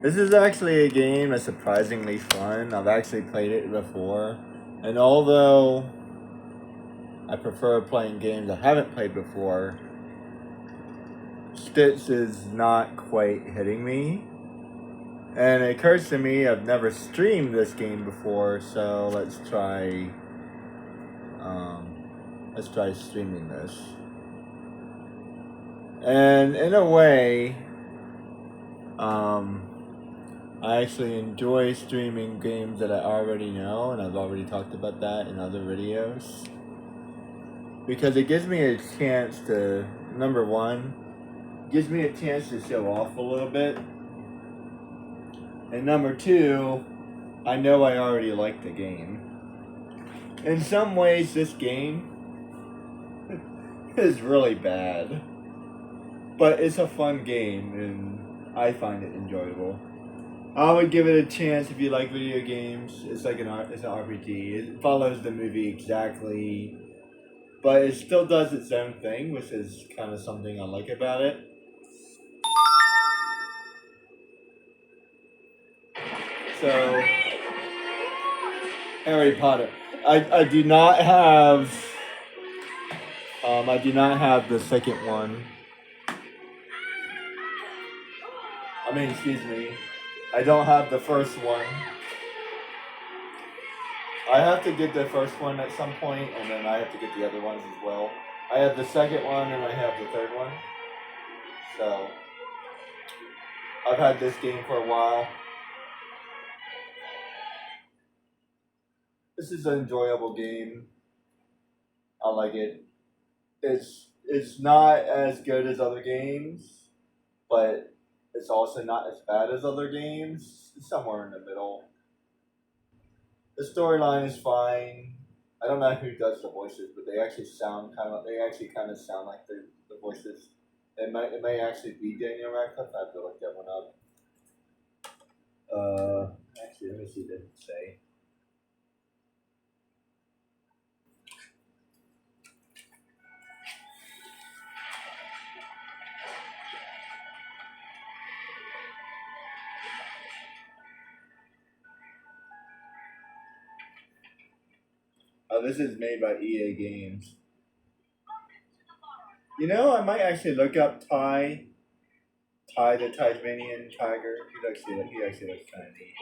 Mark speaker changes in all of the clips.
Speaker 1: This is actually a game that's surprisingly fun. I've actually played it before. And although I prefer playing games I haven't played before, Stitch is not quite hitting me. And it occurs to me I've never streamed this game before, so let's try streaming this. And in a way, I actually enjoy streaming games that I already know, and I've already talked about that in other videos. Because it gives me a chance to, number one, gives me a chance to show off a little bit. And number two, I know I already like the game. In some ways, this game is really bad. But it's a fun game, and I find it enjoyable. I would give it a chance if you like video games. It's like it's an RPG. It follows the movie exactly, but it still does its own thing, which is kind of something I like about it. So, Harry Potter. I do not have. I do not have the second one. I mean, excuse me. I don't have the first one. I have to get the first one at some point, and then I have to get the other ones as well. I have the second one, and I have the third one. So, I've had this game for a while. This is an enjoyable game. I like it. It's not as good as other games, but it's also not as bad as other games. It's somewhere in the middle. The storyline is fine. I don't know who does the voices, but they actually kind of sound like the voices. It may actually be Daniel Radcliffe. I have to look that one up. Actually, let me see what it say. Oh, this is made by EA Games. You know, I might actually look up Ty the Tasmanian Tiger. He actually looks kind of neat.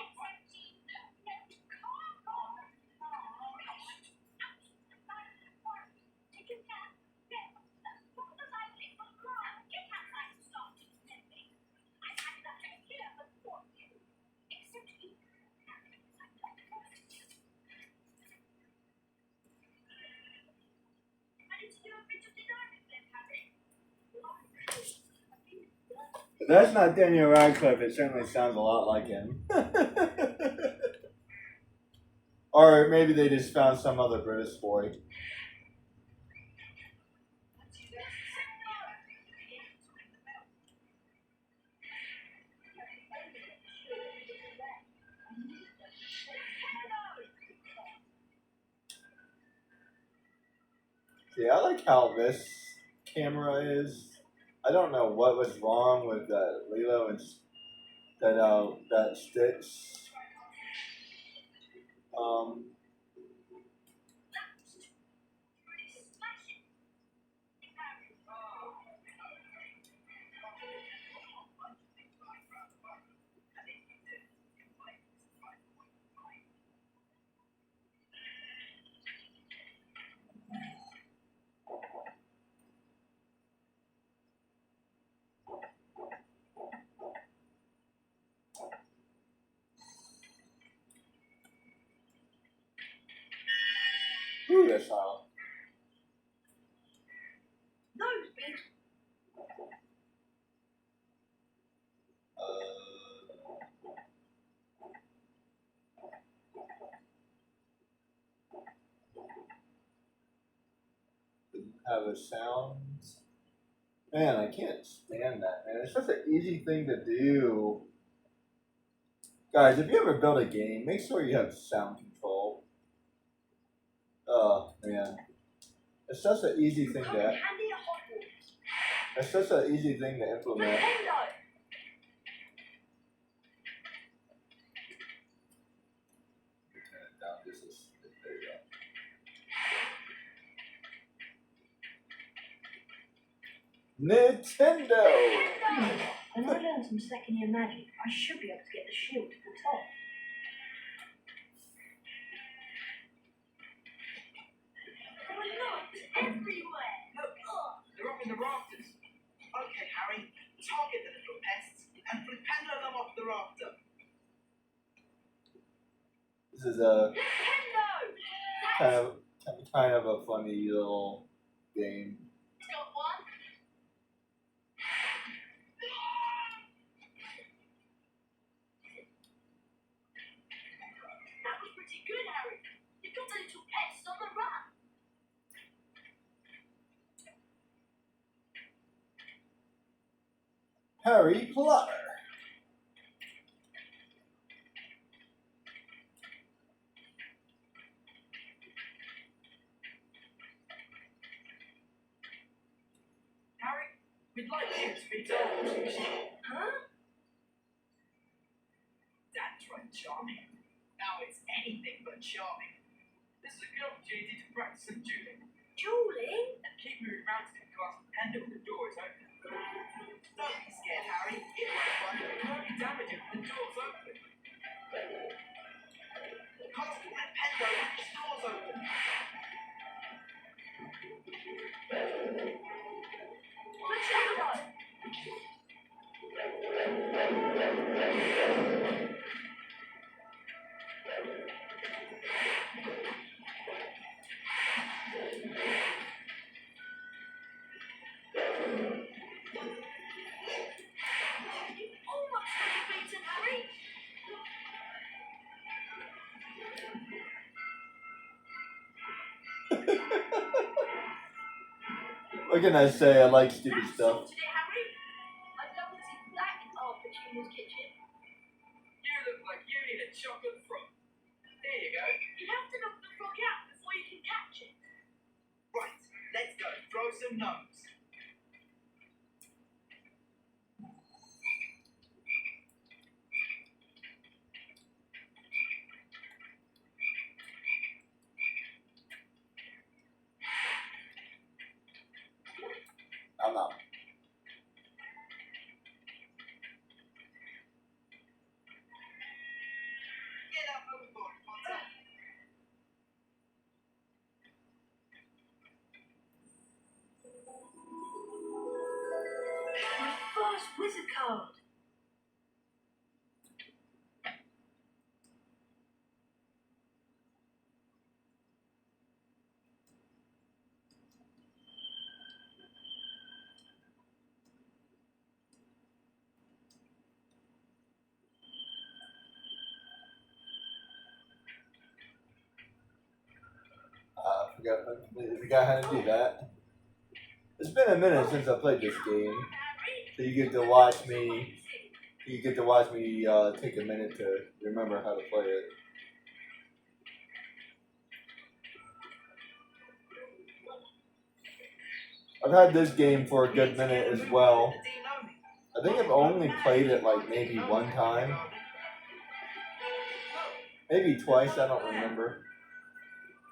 Speaker 1: If that's not Daniel Radcliffe, it certainly sounds a lot like him. Or maybe they just found some other British boy. See, I like how this camera is. I don't know what was wrong with that Lilo and that Stitch. Um, that's how. Have a sound. Man, I can't stand that, man. It's such an easy thing to do. Guys, if you ever build a game, make sure you have sound control. Oh, man. It's such an easy thing to It's such an easy thing to implement. Nintendo!
Speaker 2: When I learn some second year magic, I should be able to get the shield to the top. There are knobs everywhere!
Speaker 3: Look, they're up in the rafters. Okay, Harry, target the little pests and flipendo them off the rafter.
Speaker 1: This is a
Speaker 2: Nintendo!
Speaker 1: kind of a funny little game.
Speaker 2: Got one? That was pretty good, Harry. You got the little pests on the run.
Speaker 1: Harry Potter.
Speaker 3: Harry, we'd like you to be double.
Speaker 2: Huh?
Speaker 3: That's right, charming. Now it's anything but charming. This is a good opportunity to practice some dueling.
Speaker 2: Dueling?
Speaker 3: And keep moving around to get glass pendant when the door is open. Don't be scared, Harry. It won't work. You can only damage it when the door's open. Cast a red pendo when the door's open.
Speaker 2: Machado! Almost beaten, Harry.
Speaker 1: What can I say? I like stupid
Speaker 2: That's
Speaker 1: stuff.
Speaker 2: sorted it, Harry. I don't see black carpet in his kitchen.
Speaker 3: You look like you need a chocolate frog. There you go.
Speaker 2: You have to knock the frog out before you can catch it.
Speaker 3: Right, let's go. Throw some gnomes.
Speaker 1: I'm out.
Speaker 3: Get up overboard, Potter.
Speaker 2: My first wizard card.
Speaker 1: I completely forgot how to do that. It's been a minute since I played this game, so you get to watch me. Take a minute to remember how to play it. I've had this game for a good minute as well. I think I've only played it like maybe one time, maybe twice. I don't remember.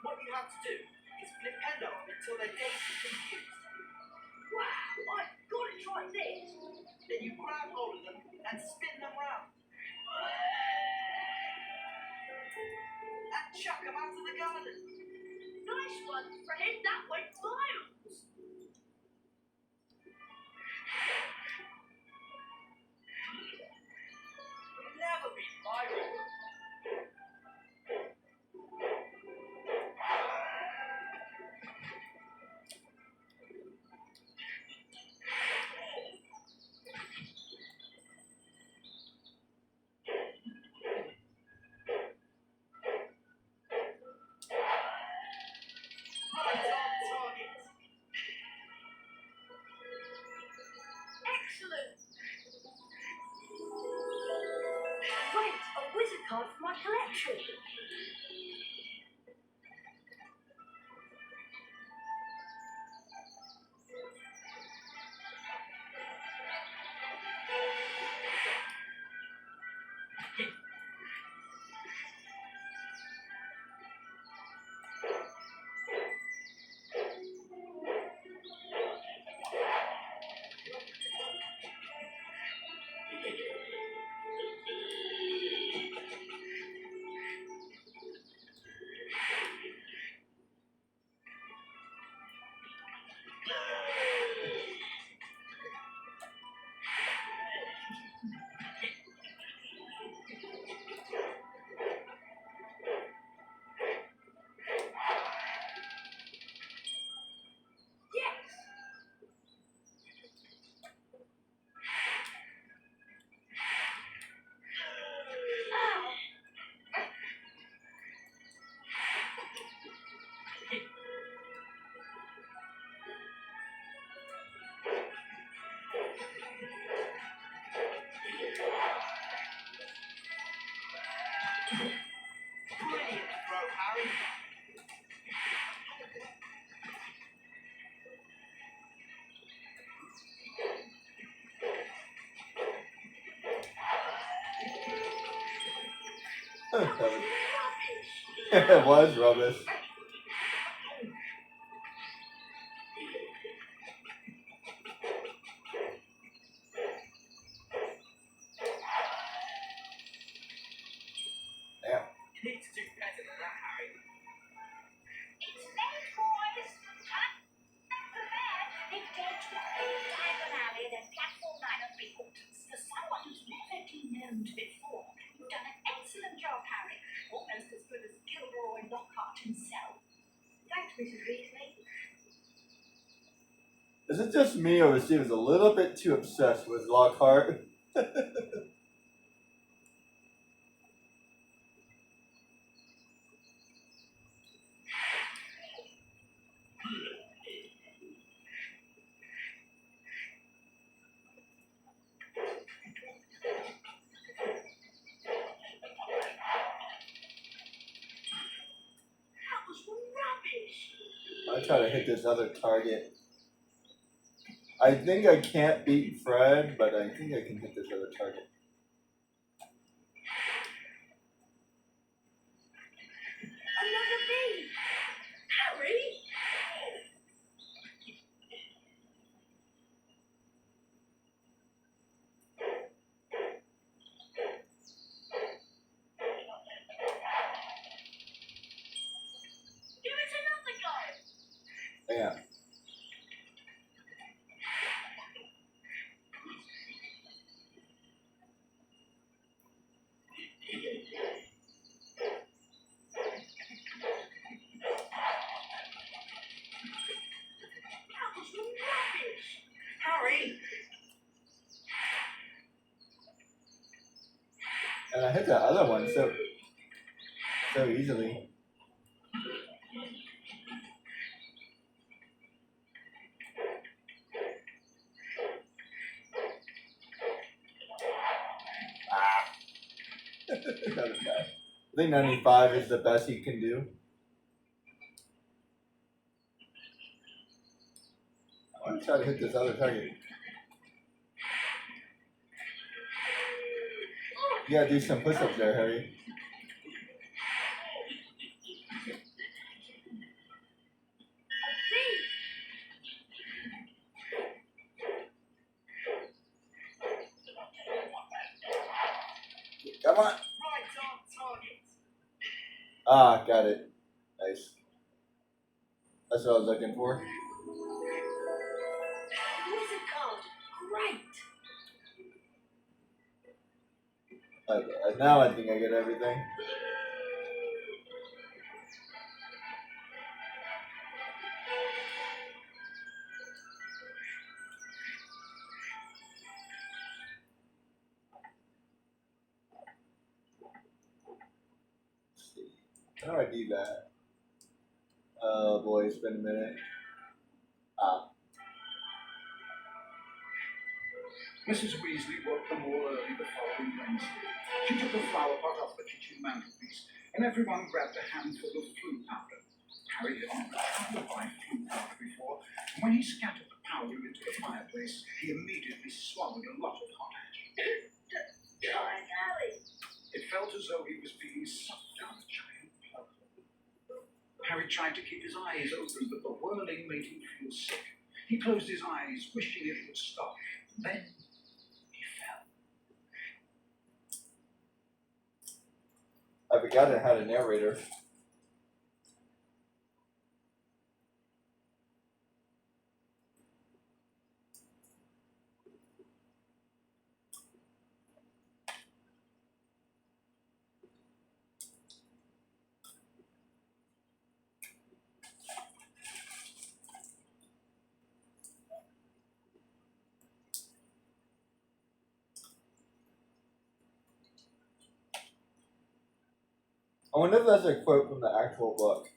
Speaker 3: What you have to do is flipendo until their gaze is confused.
Speaker 2: Wow, I've got to try this.
Speaker 3: Then you grab hold of them and spin them round. And chuck them out of the garden.
Speaker 2: Nice one, friend. That went miles.
Speaker 3: Never be viral. Right on target.
Speaker 2: Excellent. Great, a wizard card for my collection.
Speaker 3: Brilliant throw, Harry.
Speaker 1: It was rubbish. Damn.
Speaker 3: You need to do better than that, Harry.
Speaker 2: It's late, boys. Time for bed. Big day to Diagon Alley, then platform 9 of importance. For someone who's never been known before, you've done an excellent job, Harry. Almost as good as Gilroy Lockhart himself. Thanks, Mrs. Weasley.
Speaker 1: Is it just me, or was he a little bit too obsessed with Lockhart?
Speaker 3: That was rubbish.
Speaker 1: I try to hit this other target. I think I can't beat Fred, but I think I can hit this other target.
Speaker 3: Another bee. Harry. Give it another go.
Speaker 1: Bam.
Speaker 3: That was rubbish. Harry.
Speaker 1: And I hit that other one so easily. That was bad. I think 95 is the best he can do. I want to try to hit this other target. You gotta do some push-ups there, Harry. Come on.
Speaker 3: Right on target.
Speaker 1: Ah, got it. Nice. That's what I was looking for.
Speaker 2: Wizard card. Great.
Speaker 1: Now I think I get everything. Let's see. How do I do that? Oh boy, it's been a minute. Ah.
Speaker 4: Mrs. Weasley woke them all early the following Wednesday. She took the flower pot off the kitchen mantelpiece, and everyone grabbed a handful of flue powder. Harry had never tried to buy flue powder before, and when he scattered the powder into the fireplace, he immediately swallowed a lot of hot ash.
Speaker 2: Darn Harry.
Speaker 4: It felt as though he was being sucked down a giant plug hole. Harry tried to keep his eyes open, but the whirling made him feel sick. He closed his eyes, wishing it would stop. Then he fell.
Speaker 1: I forgot I had a narrator. I wonder if that's a quote from the actual book.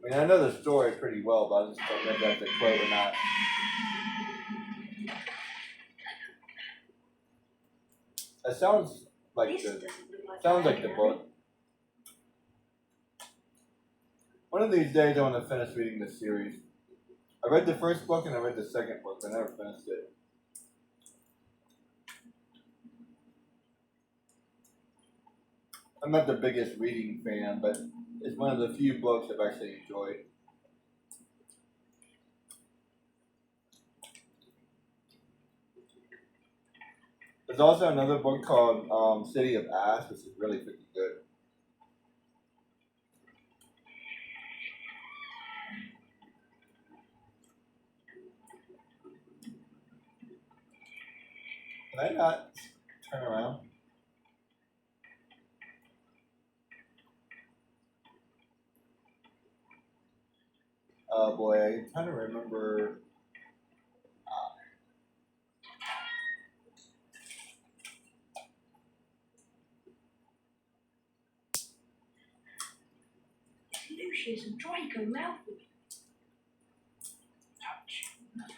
Speaker 1: I mean, I know the story pretty well, but I just don't know if that's a quote or not. It sounds like
Speaker 2: This
Speaker 1: the
Speaker 2: doesn't look like
Speaker 1: sounds
Speaker 2: a
Speaker 1: like the
Speaker 2: bad
Speaker 1: book. One of these days I want to finish reading this series. I read the first book and I read the second book, but I never finished it. I'm not the biggest reading fan, but it's one of the few books I've actually enjoyed. There's also another book called City of Ash, which is really freaking good. Can I not turn around? Oh boy, I'm trying to remember.
Speaker 2: It's Lucius and Draco Malfoy.
Speaker 4: Touch nothing,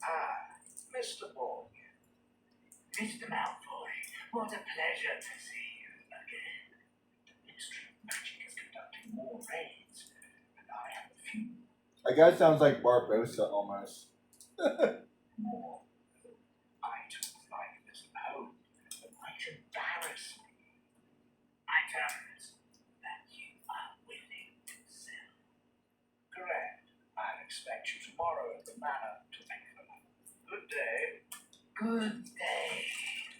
Speaker 4: Ah, Mr. Borg.
Speaker 3: Mr. Malfoy, what a pleasure to see you again.
Speaker 4: The Ministry of Magic is conducting more raids, and I have a few
Speaker 1: That guy sounds like Barbosa almost.
Speaker 4: more items like this at home that might embarrass me.
Speaker 3: Items that you are willing to sell.
Speaker 4: Correct. I'll expect you tomorrow at the manor to make them. Good day.
Speaker 3: Good day,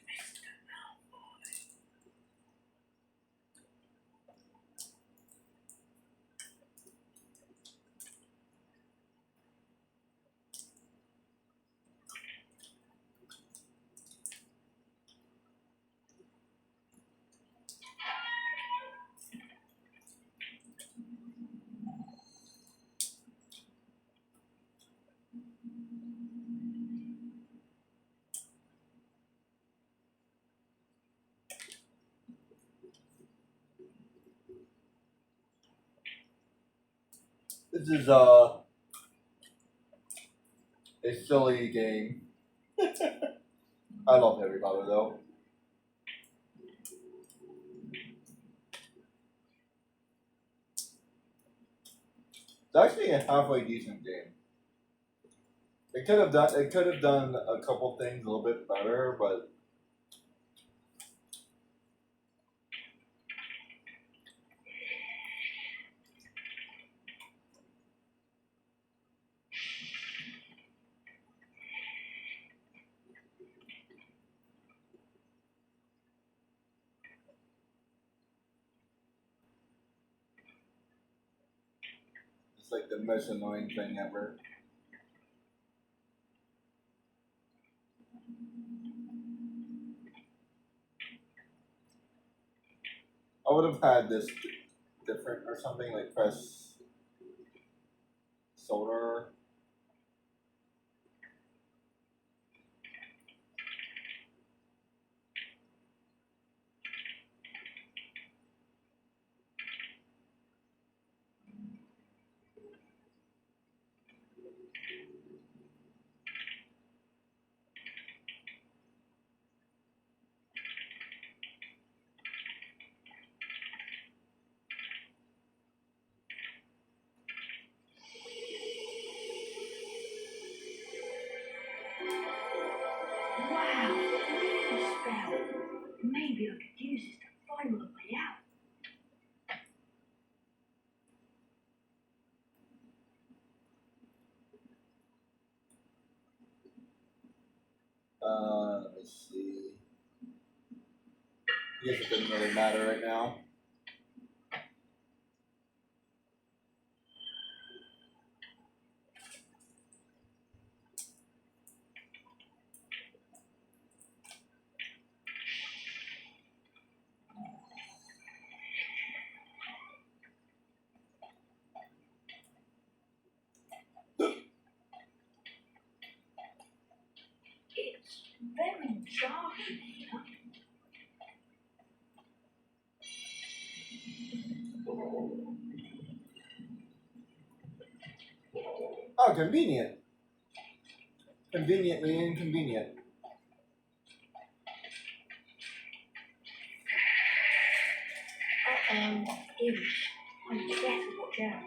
Speaker 3: Mr. Malfoy.
Speaker 1: This is a silly game. I love Harry Potter though. It's actually a halfway decent game. It could have done a couple things a little bit better, but it's like the most annoying thing ever. I would have had this different or something, like press solar.
Speaker 2: Wow, real spell. Maybe I could use this to find my way out.
Speaker 1: Let me see. I guess it doesn't really matter right now.
Speaker 2: It's very dark in here.
Speaker 1: Oh, convenient. Conveniently inconvenient.
Speaker 2: image. I'm better watch out.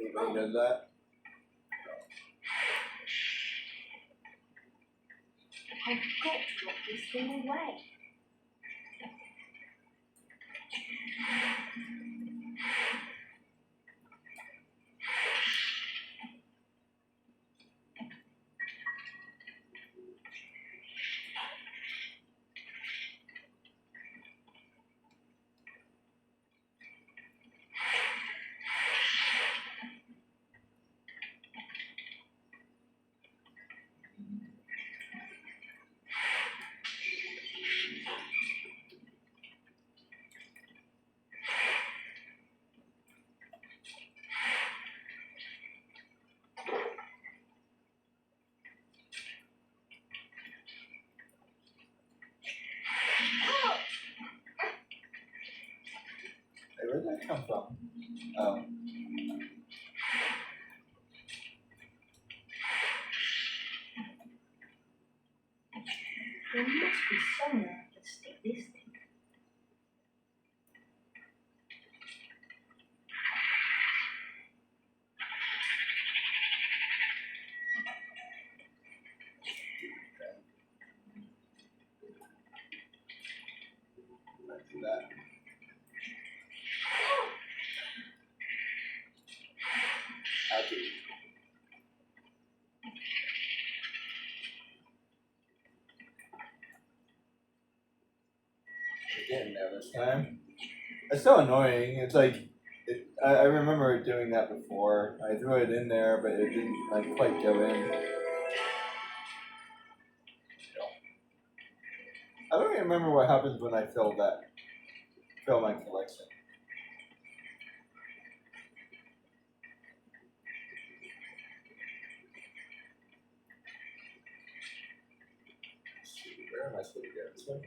Speaker 1: Anybody does that?
Speaker 2: I've got to lock this thing away.
Speaker 1: Hey, where did that come from? Oh.
Speaker 2: There must be somewhere I can stick this thing.
Speaker 1: Let's do that. Ouchie. Getting there this time. It's so annoying. It's like I remember doing that before. I threw it in there, but it didn't like quite go in. I don't even remember what happens when I fill my collection. Where am I supposed to go? This way?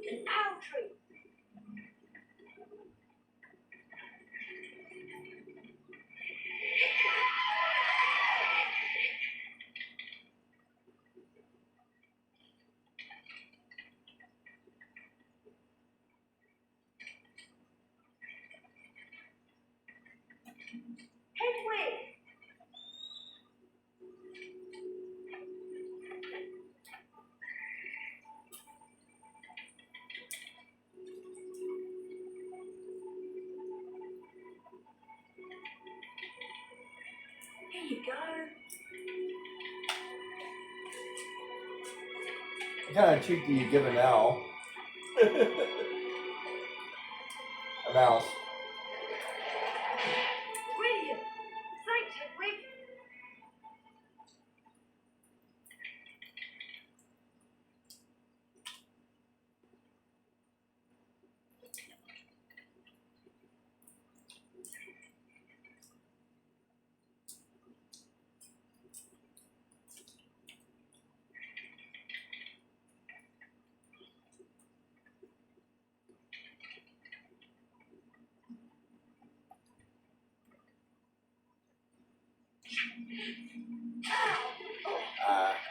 Speaker 2: An owl tree. Hedwig. Here you go.
Speaker 1: What kind of treat do you give an owl? A mouse.
Speaker 2: Brilliant. Thanks, Hedwig.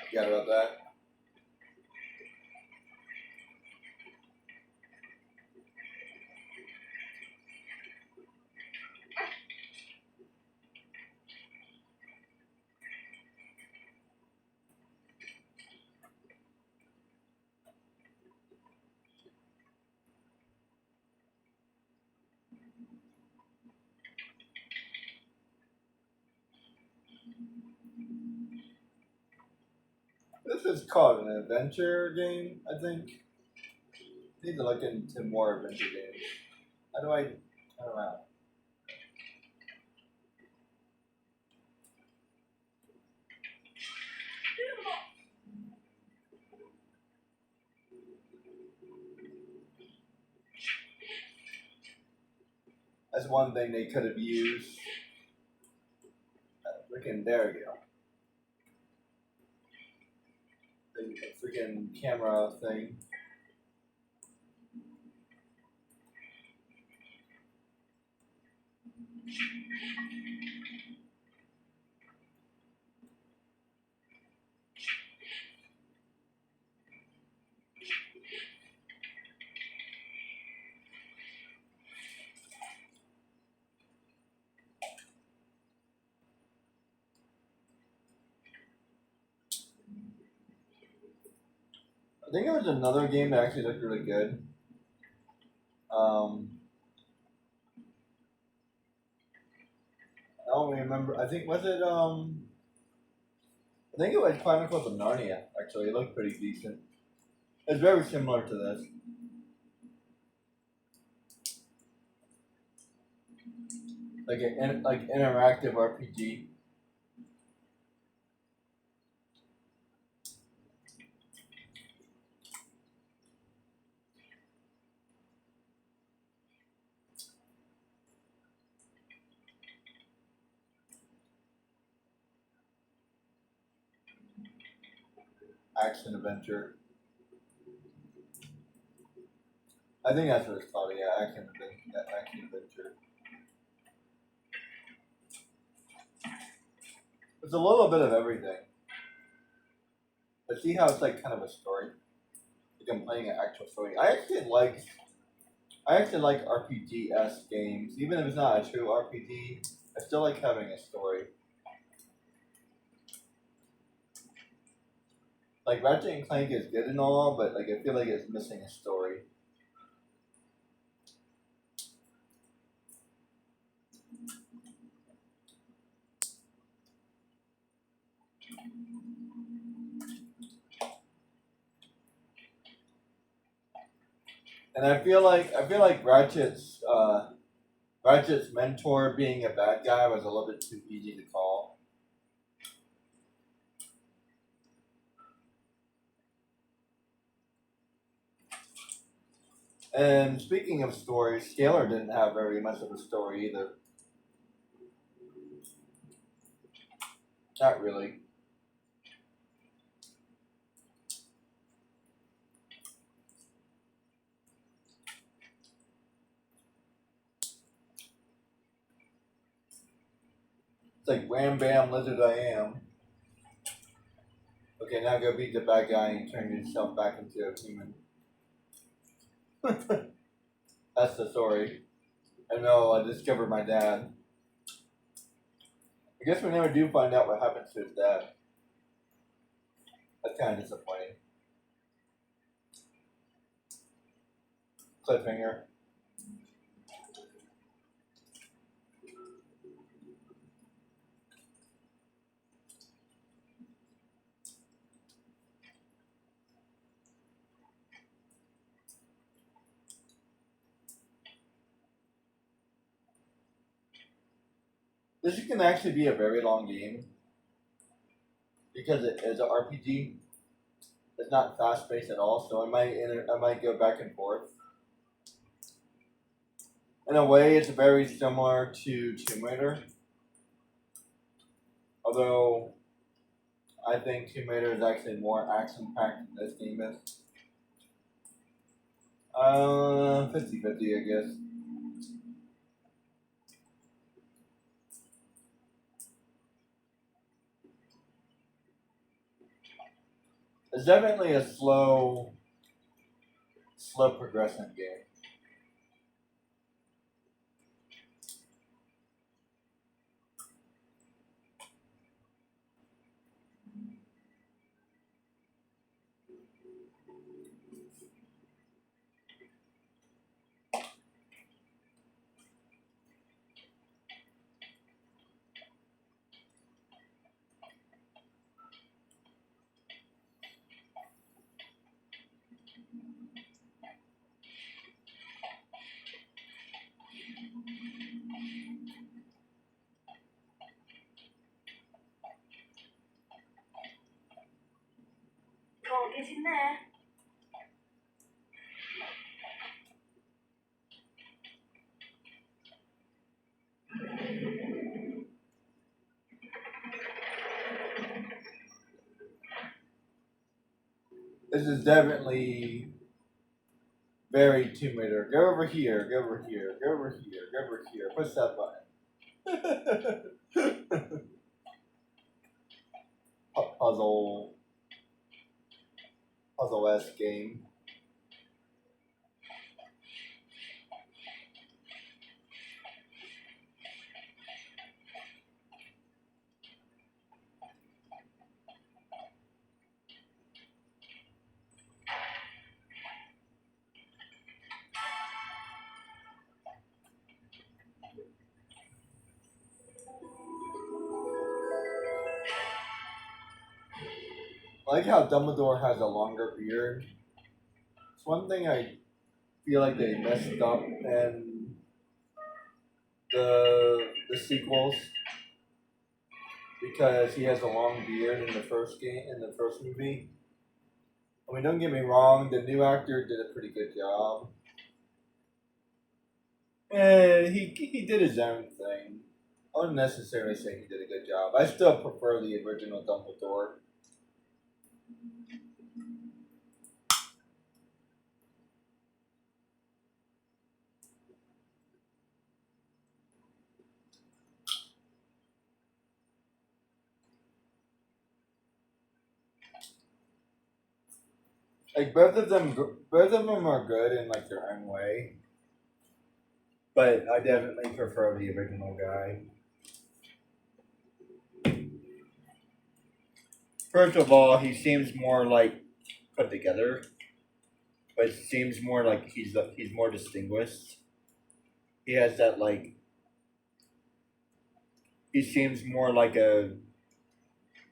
Speaker 1: Forgot about that. This is called an adventure game, I think. I need to look into more adventure games. How do I turn around? That's one thing they could have used. Freaking, there we go. The freaking camera thing. I think there was another game that actually looked really good. I don't remember. I think was it I think it was Chronicles of Narnia. Actually, it looked pretty decent. It's very similar to this. Like an interactive RPG. Action adventure. I think that's what it's called. Yeah, action adventure. It's a little bit of everything. But see how it's like kind of a story. Like I'm playing an actual story. I actually like RPG-esque games. Even if it's not a true RPG, I still like having a story. Like Ratchet and Clank is good and all, but like I feel like it's missing a story. And I feel like Ratchet's mentor being a bad guy was a little bit too easy to call. And speaking of stories, Scalar didn't have very much of a story either. Not really. It's like wham bam lizard I am. Okay, now go beat the bad guy and turn yourself back into a human. That's the story. I know, I discovered my dad. I guess we never do find out what happens to his dad. That's kind of disappointing. Cliffhanger. This can actually be a very long game because it is an RPG. It's not fast paced at all, so I might go back and forth. In a way, it's very similar to Tomb Raider, although I think Tomb Raider is actually more action packed than this game is. 50-50, I guess. It's definitely a slow progression game.
Speaker 2: Get in there.
Speaker 1: This is definitely very Tomb Raider. Go over here, go over here, go over here, go over here. Push that button. Puzzle-esque game. I like how Dumbledore has a longer beard. It's one thing I feel like they messed up in the sequels because he has a long beard in the first movie. I mean, don't get me wrong, the new actor did a pretty good job. And he did his own thing. I wouldn't necessarily say he did a good job. I still prefer the original Dumbledore. Like both of them are good in like their own way. But I definitely prefer the original guy. First of all, he seems more like put together, but it seems more like he's more distinguished. He has that like. He seems more like a.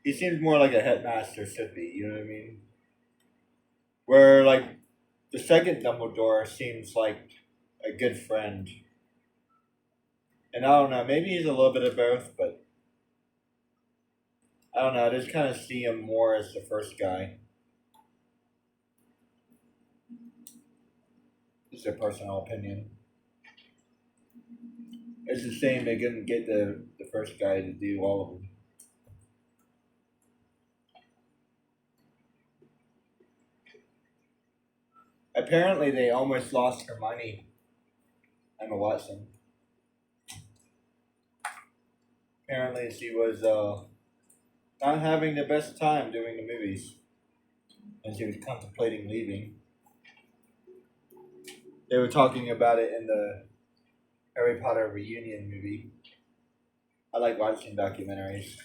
Speaker 1: He seems more like a headmaster should be. You know what I mean? Where like the second Dumbledore seems like a good friend. And I don't know, maybe he's a little bit of both, but I don't know, I just kind of see him more as the first guy. It's a personal opinion. It's a shame they couldn't get the first guy to do all of them. Apparently, they almost lost Hermione, Emma Watson. Apparently, she was not having the best time doing the movies, and she was contemplating leaving. They were talking about it in the Harry Potter reunion movie. I like watching documentaries.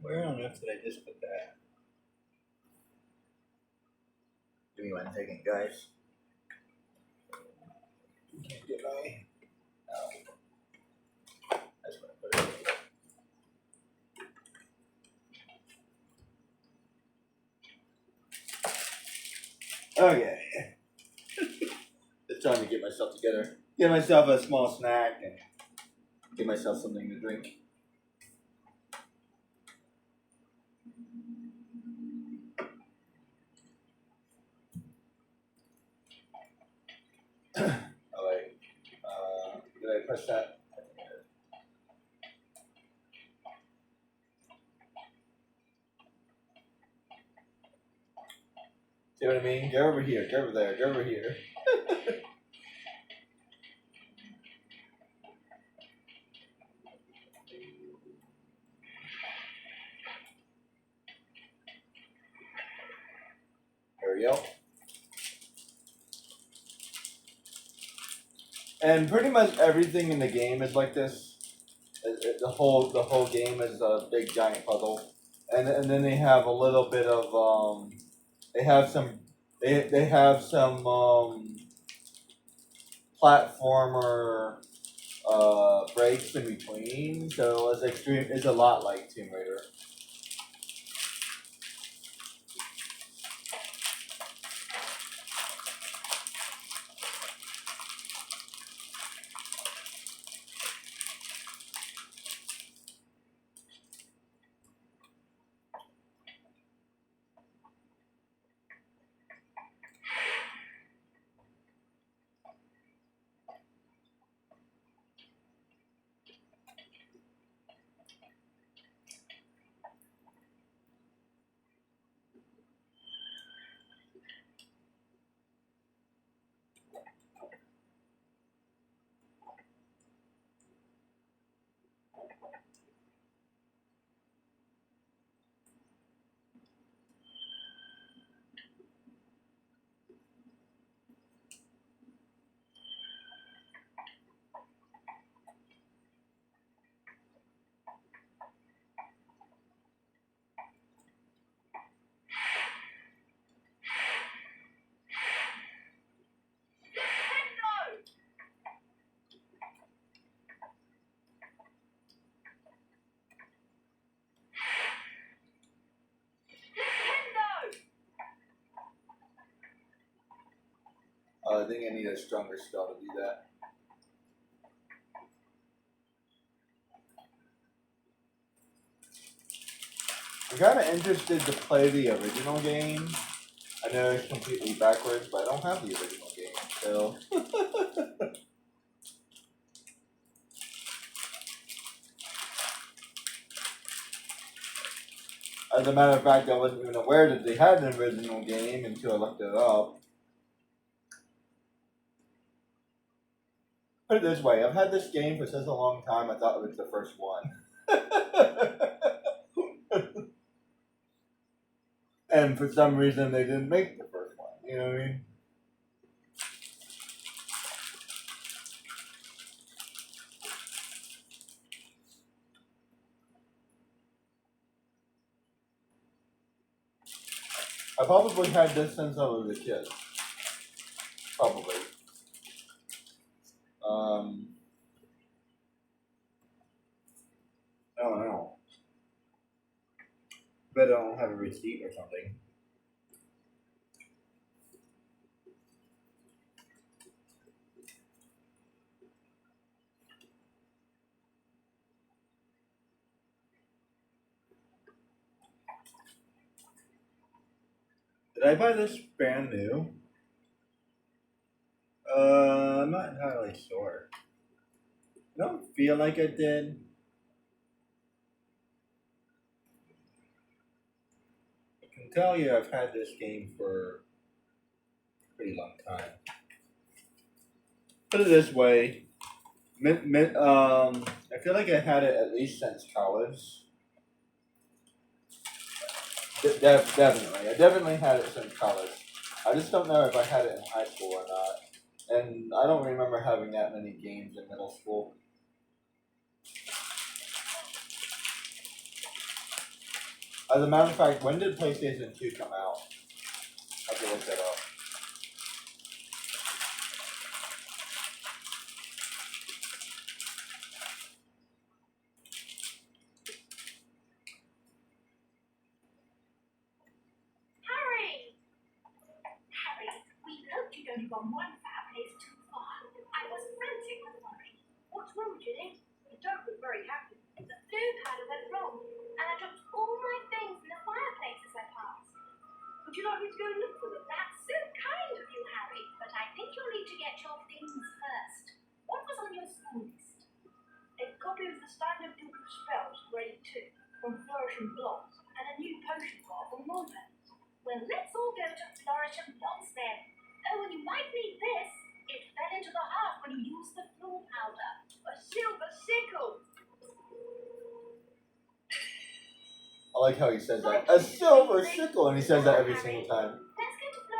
Speaker 1: Where on earth did I just put that? Give me one second, guys. Can't get my. Oh. That's what I put it. Okay. Just trying to get myself together. Get myself a small snack and get myself something to drink. Alright. Did I press that? See what I mean? Go over here, go over there, go over here. Ariel. And pretty much everything in the game is like this. The whole game is a big giant puzzle, and then they have a little bit of they have some platformer breaks in between. So it's a lot like Tomb Raider. I think I need a stronger spell to do that. I'm kind of interested to play the original game. I know it's completely backwards, but I don't have the original game, so. As a matter of fact, I wasn't even aware that they had an original game until I looked it up. Put it this way, I've had this game for such a long time, I thought it was the first one. And for some reason, they didn't make the first one. You know what I mean? I probably had this since I was a kid. Probably. I don't know. Bet I don't have a receipt or something. Did I buy this brand new? I'm not entirely sure. I don't feel like I did. I can tell you I've had this game for a pretty long time. Put it this way. I feel like I had it at least since college. Definitely. I definitely had it since college. I just don't know if I had it in high school or not. And I don't remember having that many games in middle school. As a matter of fact, when did PlayStation 2 come out? I have to look that up.
Speaker 2: Harry! Harry, we hoped you'd only gone one fireplace too far. I was frantic with worry. What's wrong, Ginny? You don't look very happy. The flu powder went wrong, and I dropped all my things in the fireplace as I passed. Would you like me to go and look for them? That's so kind of you, Harry, but I think you'll need to get your things first. What was on your school list? A copy of the Standard Book of Spells, Grade 2, from Flourish and Blotts, and a new potion bar from Morpeth. Well, let's all go to Flourish and Blotts then. Oh, and you might need this. It fell into the hearth when you used the floor powder. A silver sickle.
Speaker 1: I like how he says that. A silver sickle, and he says that every single time.
Speaker 2: Let's go to Flourish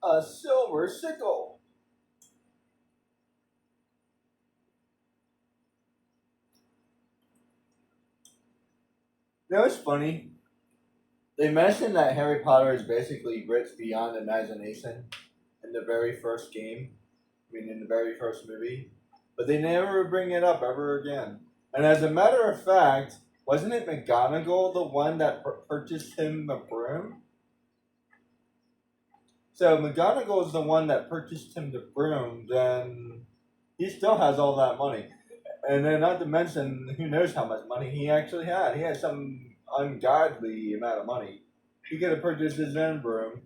Speaker 1: A silver sickle. You know, it's funny. They mentioned that Harry Potter is basically rich beyond imagination in the very first game. I mean, in the very first movie. But they never bring it up ever again. And as a matter of fact, wasn't it McGonagall the one that purchased him a broom? So McGonagall is the one that purchased him the broom, then he still has all that money. And then not to mention, who knows how much money he actually had. He had some ungodly amount of money. He could have purchased his own broom.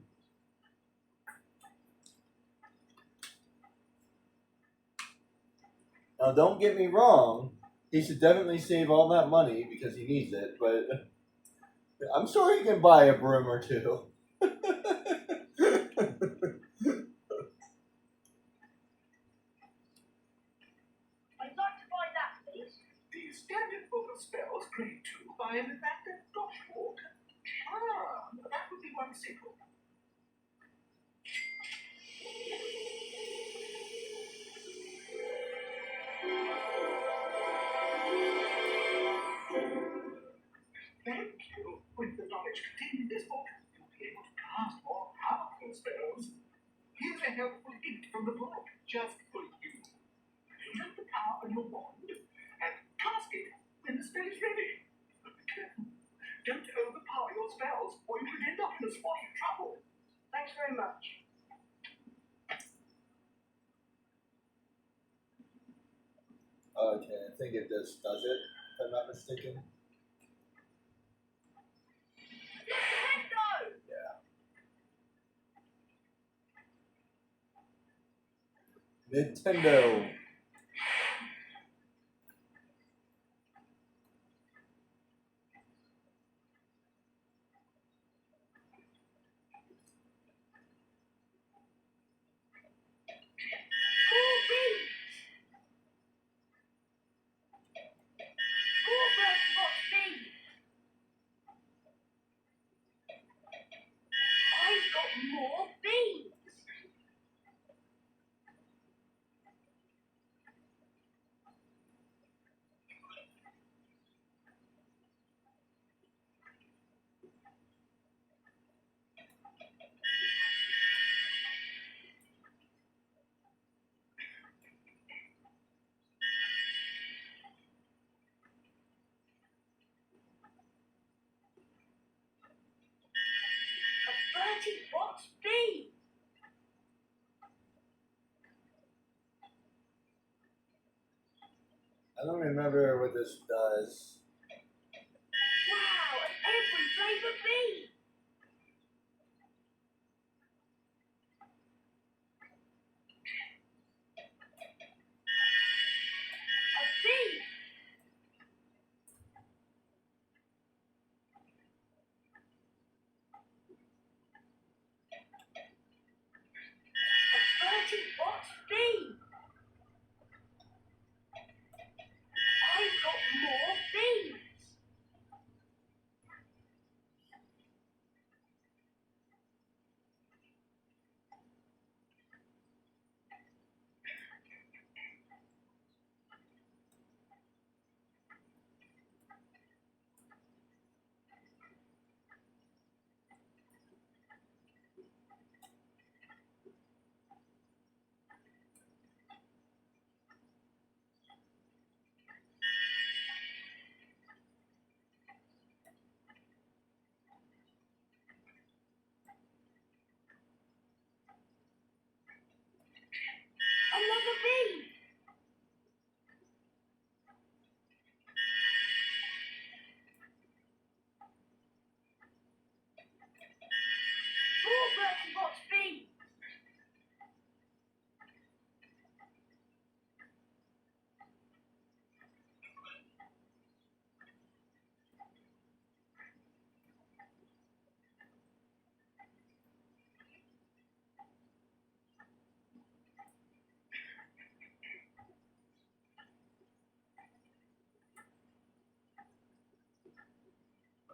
Speaker 1: Now, don't get me wrong. He should definitely save all that money because he needs it. But I'm sure he can buy a broom or two.
Speaker 2: I'd like to buy that, please.
Speaker 4: The Standard Book of Spells, Grade 2, by Nathaniel Doshwalk. Ah, that would be one sickle. Thank you. With the knowledge contained in this book, you'll be able to cast more powerful spells. Here's a helpful hint from the book, just for you. Use the power of your wand and cast it when the spell is ready. But be careful. Don't overpower your spells, or you could end up in a spot of trouble.
Speaker 2: Thanks very much.
Speaker 1: Okay, I think it just does it, if I'm not mistaken. Nintendo.
Speaker 2: I've got more beans. Bertie wants beans.
Speaker 1: I don't remember what this does.
Speaker 2: Wow, and every flavour bean. A bean. Bertie wants beans. I've got more beans. Another bean. More Bertie wants beans.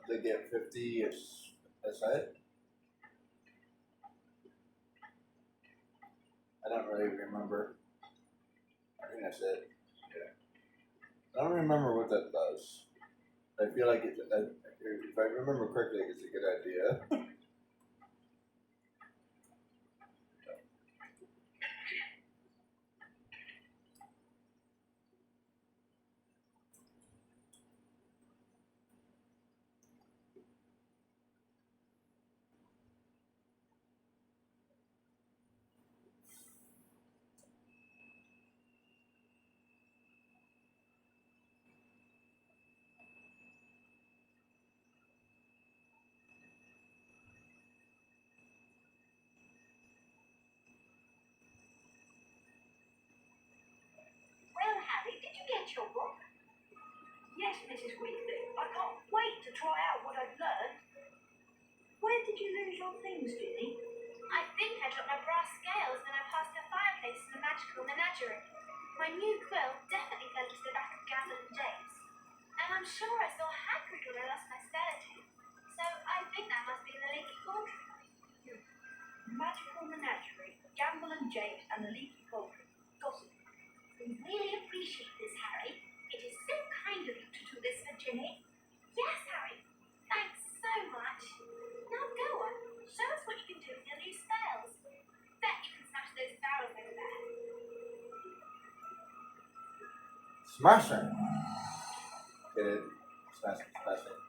Speaker 1: They get 50 is that's it. I don't really remember. I think that's it. Yeah. I don't remember what that does. I feel like it's, if I remember correctly, it's a good idea.
Speaker 2: Well, Harry, did you get your book?
Speaker 3: Yes, Mrs. Weasley. I can't wait to try out what I've learned. Where did you lose your things, Ginny?
Speaker 2: I think I dropped my brass scales when I passed the fireplace in the magical menagerie. My new quill definitely fell into the back of Gambler and James. And I'm sure I saw Hagrid when I lost my skeleton. So I think that must be in the Leaky Cauldron.
Speaker 3: Magical Menagerie, Gamble and James, and the Leaky Cauldron. Gossip.
Speaker 2: We really appreciate this, Harry. It is so kind of you to do this for Ginny. Yes, Harry. Thanks so much. Now go on. Show us what you can do with your new spells. Bet you can smash those barrels over there.
Speaker 1: Smash her. Get it? Smash it, smash it.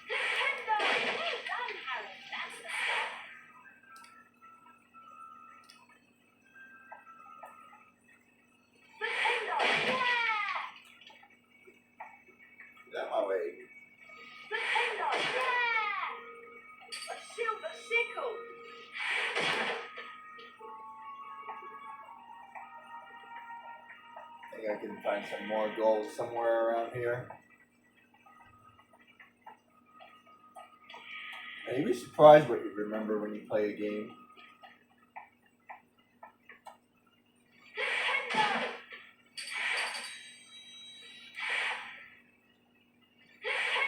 Speaker 2: Nintendo! Well done, Harry. That's the stuff.
Speaker 3: Nintendo!
Speaker 2: Yeah!
Speaker 1: Get out my way.
Speaker 3: Nintendo!
Speaker 2: Yeah!
Speaker 3: A silver sickle!
Speaker 1: I think I can find some more gold somewhere around here. And you'd be surprised what you remember when you play a game.
Speaker 2: Nintendo!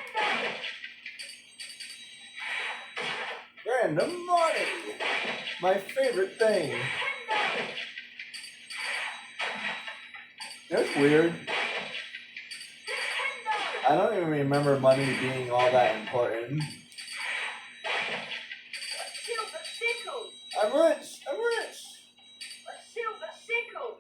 Speaker 2: Nintendo!
Speaker 1: Random money! My favorite thing.
Speaker 2: Nintendo!
Speaker 1: That's weird.
Speaker 2: Nintendo!
Speaker 1: I don't even remember money being all that important.
Speaker 3: A silver sickle!
Speaker 1: I'm rich! I'm rich!
Speaker 3: A silver sickle!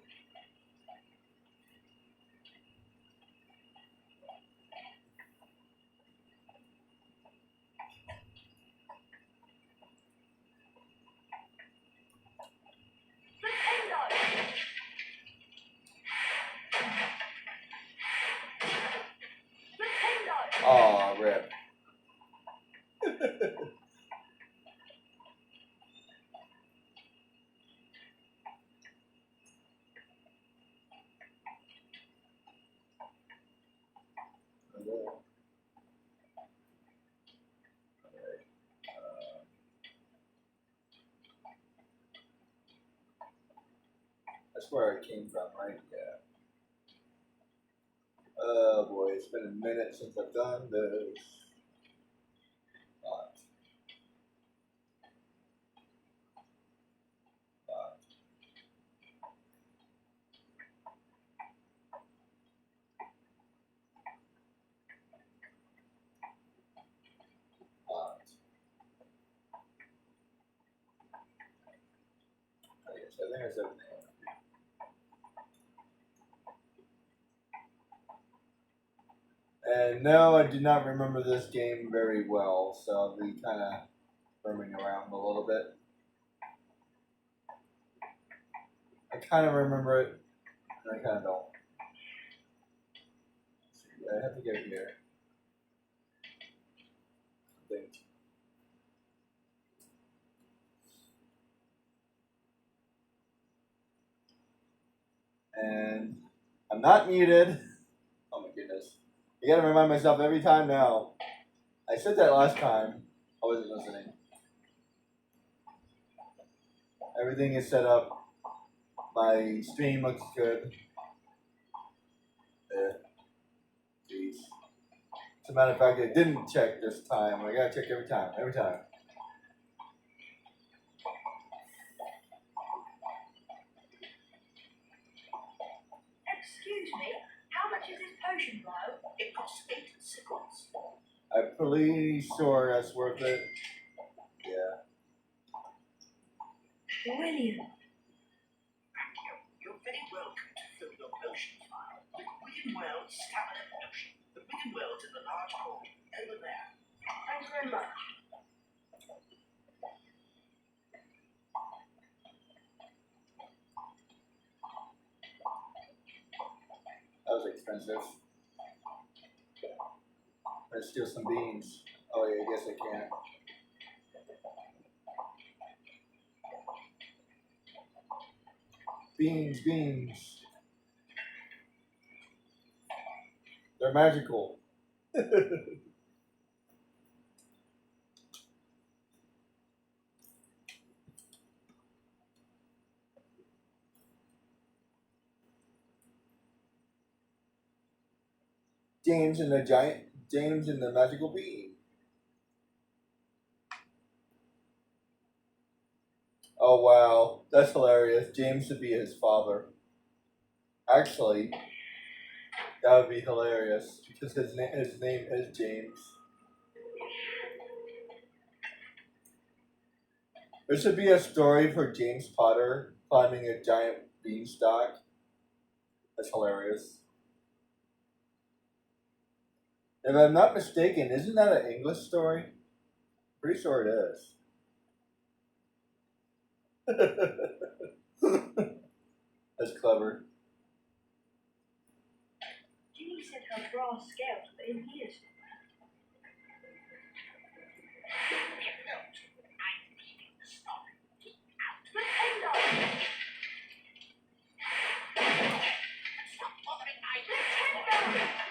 Speaker 3: Nintendo! Nintendo!
Speaker 1: Aw, rip. That's where I came from, right? Yeah. Oh boy, it's been a minute since I've done this. Lot. Lot. Lot. I guess I think I said everything. And no, I do not remember this game very well, so I'll be kind of roaming around a little bit. I kind of remember it, and I kind of don't. See, I have to go here. I think. And I'm not muted. Oh my goodness. I gotta remind myself every time now. I said that last time. I wasn't listening. Everything is set up. My stream looks good. Jeez. As a matter of fact, I didn't check this time. I gotta check every time. Every time.
Speaker 2: potion blow. It costs 8 seconds.
Speaker 1: I'm pretty sure that's worth it. Yeah.
Speaker 2: Brilliant.
Speaker 3: Thank you. You're very welcome to fill your potion file with Wigan World Stamina Potion. The Wigan World in the large hall over there.
Speaker 2: Thanks very much.
Speaker 1: That was expensive. Let's steal some beans. Oh yeah, I guess I can. Beans, beans. They're magical. James and the magical bean. Oh wow, that's hilarious. James to be his father. Actually, that would be hilarious because his name is James. There should be a story for James Potter climbing a giant beanstalk. That's hilarious. If I'm not mistaken, isn't that an English story? Pretty sure it is. That's clever.
Speaker 2: Ginny said her brass scales were in here somewhere.
Speaker 3: I'm leaving the stock.
Speaker 2: Pretendo!
Speaker 3: Stop bothering my
Speaker 2: Pretendo!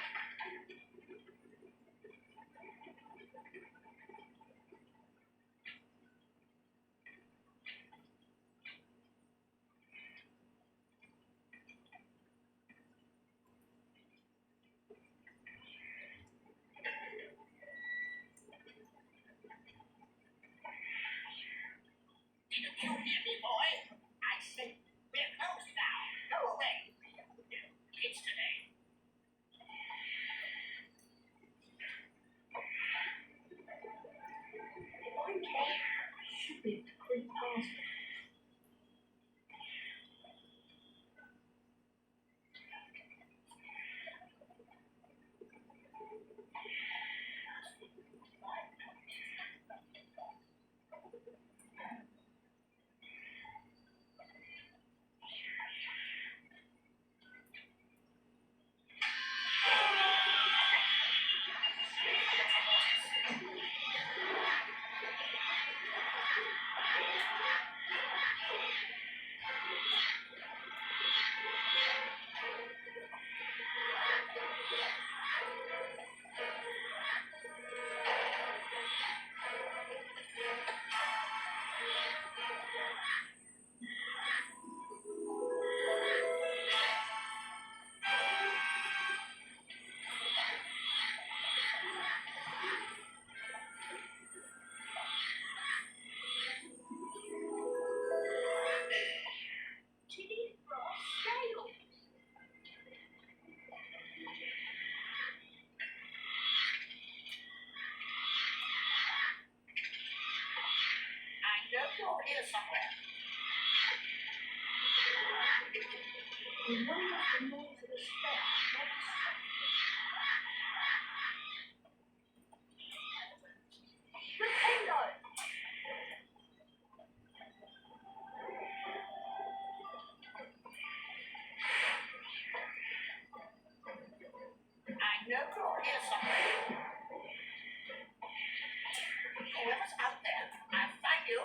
Speaker 3: Didn't you hear me, boy? I said we're closed now. Go away. Kids today.
Speaker 2: If I'm careful, I should be able to creep past them. Ginny's brass scales.
Speaker 3: I know you're here somewhere.
Speaker 2: I wonder if the noise of the steps might be Pretendo!
Speaker 3: I know you're here somewhere. Whoever's out there, I'll find you.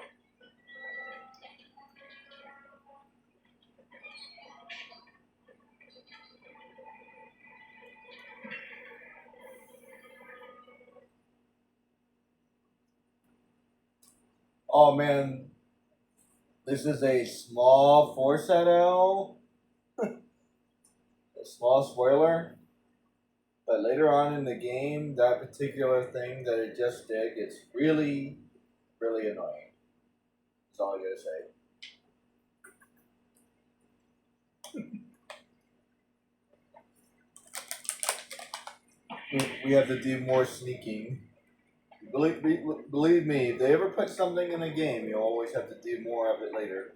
Speaker 1: Oh man, this is a small foreshadow, a small spoiler. But later on in the game, that particular thing that it just did gets really, really annoying. That's all I gotta say. we have to do more sneaking. Believe me, if they ever put something in a game, you'll always have to do more of it later.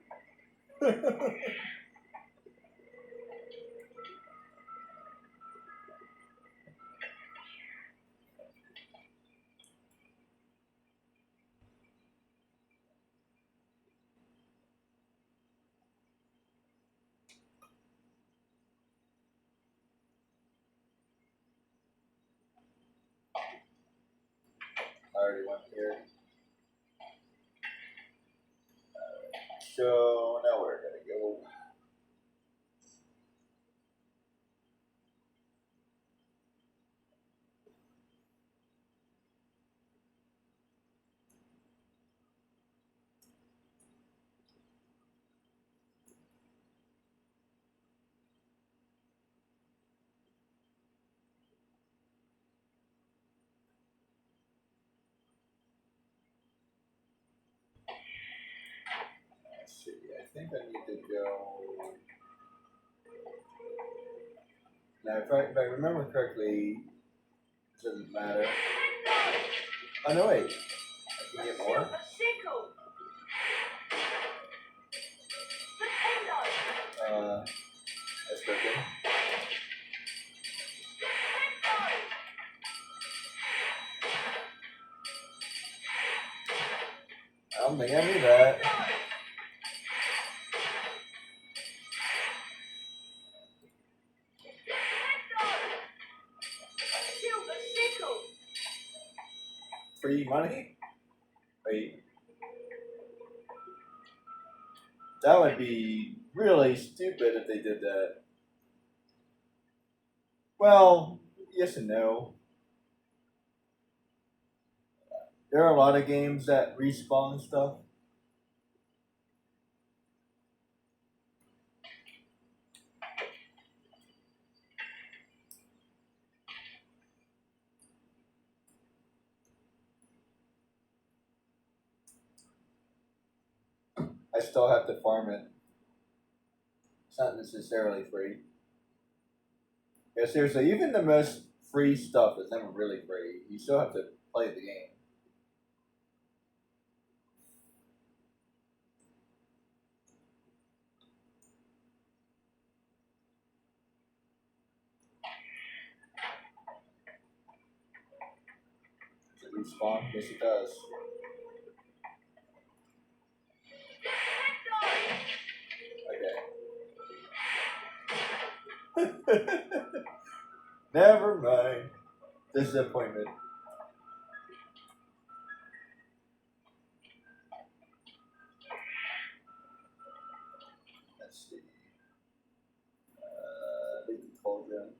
Speaker 1: I already went here. So now we're gonna go. Let's see. I think I need to go. Now, if I remember correctly, it doesn't matter. Oh no, wait. I can get more.
Speaker 2: Silver sickle. Potato.
Speaker 1: That's cooking. I don't think I knew that.
Speaker 2: Silver sickle.
Speaker 1: Free money? Wait. That would be really stupid if they did that. Well, yes and no. There are a lot of games that respawn stuff. I still have to farm it. It's not necessarily free. Yeah, seriously, even the most free stuff is never really free. You still have to play the game. Does it respawn? Yes, it does. Okay. Never mind. Disappointment. Let's see. Leaky Cauldron.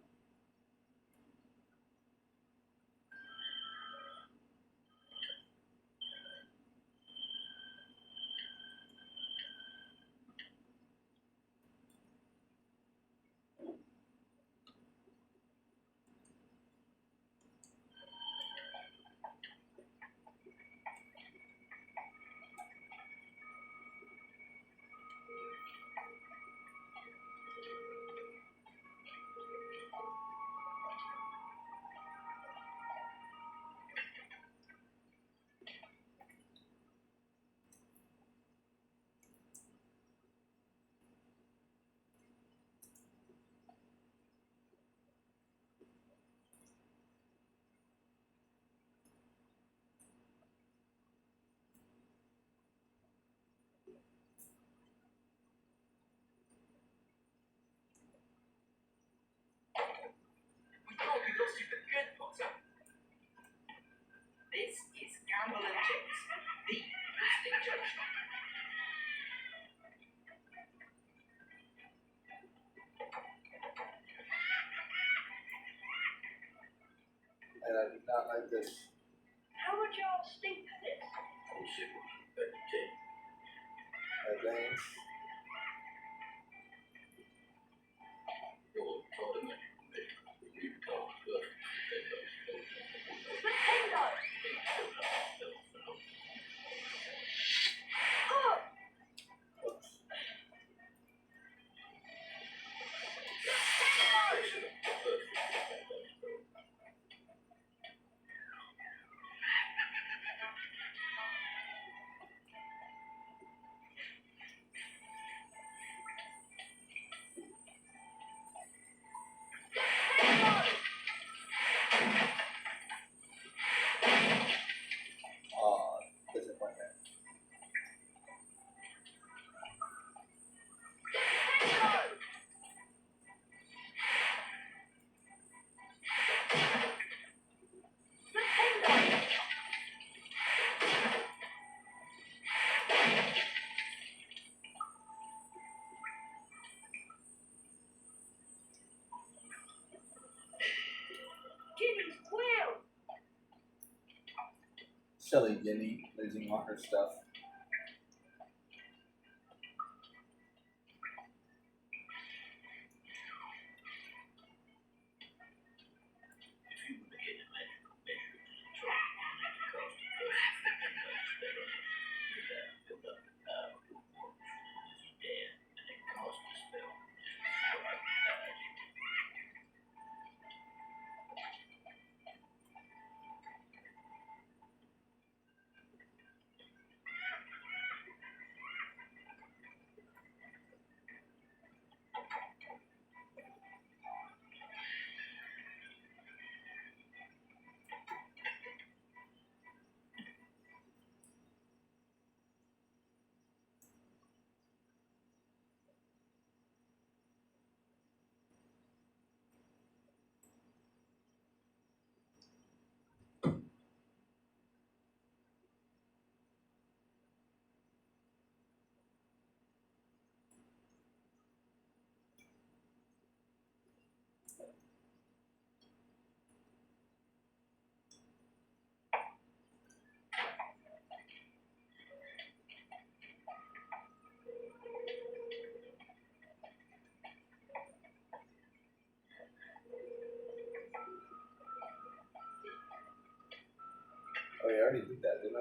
Speaker 3: We thought we lost you for good, Potter. This is Gamble and Chips, the listening junction.
Speaker 1: And I did not like this.
Speaker 2: How would y'all think of this?
Speaker 1: Thanks.
Speaker 2: Potato. Oh,
Speaker 1: Oops. Silly Ginny losing all her stuff.
Speaker 3: If you were to get a magical measure to the drop and make the cost of custom much better, you'd build up the power of your work as you dare, and then cast a spell just before I died.
Speaker 1: Oh, yeah, I already did that, didn't I?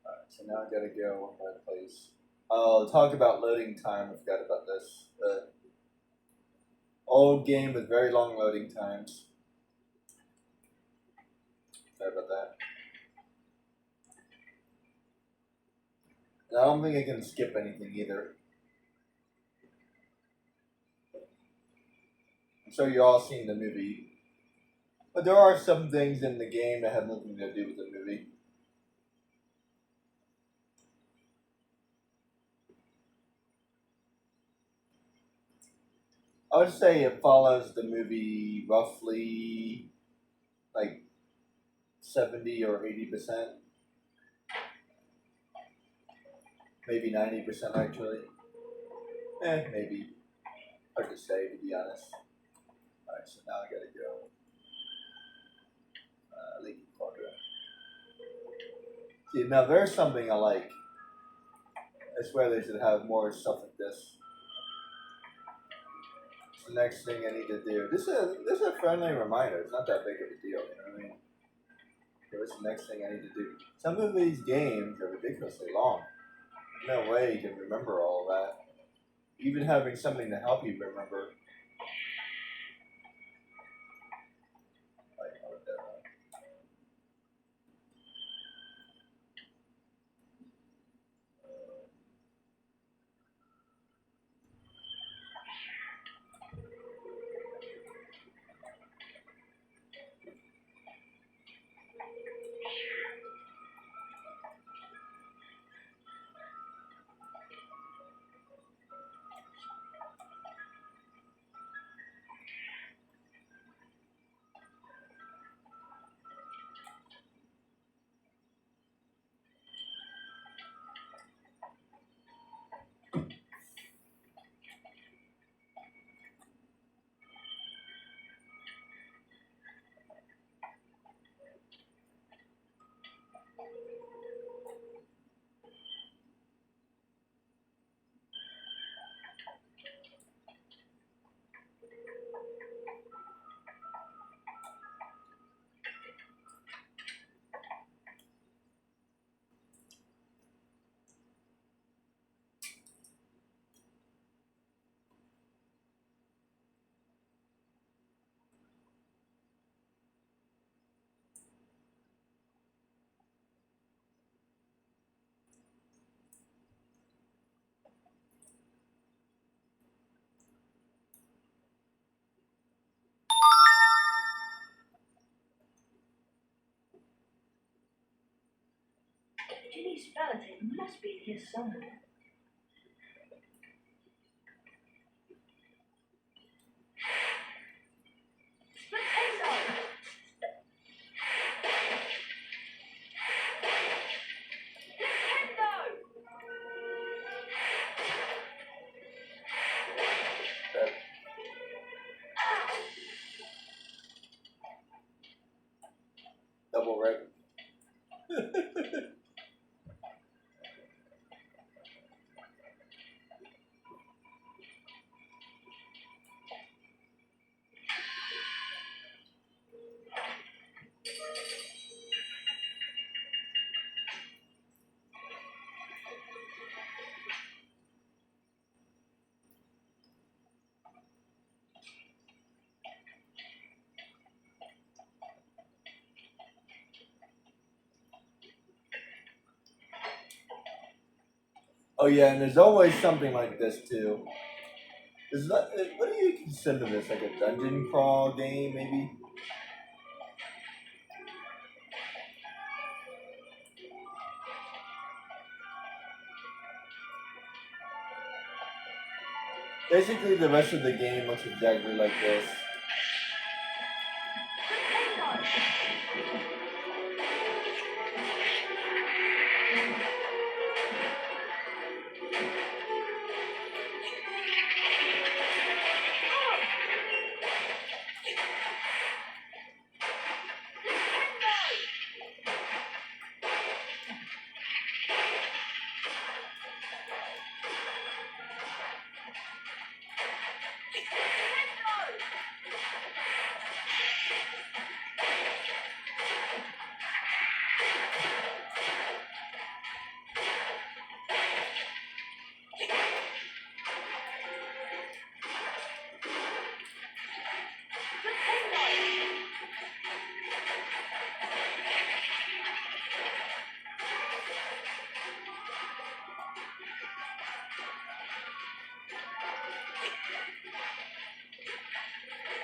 Speaker 1: Alright, so now I gotta go one more place. Oh, talk about loading time. I forgot about this. Old game with very long loading times. Sorry about that. And I don't think I can skip anything either. I'm sure you all seen the movie. But there are some things in the game that have nothing to do with the movie. I would say it follows the movie roughly like 70 or 80%. Maybe 90% actually. Maybe. Hard to say, to be honest. Alright, so now I gotta go. Leaky Quadrant. See, now there's something I like. I swear they should have more stuff like this. It's the next thing I need to do. This is a friendly reminder. It's not that big of a deal, you know what I mean? Okay, what's the next thing I need to do? Some of these games are ridiculously long. There's no way you can remember all of that. Even having something to help you remember. Like, how would that work?
Speaker 2: Ginny's relative must be here somewhere. Potato!
Speaker 1: Oh yeah, and there's always something like this too. Is that what do you consider this? Like a dungeon crawl game, maybe? Basically, the rest of the game looks exactly like this.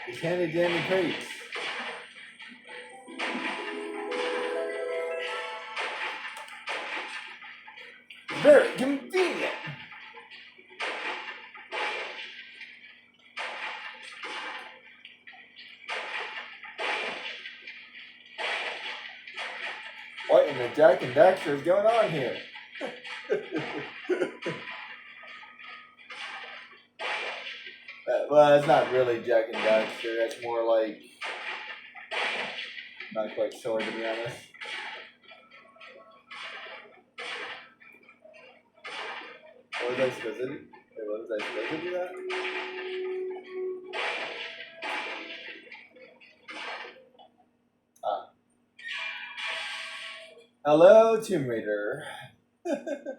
Speaker 1: It's handy dandy crates. Very convenient. What in the Jack and Daxter is going on here? Well, it's not really Jack and Daxter. That's more like, not quite sure to be honest. What was I supposed to do? Wait, what was I supposed to do that? Ah. Hello, Tomb Raider.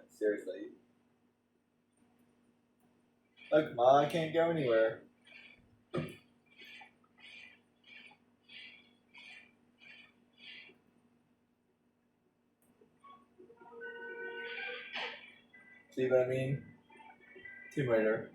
Speaker 1: Seriously. Look, Ma, I can't go anywhere. See what I mean? Tomb Raider.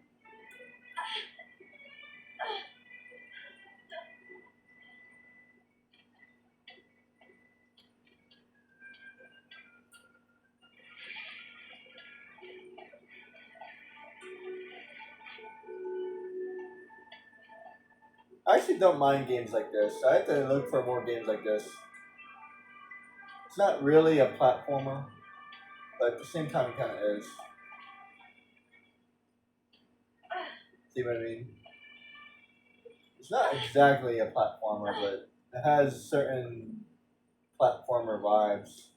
Speaker 1: I actually don't mind games like this. I have to look for more games like this. It's not really a platformer, but at the same time it kind of is. See what I mean? It's not exactly a platformer, but it has certain platformer vibes.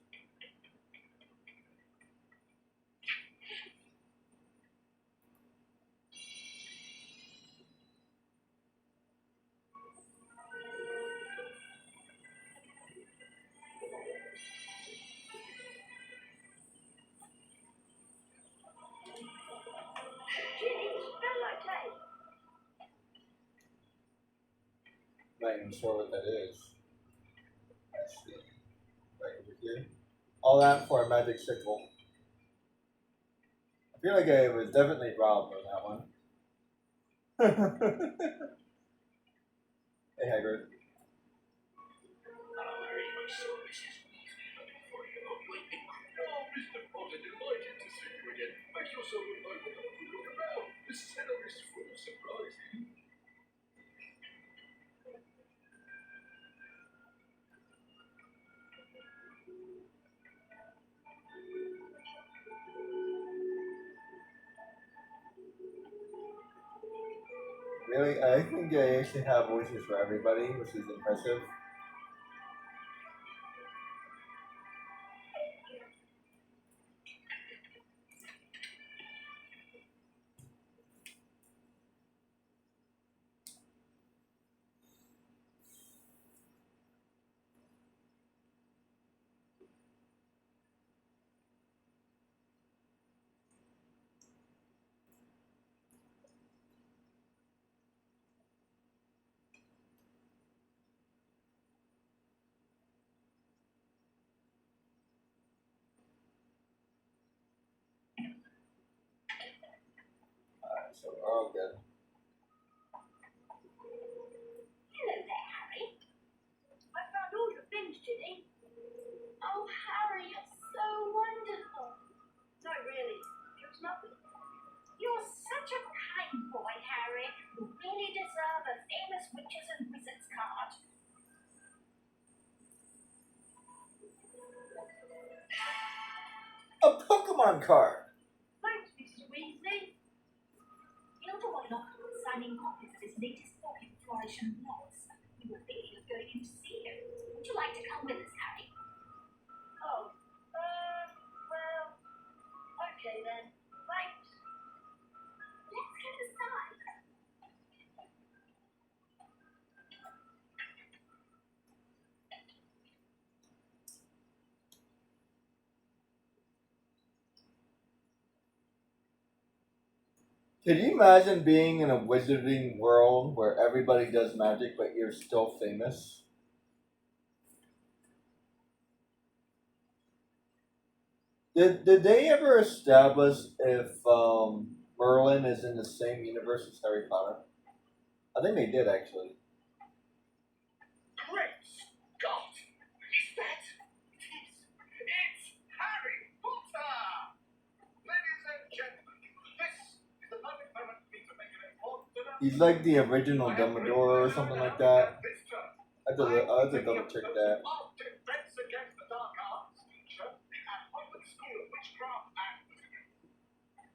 Speaker 1: Not even sure what that is. Let's see. Right over here. All that for a magic sickle. I feel like I was definitely robbed on that one. Hey, Hagrid.
Speaker 4: Oh, Mr. Potter, delighted to see you again. Make yourself at home and have a look around. Mrs. Henry is full of surprises.
Speaker 1: Really? I think they actually have voices for everybody, which is impressive. Oh, good.
Speaker 2: Hello there, Harry. I found all your things, Ginny. Oh, Harry, you're so wonderful. No, really, it was nothing. You're such a kind boy, Harry. You really deserve a famous witches and wizards card.
Speaker 1: A Pokemon card.
Speaker 2: Thanks, Mr. Weasley. Gilderoy Lockhart was signing copies of his latest book in Flourish and Blotts. We were thinking of going in to see him. Would you like to come with us, Harry? Oh, well, okay then. Thanks. Let's get inside.
Speaker 1: Could you imagine being in a wizarding world where everybody does magic, but you're still famous? Did they ever establish if Merlin is in the same universe as Harry Potter? I think they did actually.
Speaker 4: Great Scott! Is that? It is. It's Harry Potter! Ladies and gentlemen, this is the perfect moment for me to make an important announcement.
Speaker 1: He's like the original Dumbledore or something like that.
Speaker 4: This term,
Speaker 1: I had to double check that.
Speaker 4: of Defense Against the Dark Arts teacher at Hogwarts School of Witchcraft and Wizardry.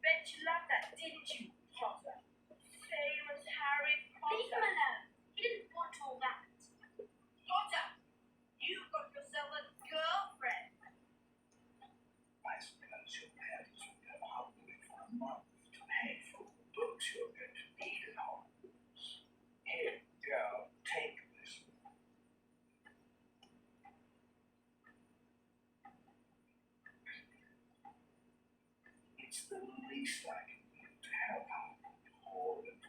Speaker 2: Bet you loved that, didn't you, Potter? Famous Harry Potter. Leave him alone. He didn't want all that. Potter, you've got yourself a girlfriend.
Speaker 4: I suppose your parents will go hungry for a month to pay for the books you're going to need at Hogwarts. Here, go, take this. It's the least I can do to help out the poor and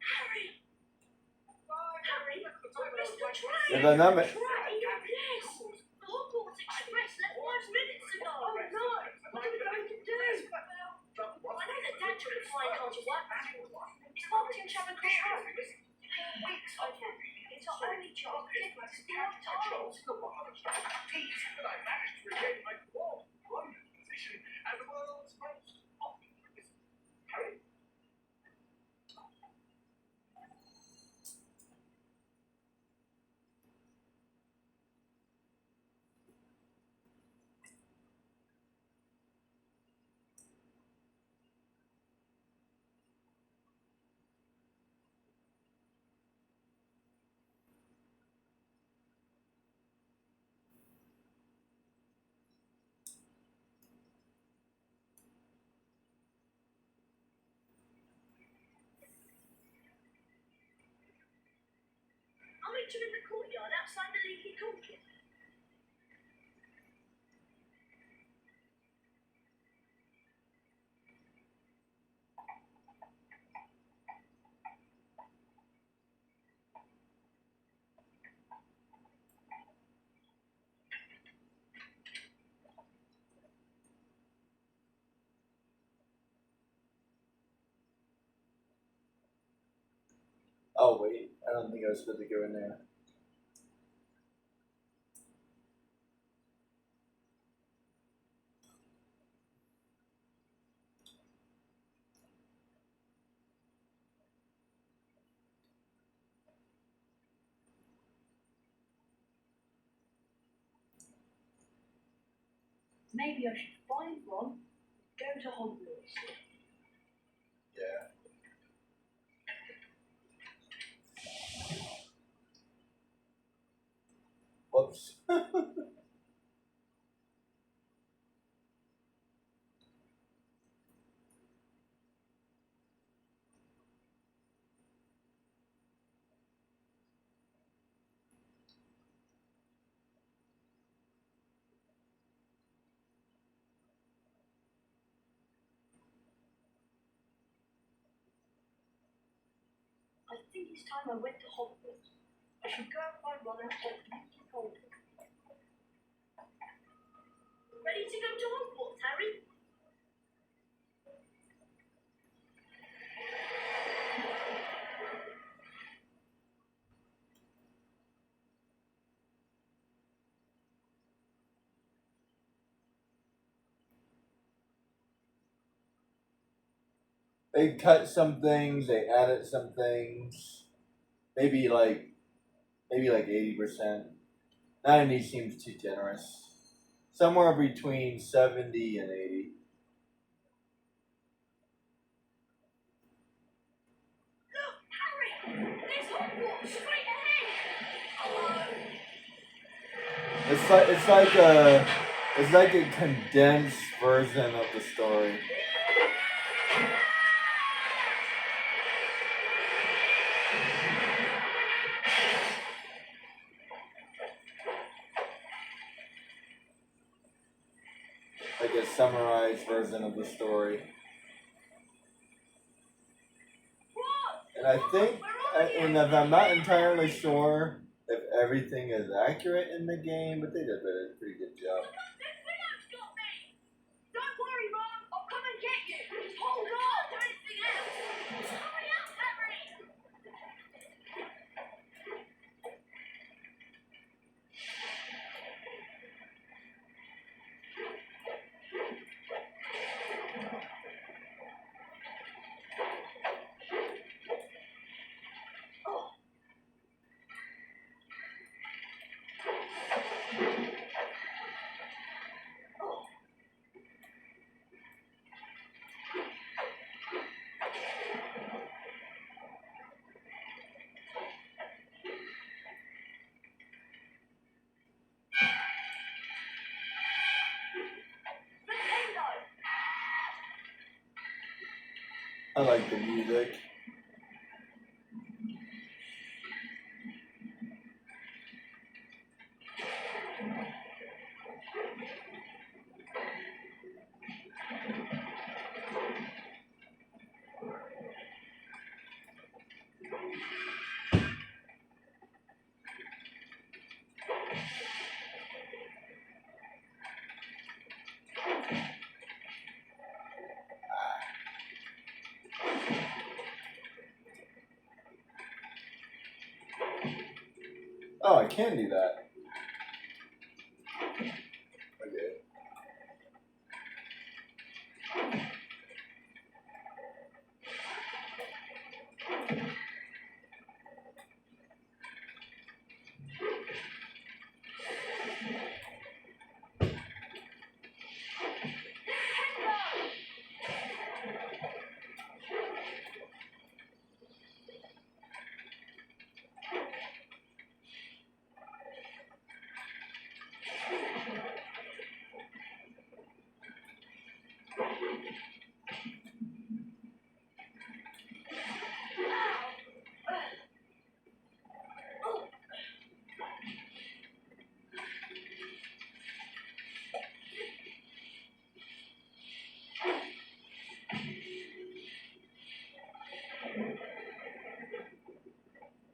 Speaker 2: Harry! Harry, Mr. Train!
Speaker 1: The dynamic.
Speaker 2: Train? Yes! The Hogwarts Express left 5 minutes ago! Oh, no! What are we going to do? Well, I know that Dad took a flight on to work. It's locked in Charing Cross Road. Weeks, okay. It's our only job. It's not time.
Speaker 4: But I managed to regain my former prominent position as the world's most popular wizard. Harry,
Speaker 2: I'll meet you in the courtyard outside the Leaky Cauldron.
Speaker 1: Oh wait, I don't think I was supposed to go in there.
Speaker 2: Maybe I should find one. Go to Hogwarts.
Speaker 1: Yeah. Whoops.
Speaker 2: think it's time I went to Hogwarts. I should go and find Ron and help him to hold it. Ready to go to Hogwarts, Harry?
Speaker 1: They cut some things, they added some things. Maybe like 80%. 90 seems too generous. Somewhere between 70 and 80.
Speaker 2: Look, Harry! There's Hogwarts straight ahead!
Speaker 1: It's like a condensed version of the story. Like a summarized version of the story. And I think, and if I'm not entirely sure if everything is accurate in the game, but they did a pretty good job.
Speaker 2: Don't worry, Ron. I'll come and get you. Hold on. Do anything else. Hurry up, Harry.
Speaker 1: I like the music. Oh, I can do that. Okay.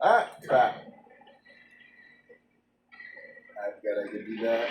Speaker 1: Ah, crap. I forgot I could do that.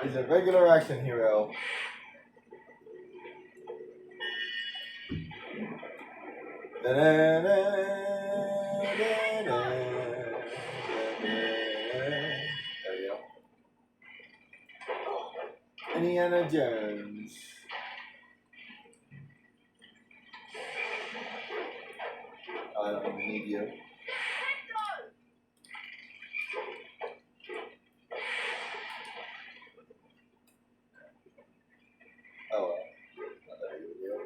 Speaker 1: is a regular action hero. There you go. Indiana Jones. Oh, I don't even need you. Oh well. There you go.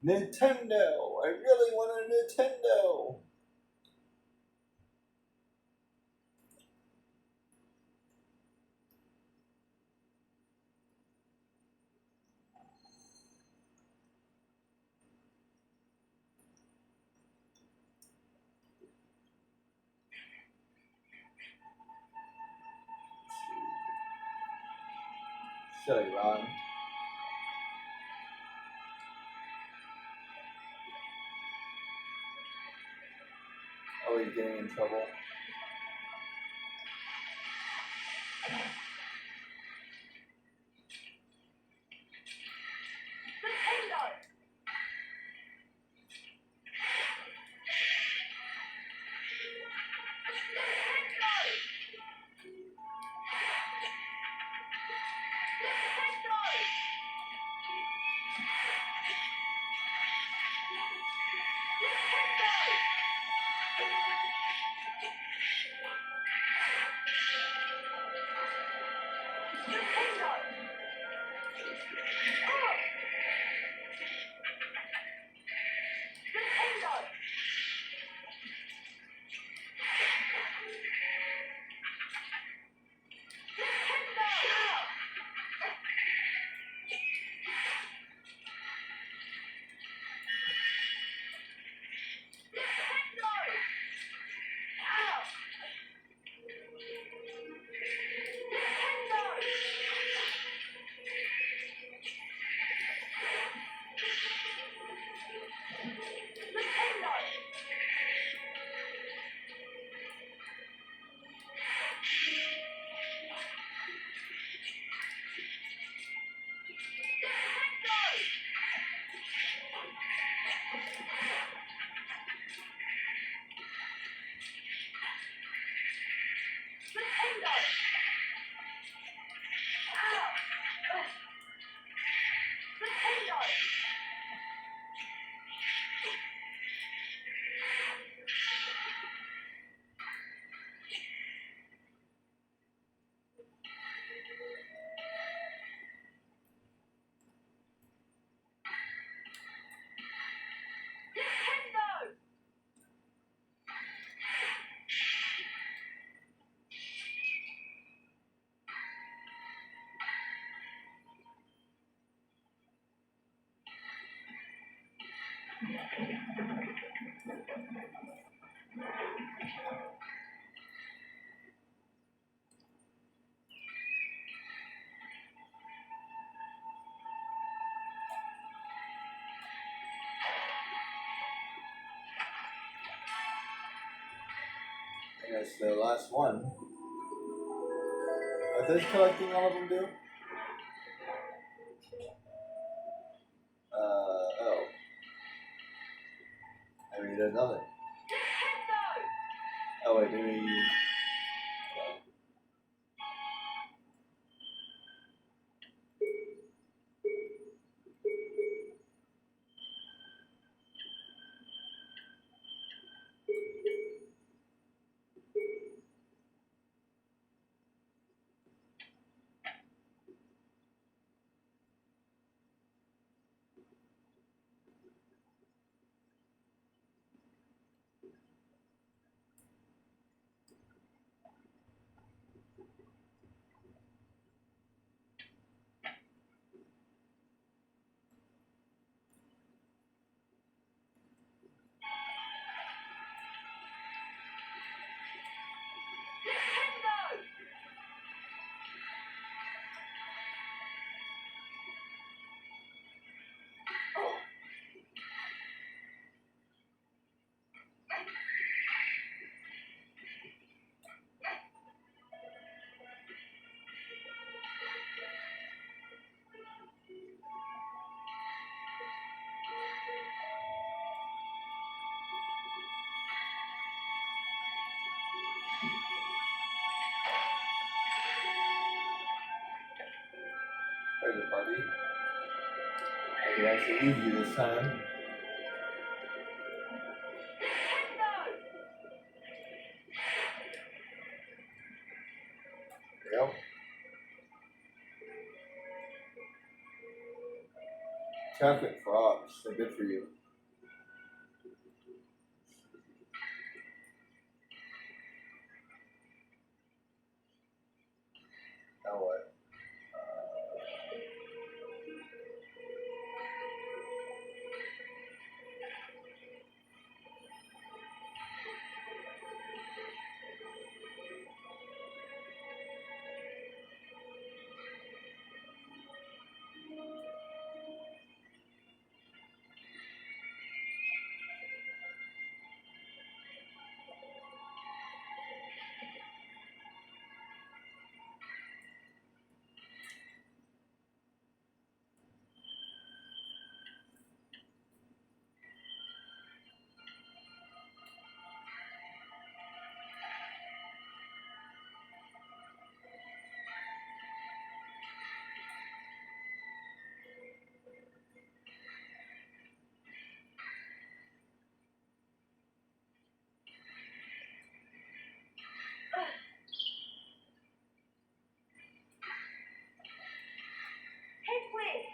Speaker 1: Nintendo! I really want a Nintendo! Silly Ron. Oh, he's getting in trouble. I think that's the last one. Are those collecting all of them do? Oh. I mean, there's nothing. Oh, wait, maybe. make it actually easy this time. Yep. Chocolate frogs, they're good for you. Now what?
Speaker 2: Hedwig!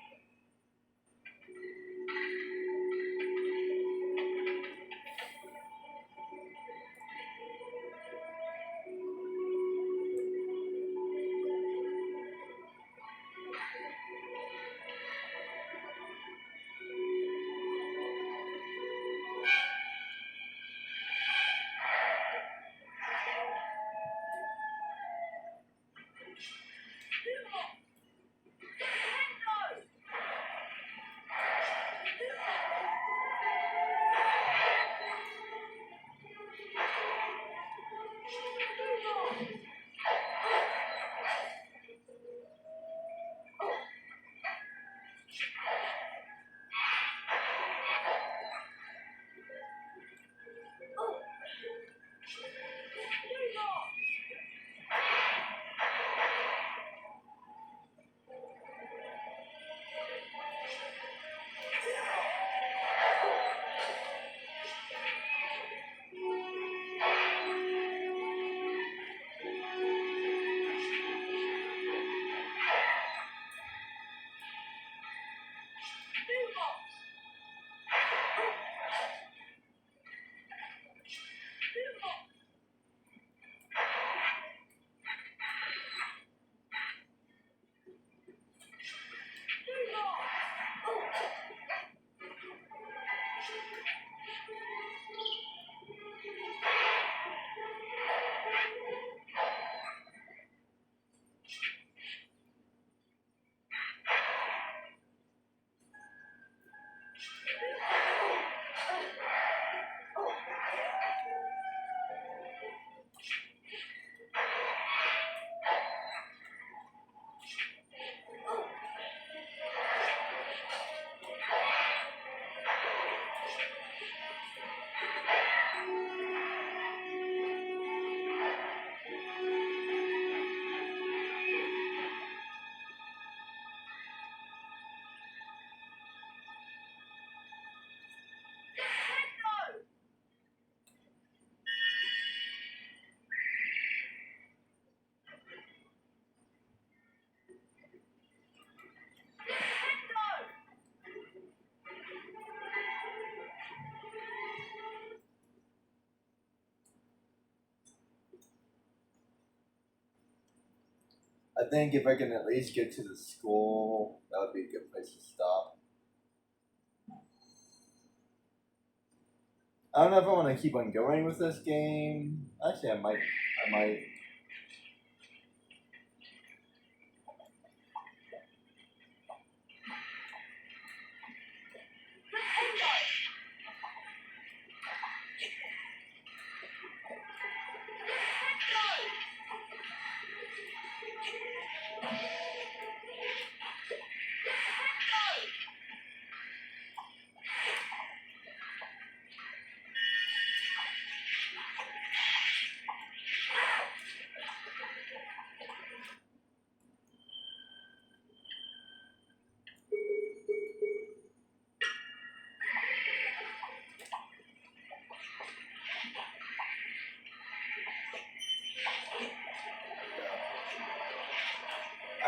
Speaker 1: I think if I can at least get to the school, that would be a good place to stop. I don't know if I want to keep on going with this game. Actually, I might.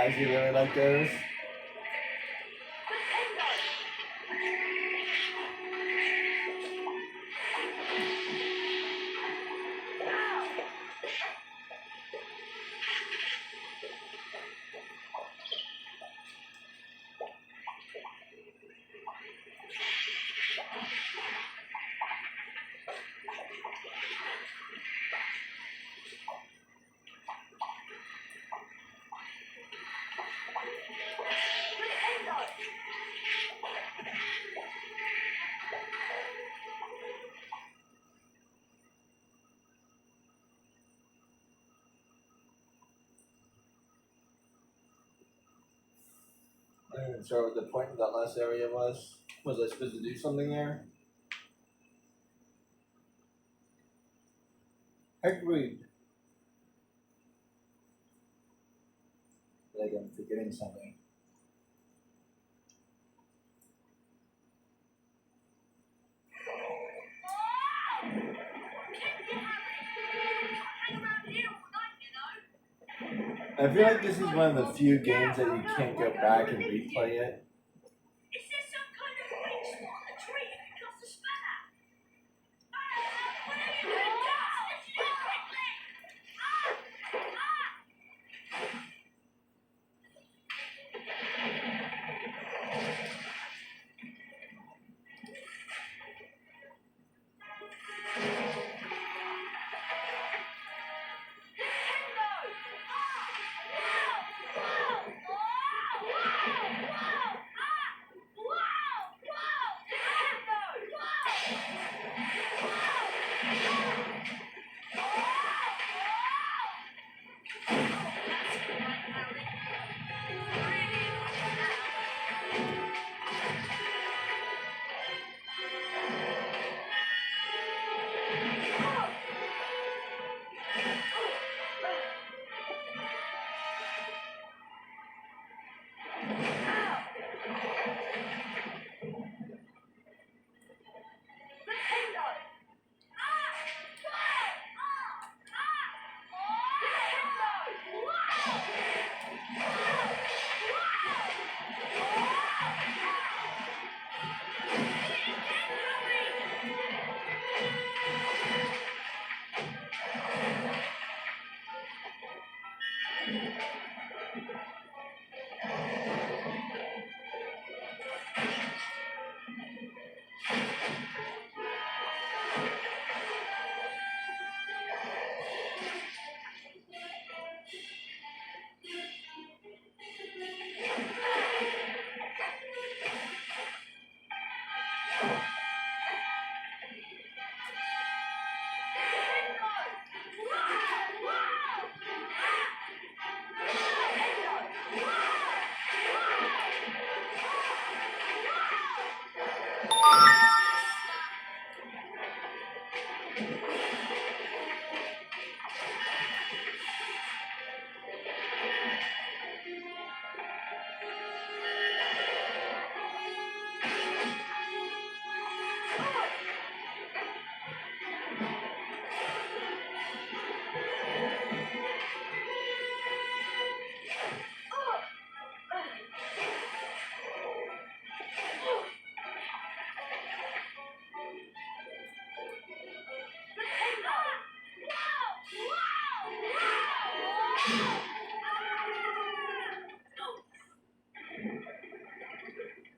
Speaker 1: I actually really like those. I'm not even sure what the point of that last area was. Was I supposed to do something there? Agreed. Like I'm forgetting something. I feel like this is one of the few games that you can't go back and replay it.
Speaker 2: Is there some kind of weak spot on the tree that can cause a spanner? What are you doing? Let's do it quickly!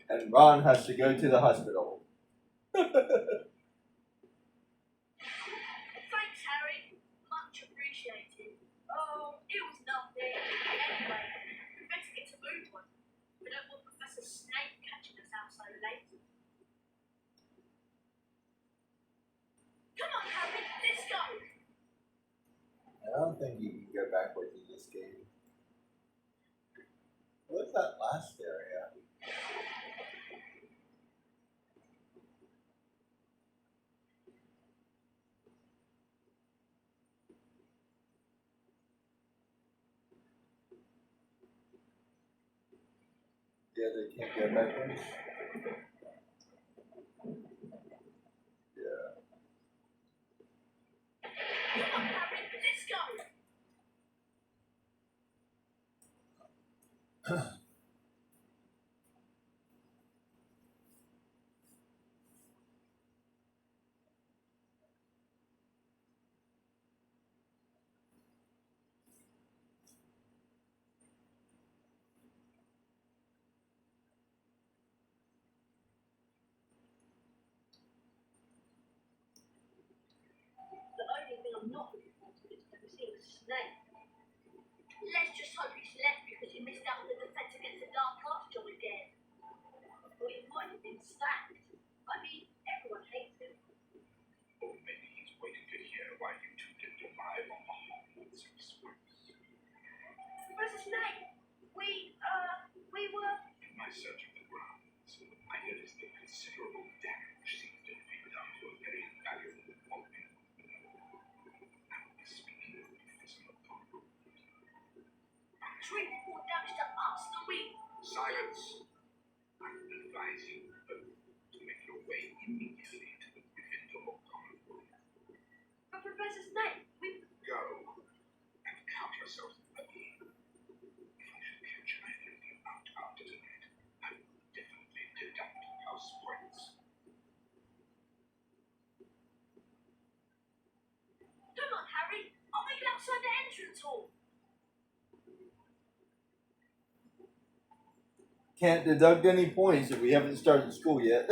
Speaker 1: And Ron has to go to the hospital.
Speaker 2: Thanks, Harry. Much appreciated. Oh, it was nothing. Anyway, we better get to move on. We don't want Professor Snape catching us out so late. Come on, Harry, let's go.
Speaker 1: I don't think you can go backwards in this game. What's that last area? Yeah, they can't go backwards. Yeah.
Speaker 2: Come on, Harry, let's go. I'm not looking forward to it. We're seeing a snake. Let's just hope it's left because he missed out on the defense against the Dark Arts job again. Or it might have been sacked. I mean, everyone hates him.
Speaker 4: Or maybe he's waiting to hear why you two didn't arrive on the Hogwarts Express.
Speaker 2: Professor Snape, we were...
Speaker 4: In my search of the grounds, I noticed that considerable damage seems to have been done to a very valuable volume. Speaking of Professor McGonagall,
Speaker 2: Treat more damage to us than we...
Speaker 4: silence! I would advise you both to make your way immediately to the Gryffindor common room.
Speaker 2: But Professor Snape, we...
Speaker 4: Go and count yourselves lucky. If I should catch either of you out after tonight, I will definitely deduct house points.
Speaker 2: Come on, Harry. I'll meet you outside the entrance hall.
Speaker 1: Can't deduct any points if we haven't started school yet.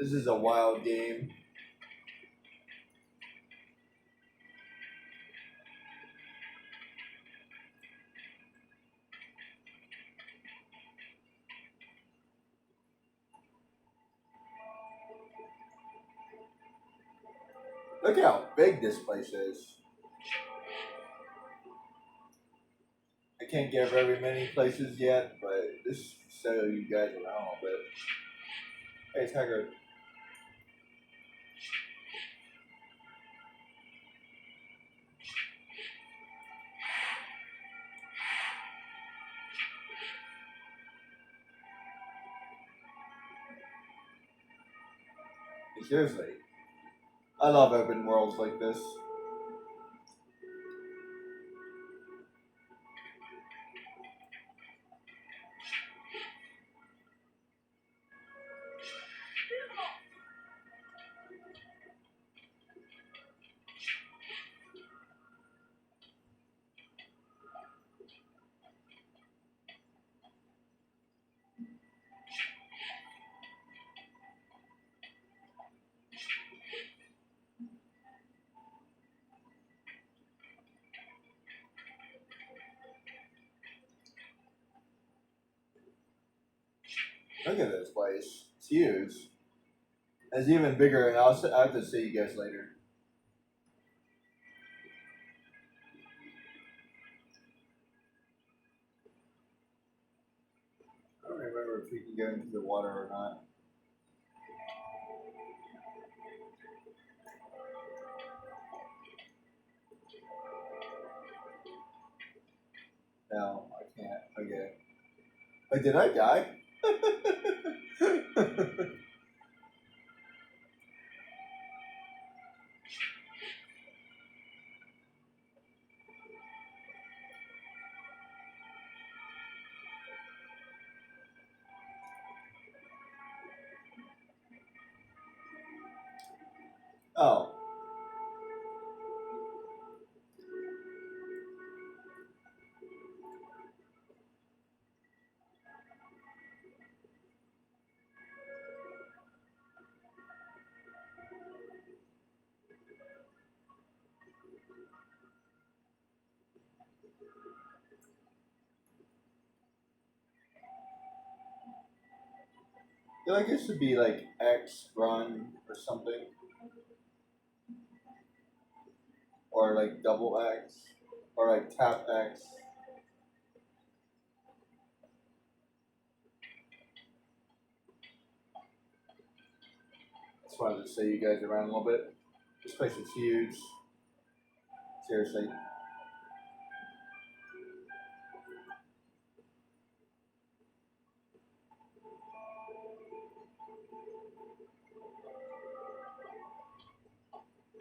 Speaker 1: This is a wild game. Look how big this place is. I can't get very many places yet, but this show you guys around a bit. Hey, it's Hagrid. Seriously, I love open worlds like this. Look at this place. It's huge. It's even bigger, and I have to see you guys later. I don't remember if we can go into the water or not. No, I can't. Okay. Wait, did I die? Oh. I feel like it should be like X run or something. Or like double X. Or like tap X. Just wanted to show you guys around a little bit. This place is huge. Seriously.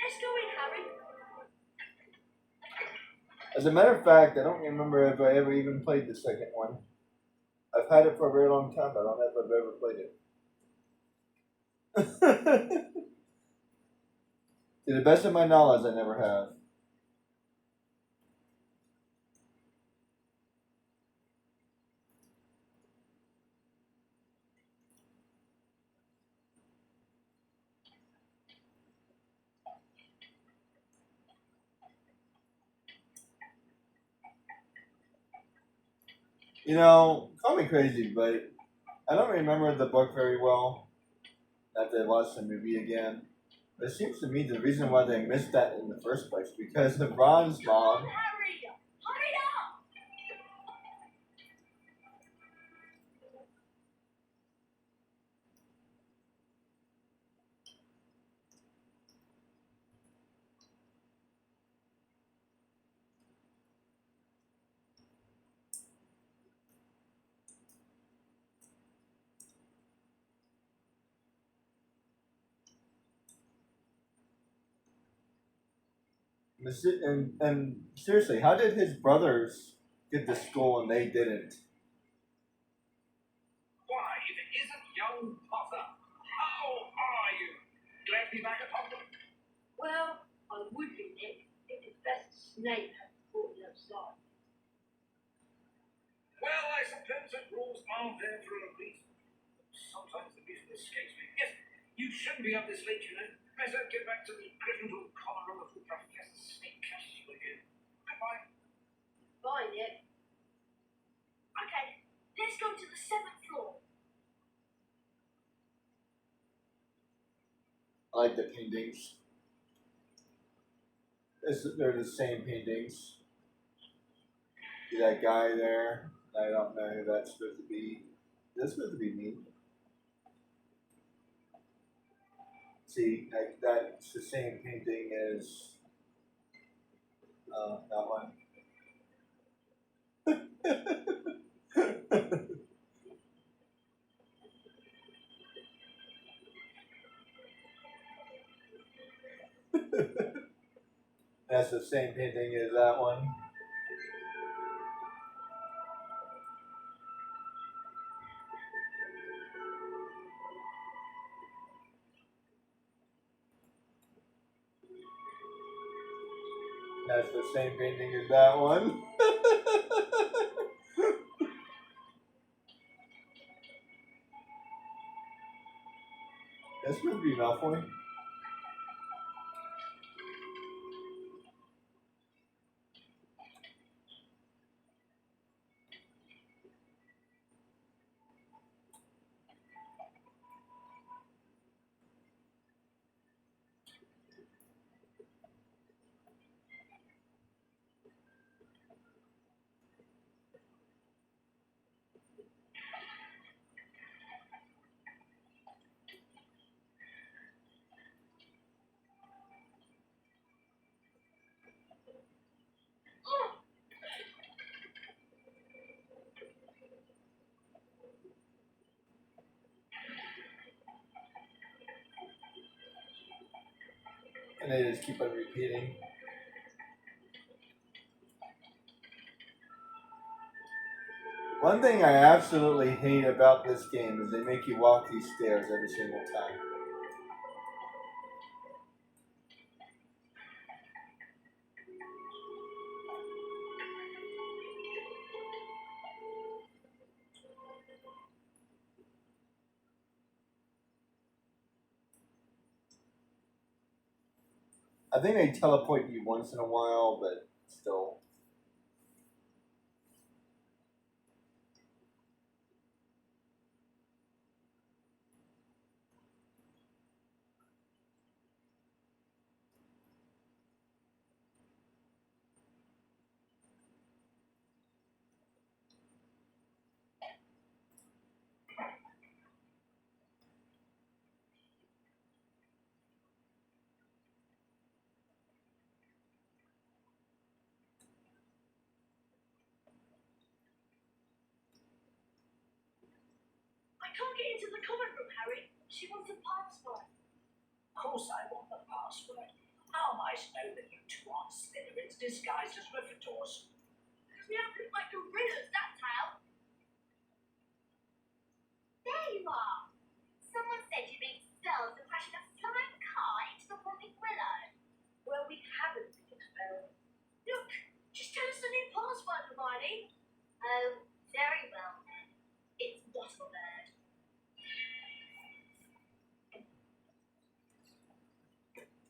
Speaker 2: Let's go in, Harry.
Speaker 1: As a matter of fact, I don't remember if I ever even played the second one. I've had it for a very long time, but I don't know if I've ever played it. To the best of my knowledge, I never have. You know, call me crazy, but I don't remember the book very well after I watched the movie again. But it seems to me the reason why they missed that in the first place because the Ron's mom.
Speaker 2: Hurry! Hurry up!
Speaker 1: And seriously, how did his brothers get to school and they didn't?
Speaker 4: Why, if it isn't young Potter? How are you? Glad to be back at home.
Speaker 5: Well, I would be, Nick, if Professor Snape hadn't brought me outside.
Speaker 4: Well, I suppose that rules are there for a reason. Sometimes the reason escapes me. Yes, you shouldn't be up this late, you know. Better get back to the Gryffindor common room before Professor Snape catches you again. Goodbye.
Speaker 5: Bye, Nick.
Speaker 2: Okay, let's go to the 7th floor.
Speaker 1: I like the paintings. They're the same paintings. See that guy there? I don't know who that's supposed to be. That's supposed to be me. See, that's the same painting as that one. That's the same painting as that one. That's the same painting as that one. That's supposed to be Malfoy. And they just keep on repeating. One thing I absolutely hate about this game is they make you walk these stairs every single time. I think they teleport you once in a while, but still.
Speaker 2: I can't get into the common room, Harry. She wants a password.
Speaker 3: Of course I want the password. How am I to know that you two aren't Slytherins disguised as Gryffindors?
Speaker 5: Because we don't look like gorillas, that's how.
Speaker 2: There you are. Someone said you made spells and crashed a flying car into the Whooping Willow.
Speaker 5: Well, we haven't been expelled. Look, just tell us the new password, Hermione.
Speaker 2: Oh, very well then. It's Bottlebird.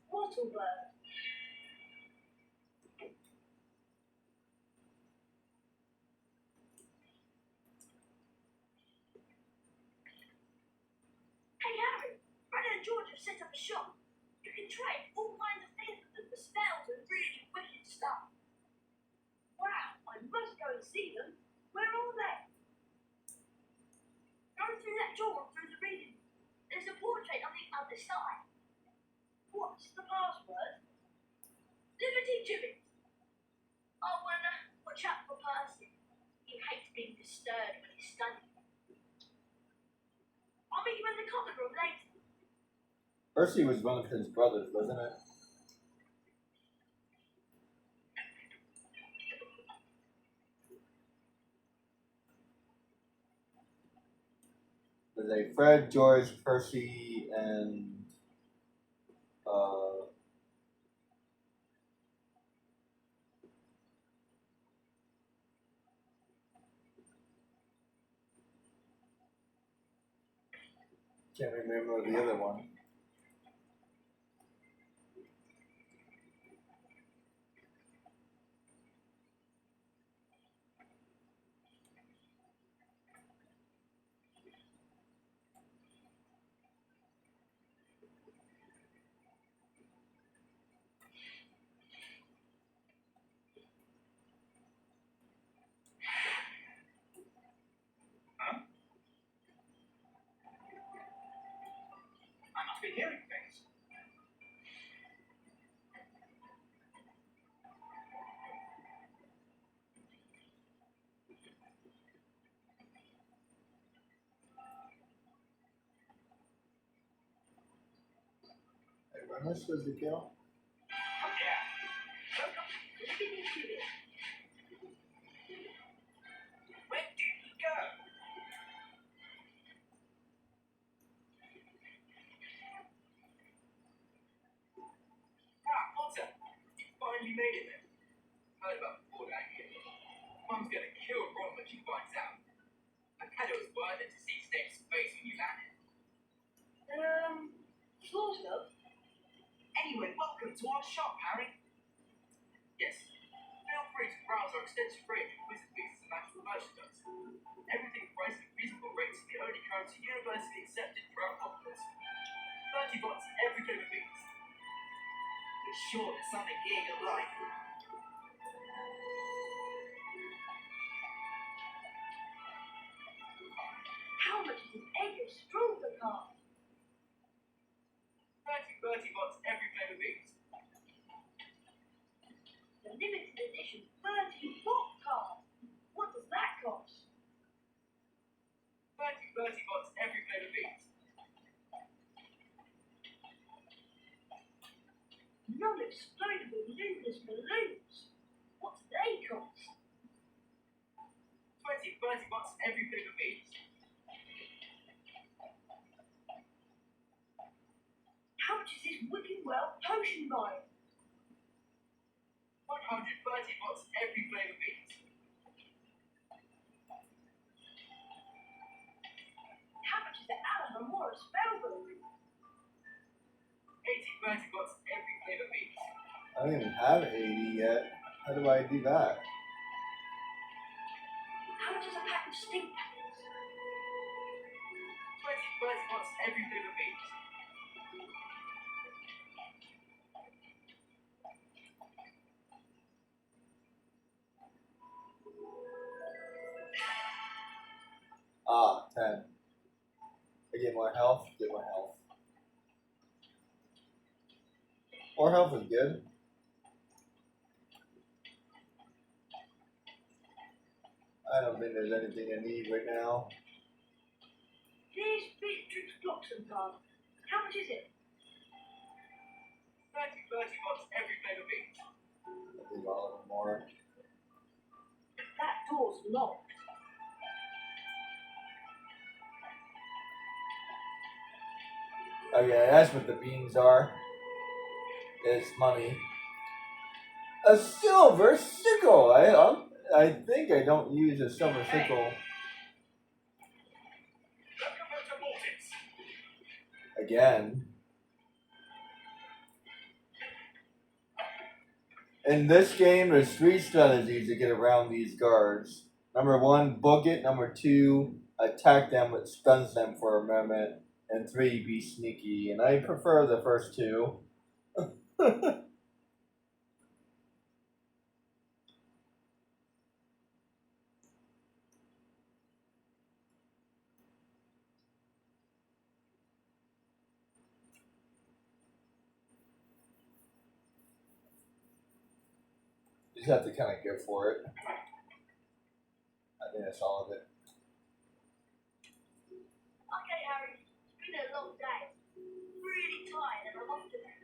Speaker 5: Wattlebird. Hey, Harry. Brennan and George have set up a shop. You can trade all kinds of things with them for spells and really wicked stuff. Wow, I must go and see them. Where are they? Go through that door and through the reading. There's a portrait on the other side. What's the password? Liberty Jimmy. Oh, and watch out for Percy. He hates being disturbed when he's studying. I'll meet you in the common room later.
Speaker 1: Percy was one of his brothers, wasn't it? There's a Fred, George, Percy, and can't remember the other one.
Speaker 4: I must be hearing things.
Speaker 1: Hey, where am I supposed to go?
Speaker 4: Come here.
Speaker 5: Welcome to Liberty Jimmy.
Speaker 3: Where did you go? Ah, Potter! You finally made it then. Heard about the board out here. Mum's gonna kill Ron when she finds out. I bet it was worth it to see Snape's face when you landed.
Speaker 5: Sort of.
Speaker 3: Anyway, welcome to our shop, Harry. Yes, feel free to browse our extensive range of wizard pieces and magical merchandise. Everything priced at reasonable rates in the only currency universally accepted throughout Hogwarts. 30 bots every flavor piece. Be sure there's something here you'll like.
Speaker 5: How much is an egg of Strulka card?
Speaker 3: 30 bots every flavor piece.
Speaker 5: The limited edition 30 bot card. What does that cost?
Speaker 3: 30 bots every flavor piece.
Speaker 5: Non-explodable luminous balloons. What do they cost?
Speaker 3: 20 bots every flavor piece.
Speaker 5: How much is this Wicked Well potion vial?
Speaker 3: 130 bots every flavor piece.
Speaker 5: How much is the Alamora spell balloon?
Speaker 3: 80 bots every flavor piece.
Speaker 1: I don't even have 80 yet. How do I do that?
Speaker 5: How much is a pack of stink packets?
Speaker 3: 20 bots every flavor piece.
Speaker 1: Ah, 10. I get more health, get more health. More health is good. I don't think there's anything I need right now.
Speaker 5: Here's Beatrix Bloxham card. How much is it?
Speaker 3: 30
Speaker 4: 30 months every flavour beans.
Speaker 1: I think all of them more.
Speaker 5: That door's locked.
Speaker 1: Oh yeah, that's what the beans are. It's money. A silver sickle. I think I don't use a silver sickle.
Speaker 4: Locomotor Mortis.
Speaker 1: Again. In this game, there's 3 strategies to get around these guards. Number 1, book it. Number 2, attack them, which stuns them for a moment. And 3, be sneaky. And I prefer the first 2. You just have to kind of go for it. I think that's all of it.
Speaker 5: Okay, Harry. It's been a long day. Really tired and I'm off today.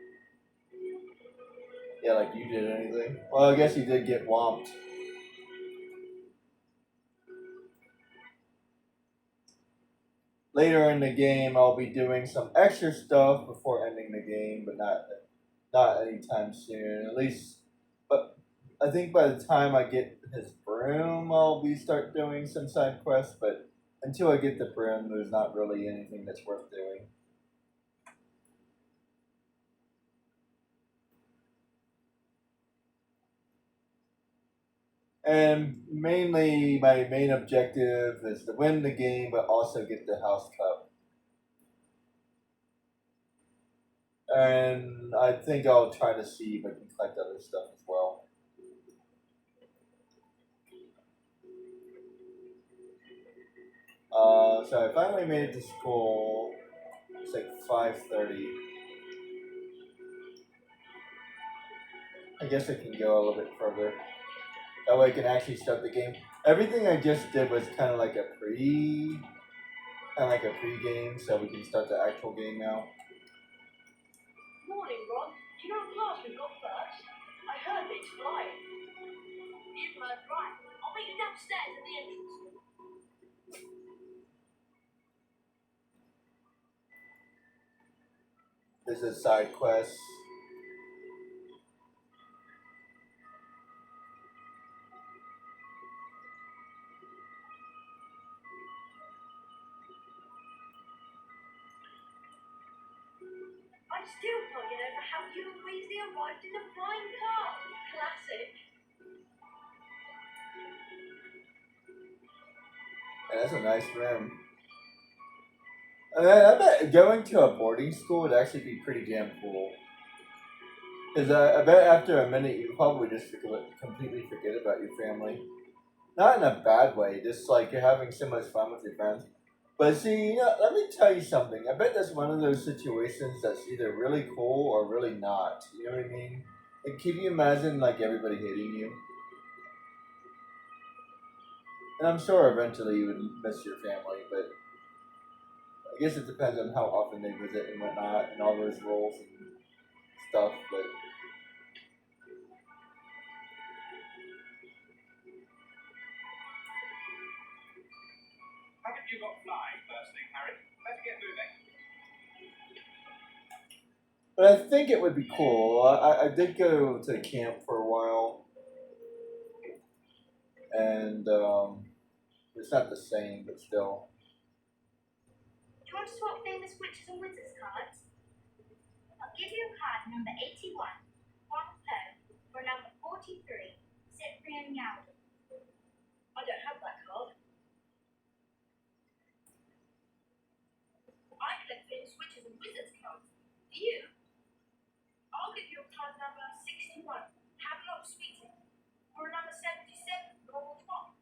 Speaker 1: Yeah, like you did anything. Well, I guess you did get whomped. Later in the game, I'll be doing some extra stuff before ending the game, but not anytime soon. At least, but I think by the time I get his broom, I'll start doing some side quests. But until I get the broom, there's not really anything that's worth doing. And mainly, my main objective is to win the game, but also get the House Cup. And I think I'll try to see if I can collect other stuff as well. So I finally made it to school. It's like 5:30. I guess I can go a little bit further. That way I can actually start the game. Everything I just did was kind of like a pre-game, so we can start the actual game now.
Speaker 5: Morning, Ron. Do you know what class we've got first? I heard it's flying. You've heard right. I'll meet you downstairs at the entrance.
Speaker 1: This is side quest.
Speaker 5: I still can't get over how you and Weasley arrived in the flying car. Classic.
Speaker 1: And that's a nice room. I bet going to a boarding school would actually be pretty damn cool. Because I bet after a minute you probably just completely forget about your family. Not in a bad way, just like you're having so much fun with your friends. But see, let me tell you something. I bet that's one of those situations that's either really cool or really not. You know what I mean? Like, can you imagine like everybody hating you? And I'm sure eventually you would miss your family, but I guess it depends on how often they visit and whatnot, and all those roles and stuff. But
Speaker 4: Haven't you got flying first thing, Harry? Better get moving.
Speaker 1: But I think it would be cool. I did go to camp for a while, and it's not the same, but still.
Speaker 2: Do you want to swap famous witches and wizards cards? I'll give you a card number 81, Huang Po, for number 43, Cyprian Yao.
Speaker 5: I don't have that card. I collect famous witches and wizards cards. Do you? I'll give you a card number 61, Havelock Sweeting, for number 77, Normal Top.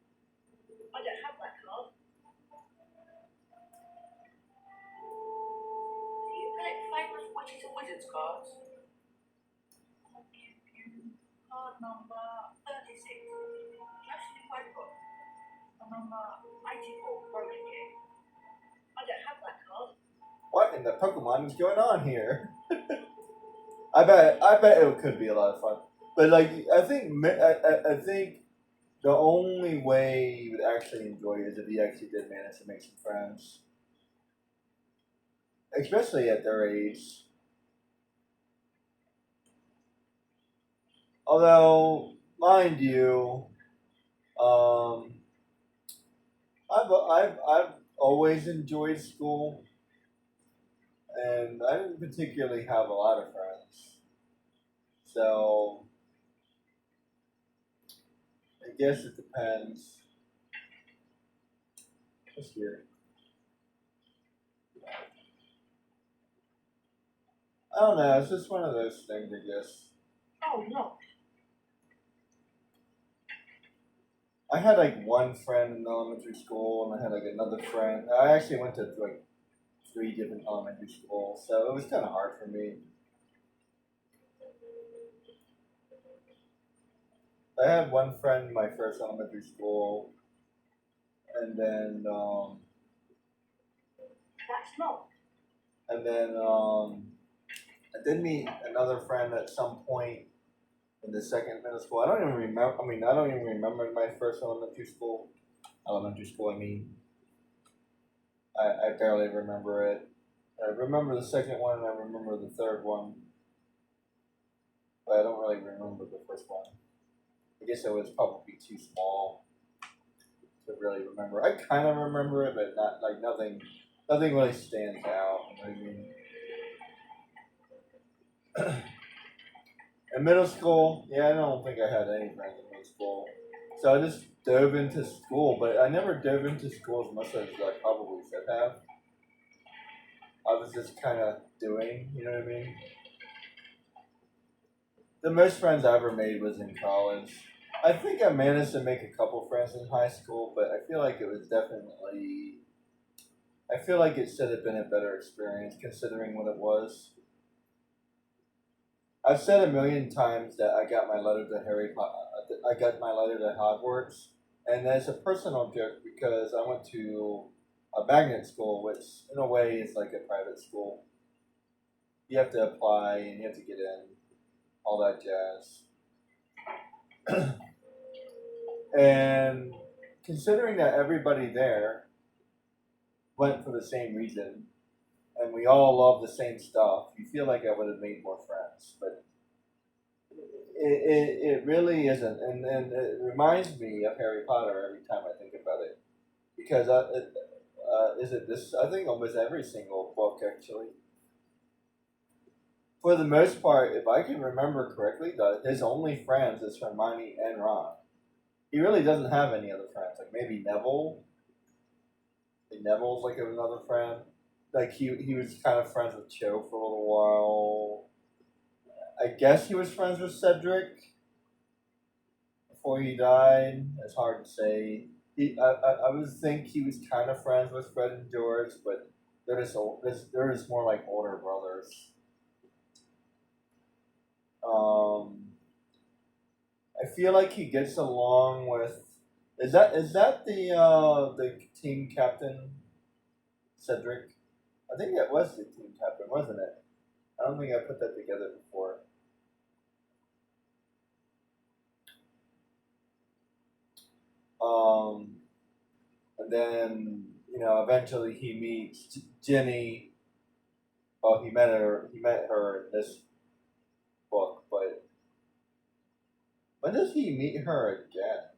Speaker 5: I don't have that card. Do you collect famous witches and wizards cards? I'll give you card number 36, Jocelyn Wagbook, for number 84, Broken King. I don't have that card.
Speaker 1: What in the Pokemon is going on here? I bet it could be a lot of fun. But like, I think the only way you would actually enjoy it is if you actually did manage to make some friends, especially at their age. Although, mind you, um, I've always enjoyed school, and I didn't particularly have a lot of friends. So I guess it depends. This year, I don't know. It's just one of those things, I guess.
Speaker 5: Oh, no.
Speaker 1: I had like one friend in elementary school, and I had like another friend. I actually went to like 3 different elementary schools, so it was kind of hard for me. I had one friend in my first elementary school, and then
Speaker 5: That's not.
Speaker 1: and then I did meet another friend at some point in the second middle school. I don't even remember. I mean, I don't even remember my first elementary school. Elementary school, I mean. I barely remember it. I remember the second one, and I remember the third one, but I don't really remember the first one. I guess I was probably too small to really remember. I kind of remember it, but not like nothing. Nothing really stands out. You know what I mean? In middle school, yeah, I don't think I had any friends in middle school. So I just dove into school, but I never dove into school as much as I probably should have. I was just kind of doing, you know what I mean? The most friends I ever made was in college. I think I managed to make a couple friends in high school, but I feel like it was definitely. I feel like it should have been a better experience considering what it was. I've said a million times that I got my letter to Harry Potter. I got my letter to Hogwarts, and that's a personal joke because I went to a magnet school, which in a way is like a private school. You have to apply and you have to get in, all that jazz. And considering that everybody there went for the same reason, and we all love the same stuff, you feel like I would have made more friends, but it really isn't, and it reminds me of Harry Potter every time I think about it, because is it this? I think almost every single book actually. For the most part, if I can remember correctly, his only friends is Hermione and Ron. He really doesn't have any other friends. Like maybe Neville. Neville's like another friend. Like he was kind of friends with Cho for a little while. I guess he was friends with Cedric before he died. It's hard to say. I would think he was kind of friends with Fred and George, but they're just more like older brothers. I feel like he gets along with. Is that the team captain, Cedric? I think that was the team captain, wasn't it? I don't think I put that together before. Um, and then eventually he meets Ginny. Well, he met her. He met her in this book, but when does he meet her again?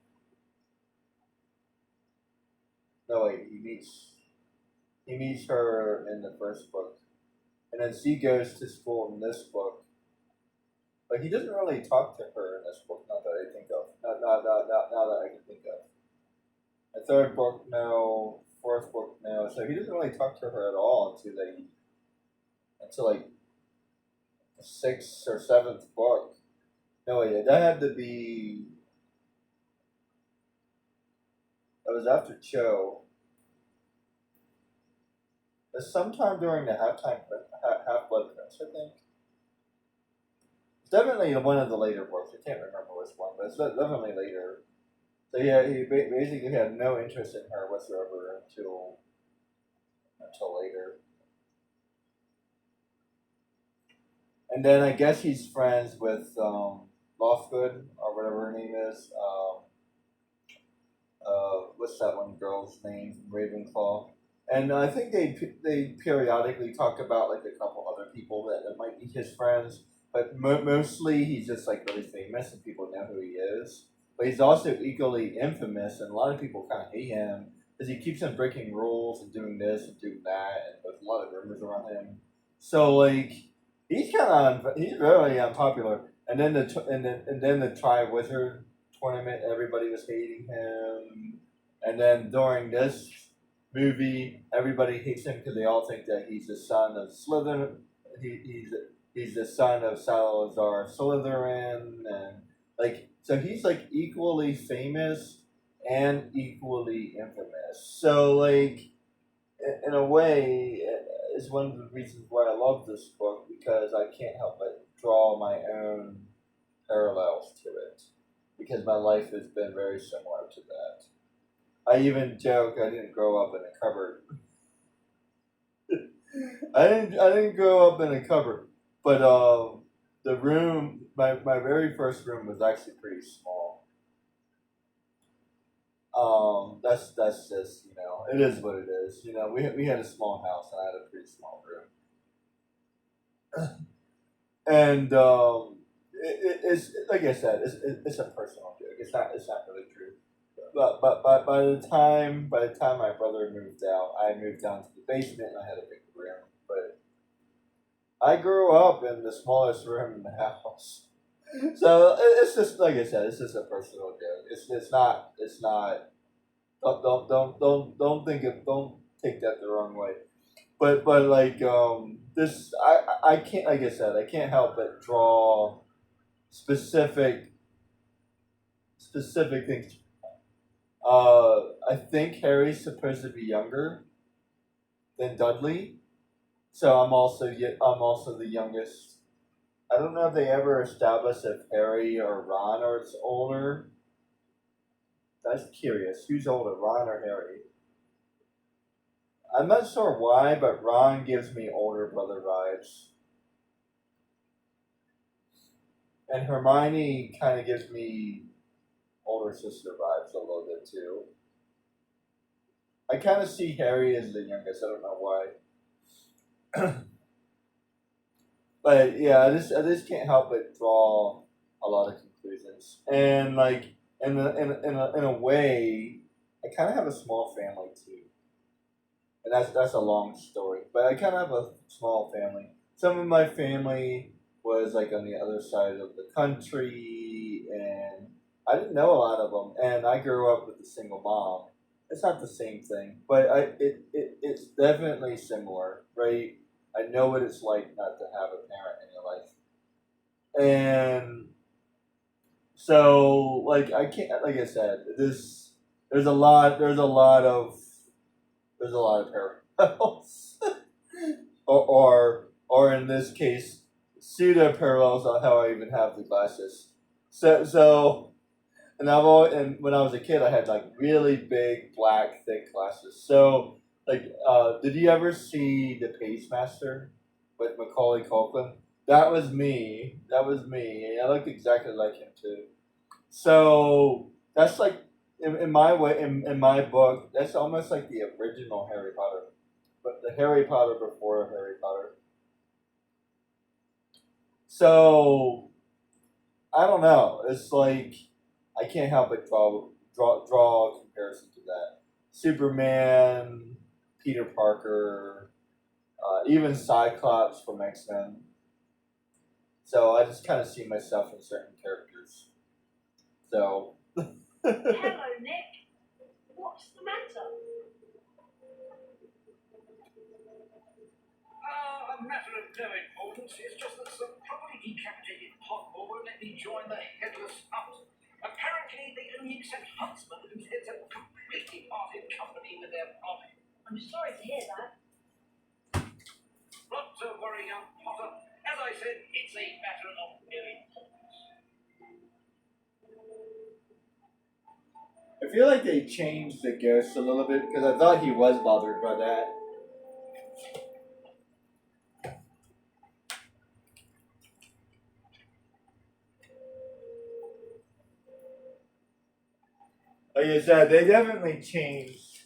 Speaker 1: No, wait. He meets her in the first book, and then she goes to school in this book. But he doesn't really talk to her in this book. Not that I think of. Not now that I can think of. The third book, no. Fourth book, no. So he doesn't really talk to her at all until like the sixth or seventh book. No, wait, that had to be. That was after Cho. It was sometime during the Half Blood Prince, I think. It's definitely one of the later books. I can't remember which one, but it's definitely later. So yeah, he basically had no interest in her whatsoever until later. And then I guess he's friends with Lothgood or whatever her name is. What's that one girl's name? Ravenclaw. And I think they periodically talk about like a couple other people that might be his friends, but mostly he's just like really famous and people know who he is. But he's also equally infamous, and a lot of people kind of hate him because he keeps on breaking rules and doing this and doing that, and there's a lot of rumors around him. So like he's very unpopular. And then the Triwizard tournament, everybody was hating him. And then during this movie, everybody hates him because they all think that he's the son of Slytherin. He's the son of Salazar Slytherin, and like so he's like equally famous and equally infamous. So like in a way, is one of the reasons why I love this book because I can't help but draw my own parallels to it because my life has been very similar to that. I even joke I didn't grow up in a cupboard. I didn't grow up in a cupboard, but the room my very first room was actually pretty small. That's just it is what it is. We had a small house and I had a pretty small room, and it's like I said, it's a personal joke. It's not really true. But by the time my brother moved out, I moved down to the basement and I had a big room. But I grew up in the smallest room in the house, so it's just like I said, it's just a personal joke. It's not. Don't take that the wrong way. But like this, I can't like I said, I can't help but draw specific things. I think Harry's supposed to be younger than Dudley, so I'm also the youngest. I don't know if they ever established if Harry or Ron are older. That's curious. Who's older, Ron or Harry? I'm not sure why, but Ron gives me older brother vibes. And Hermione kind of gives me older sister vibes a little bit too. I kind of see Harry as the youngest. I don't know why. But yeah, I just can't help but draw a lot of conclusions. And like in a way, I kind of have a small family too. And that's a long story. But I kind of have a small family. Some of my family was like on the other side of the country, and I didn't know a lot of them. And I grew up with a single mom. It's not the same thing, but it's definitely similar, right? I know what it's like not to have a parent in your life, and so like I can't, like I said, there's a lot of parallels, or in this case, pseudo parallels on how I even have the glasses. So. And when I was a kid, I had like really big, black, thick glasses. So, like, did you ever see The Pagemaster with Macaulay Culkin? That was me. I looked exactly like him too. So that's like, in my way, in my book, that's almost like the original Harry Potter, but the Harry Potter before Harry Potter. So I don't know. It's like. I can't help but draw a comparison to that. Superman, Peter Parker, even Cyclops from X-Men. So I just kind of see myself in certain characters. So.
Speaker 5: Hello, Nick. What's the matter?
Speaker 4: A matter of no importance. It's just that some properly decapitated potball won't let me join the headless hunt. Apparently, they only accept huntsmen whose heads have completely parted company with their party.
Speaker 5: I'm sorry to hear that.
Speaker 4: Not to worry, young Potter. As I said, it's a matter of no importance.
Speaker 1: I feel like they changed the ghost a little bit because I thought he was bothered by that. Like I said, they definitely changed.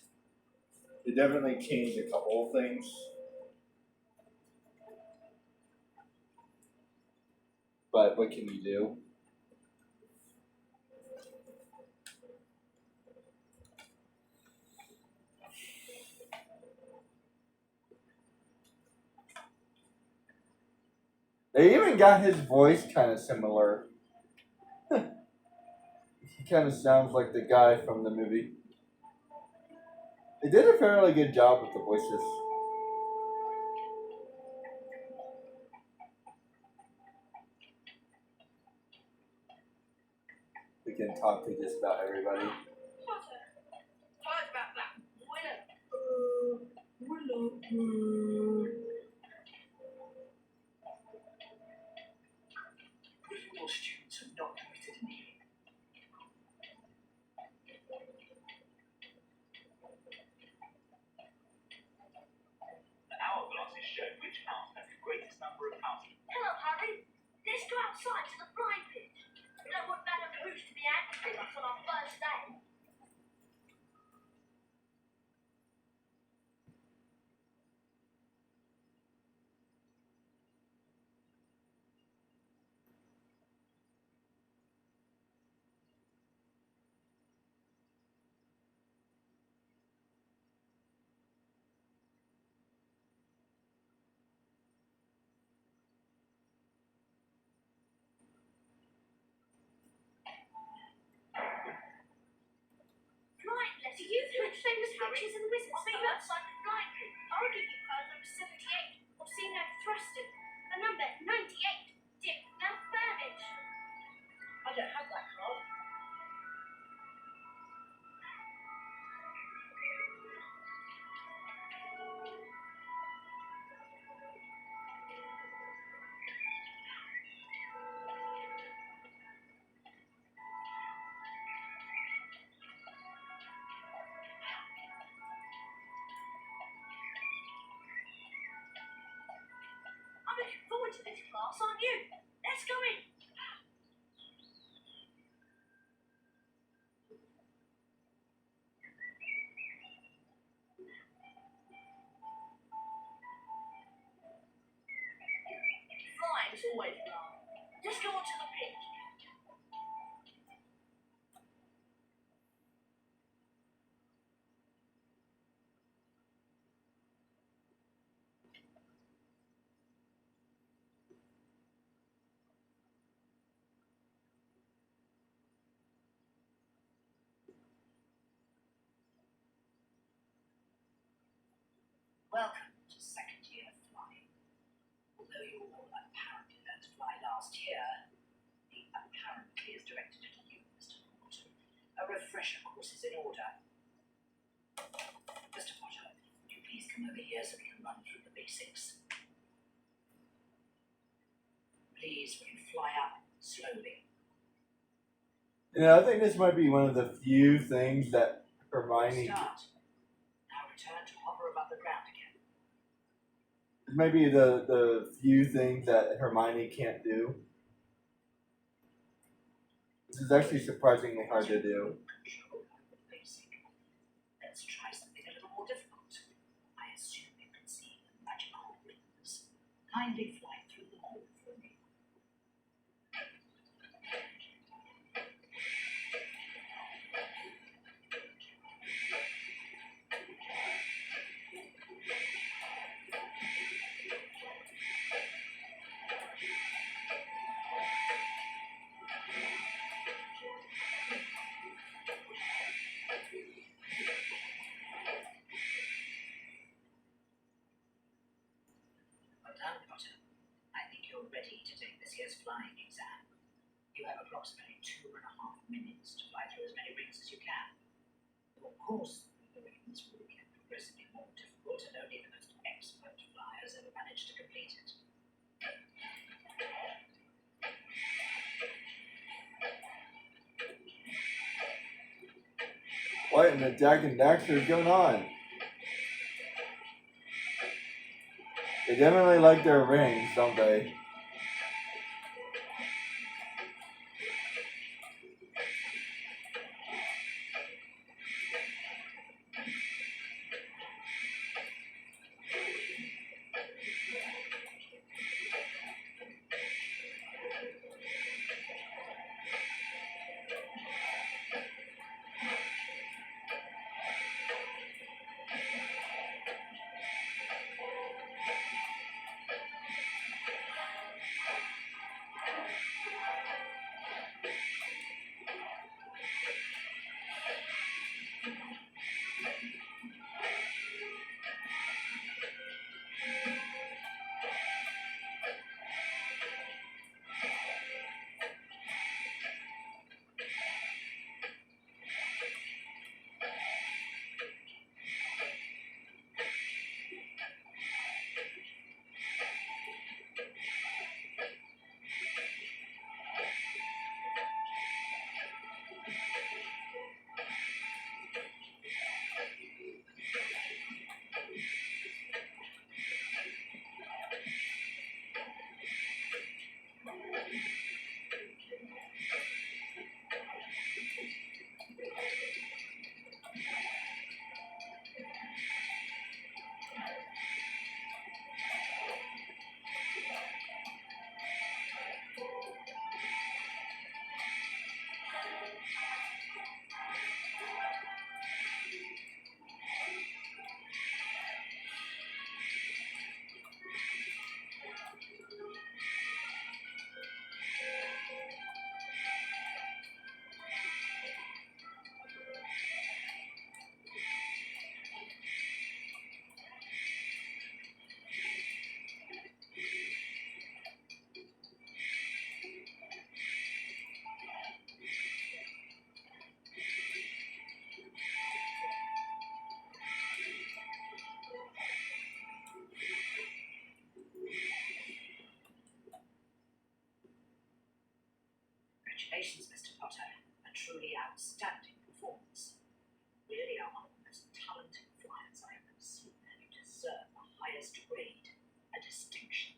Speaker 1: They definitely changed a couple of things. But what can you do? They even got his voice kind of similar. He kind of sounds like the guy from the movie. They did a fairly good job with the voices. We can talk to just about everybody.
Speaker 5: Potter, heard about that Willow.
Speaker 4: Your students have not committed any.
Speaker 3: The hourglasses show which house has the greatest number of houses.
Speaker 5: Hello, Harry. Let's go outside to the flying pit. We don't want Madame Rouge to be angry with us on our first day. Flying letter. You took famous witches and wizards. I'll meet you outside the flying pit. I'll give you card number 78 of Sino Thrusting. And number 98, Dick Malfurnish. I don't have that card. I'm looking forward to this class, aren't you? Let's go in. Flying's always fun. Let's go on to the pit.
Speaker 6: Welcome to second year flying. Although you all apparently learned to fly last year, the apparently is directed at you, Mr. Norton. A refresher course is in order. Mr. Potter, would you please come over here so we can run through the basics? Please, will you fly up slowly?
Speaker 1: You know, I think this might be one of the few things that Hermione.
Speaker 6: Start. Now return to hover above the ground again.
Speaker 1: Maybe the few things that Hermione can't do. This is actually surprisingly hard to do.
Speaker 6: Control over the basic. Let's try something a little more difficult. I assume you can see the magical rings. Kindly fly through the hole for me. Well done, Potter. I think you're ready to take this year's flying exam. You have approximately 2.5 minutes to fly through as many rings as you can. Of course, the rings will get progressively more difficult, and only the most expert flyers ever manage to complete it.
Speaker 1: What in the Jack and Daxter is going on? They definitely like their rings, don't they?
Speaker 6: distinction.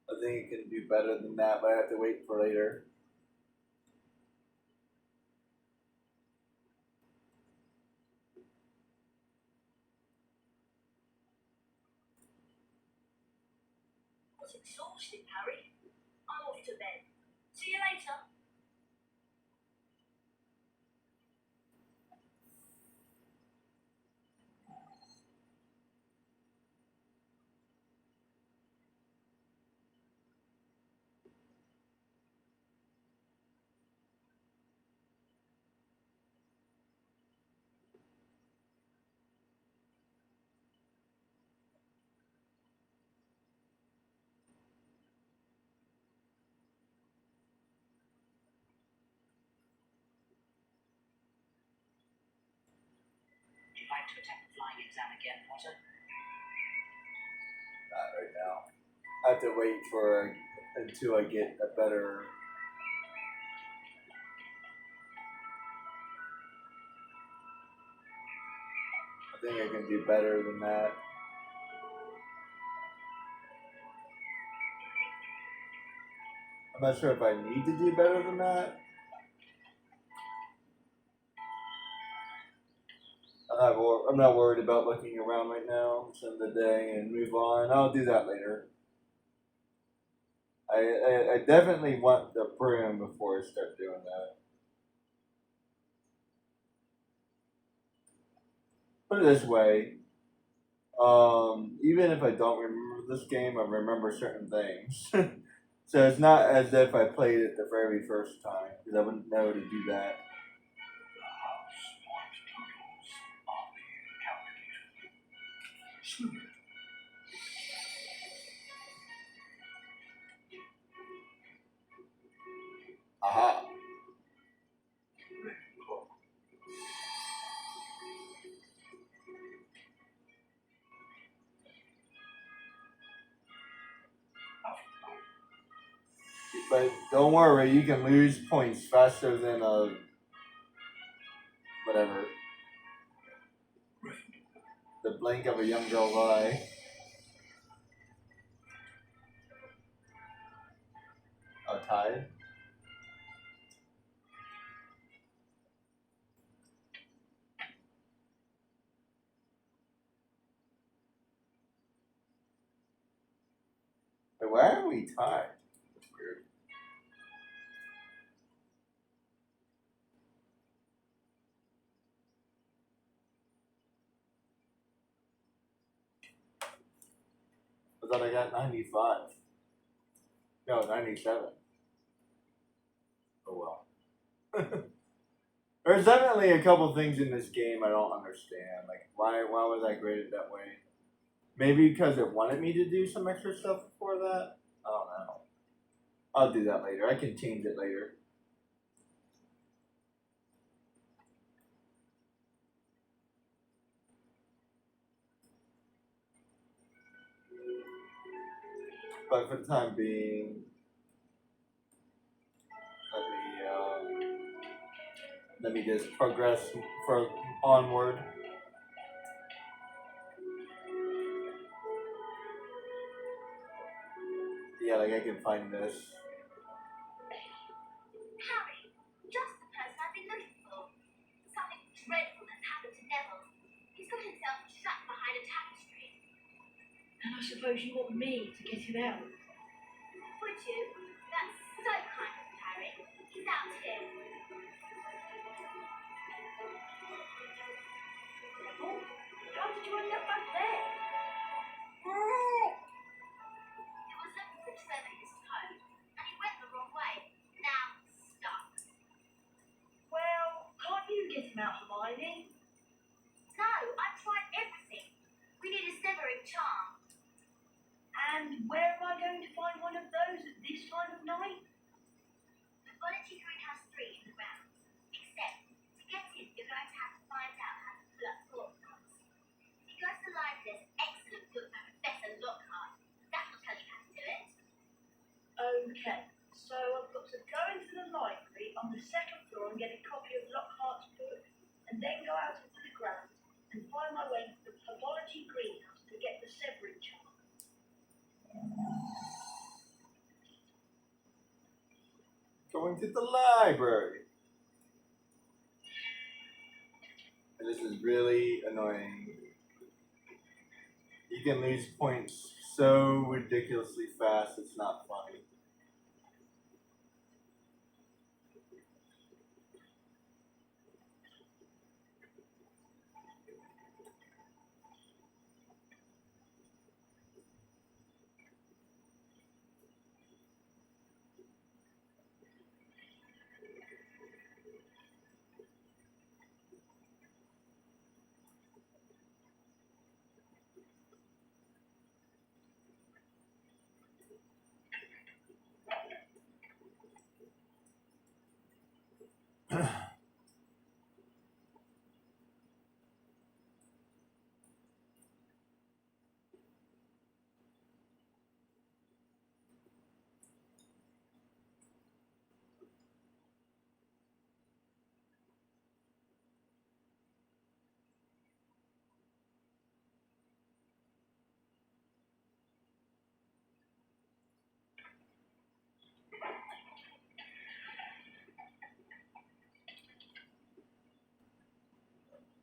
Speaker 1: I think it can do better than that, but I have to wait for later.
Speaker 5: Was exhausted, Harry. I'm off to bed. See you later.
Speaker 6: Would you like to attempt the flying exam again, Potter?
Speaker 1: Not right now. I have to wait for until I get a better. I think I can do better than that. I'm not sure if I need to do better than that. I'm not worried about looking around right now. It's end of the day and move on. I'll do that later. I definitely want the broom before I start doing that. Put it this way. Even if I don't remember this game, I remember certain things. So it's not as if I played it the very first time, because I wouldn't know to do that.
Speaker 4: The house point totals are being calculated. Slowly.
Speaker 1: Aha.
Speaker 4: Ravenclaw.
Speaker 1: But don't worry, you can lose points faster than a whatever. The blink of a young girl's eye. Oh, tied? Wait, why are we tied? That's weird. I thought I got 95. No, 97. Oh well. There's definitely a couple things in this game I don't understand. Like, why was I graded that way? Maybe because it wanted me to do some extra stuff before that? I don't know. I'll do that later. I can change it later. But for the time being, let me just progress for onward. Yeah, like I can find this.
Speaker 2: Harry, just the person I've been looking for. Something dreadful has happened to Neville. He's got himself trapped behind a tapestry.
Speaker 5: And I suppose you want me to get him out.
Speaker 2: Would you? That's so kind of Harry. He's out here.
Speaker 5: Oh, how did you end up back there?
Speaker 2: He was looking for Trevor's coat, and he went the wrong way. Now he's stuck.
Speaker 5: Well, can't you get him out, Hermione?
Speaker 2: No, I've tried everything. We need a severing charm.
Speaker 5: And where am I going to find one of those at this time of night?
Speaker 2: The Bonnety Greenhouse 3 in the grounds. Except, to get in, you're going to have to find out how to pull up Thornton's. If you go to the library, there's an excellent book by Professor Lockhart. That will tell you how to do it.
Speaker 5: Okay. I went to the pathology greenhouse to get the severing chart.
Speaker 1: Going to the library. And this is really annoying. You can lose points so ridiculously fast, it's not funny.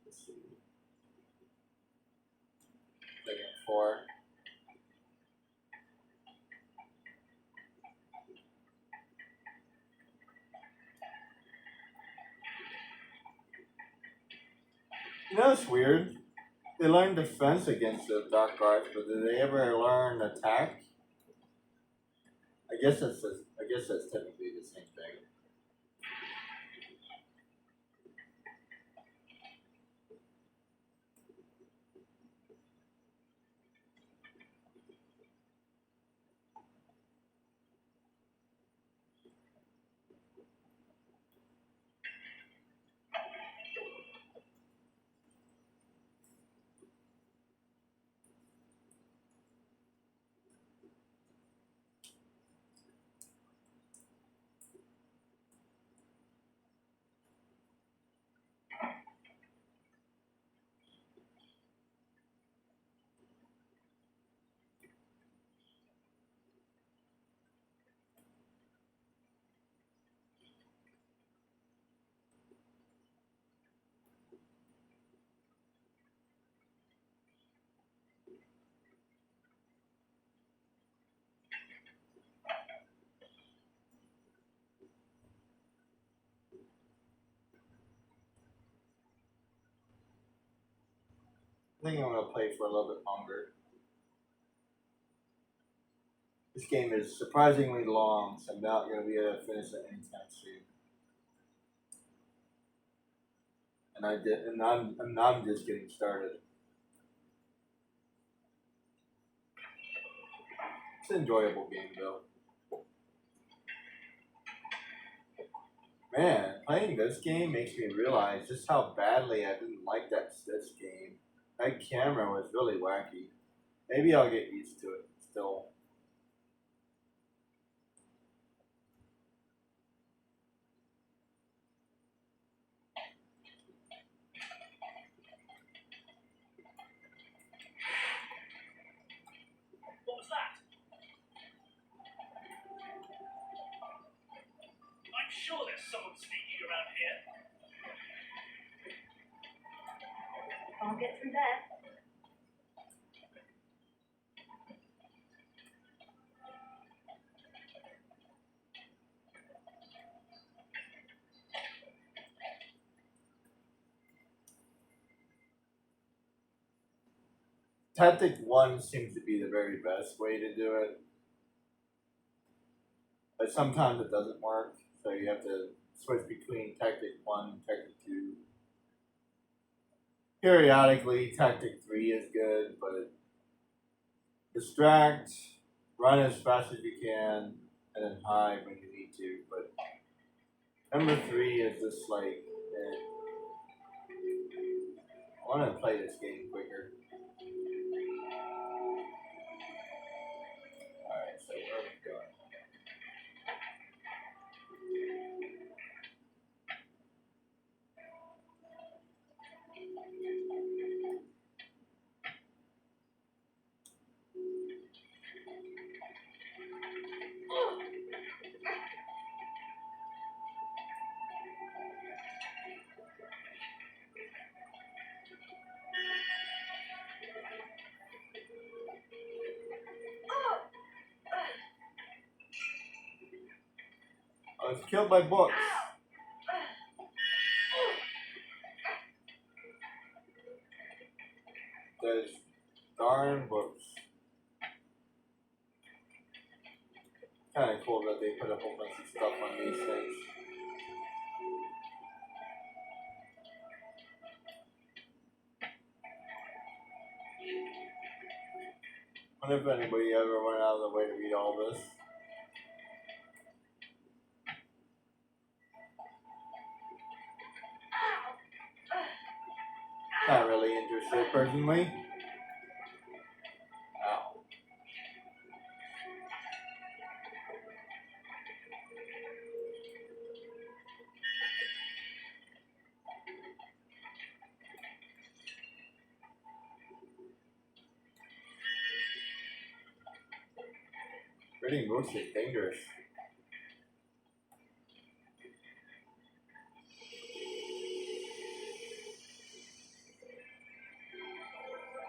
Speaker 1: Let's see. Second 4. You know, it's weird. They learn defense against the dark arts, but did they ever learn attack? I guess that's technically the same thing. I think I'm gonna play for a little bit longer. This game is surprisingly long, so I'm not gonna be able to finish it anytime soon. And I'm just getting started. It's an enjoyable game though. Man, playing this game makes me realize just how badly I didn't like this game. That camera was really wacky. Maybe I'll get used to it still.
Speaker 3: What was that? I'm sure there's someone sneaking around here.
Speaker 5: Can't get through there.
Speaker 1: Tactic 1 seems to be the very best way to do it. But sometimes it doesn't work, so you have to switch between Tactic 1 and Tactic 2. Periodically, Tactic 3 is good, but distract, run as fast as you can, and then hide when you need to. But number 3 is just like, I want to play this game quicker. Alright, so where are we going? was killed by books. Those darn books. Kind of cool that they put a whole bunch of stuff on these things. I wonder if anybody ever went out of the way to read all this. Not really interested personally. Ow. Reading books is dangerous.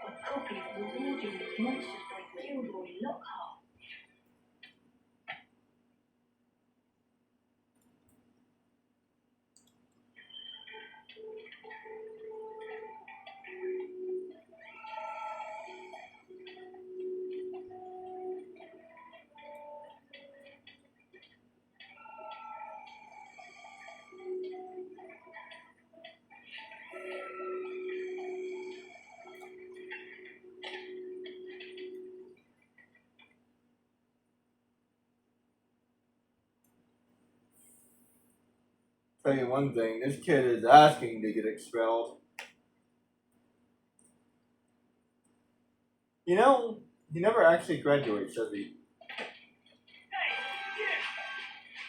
Speaker 5: A copy of the Warden of Monsters by Gilroy Lockhart.
Speaker 1: Tell you one thing, this kid is asking to get expelled. You know, he never actually graduates, does he?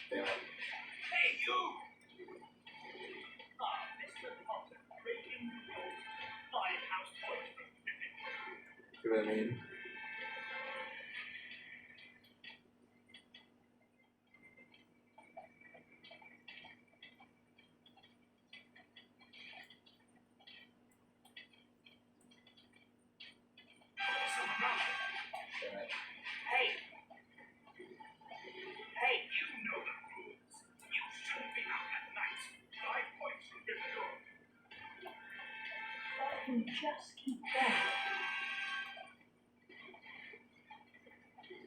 Speaker 1: Damn it.
Speaker 3: Hey, you! Mr. Potter, breaking rules. Firehouse Point.
Speaker 1: See what I mean? Damn it.
Speaker 3: Hey! Hey, you know the rules. You shouldn't be out at night. 5 points from Gryffindor.
Speaker 5: I can just keep going.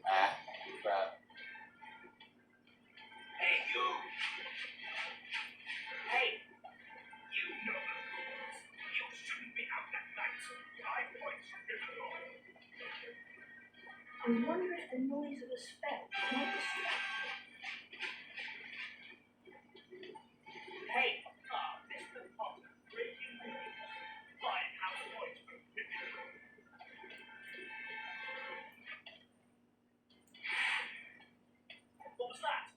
Speaker 1: Ah, crap.
Speaker 3: Hey, you! Hey! You know the rules. You shouldn't be out at night. 5 points from Gryffindor.
Speaker 5: I wonder if the noise of a spell might distract him.
Speaker 3: Hey! Mr. Potter, breaking rules. Firehouse Point from Gryffindor. What was that?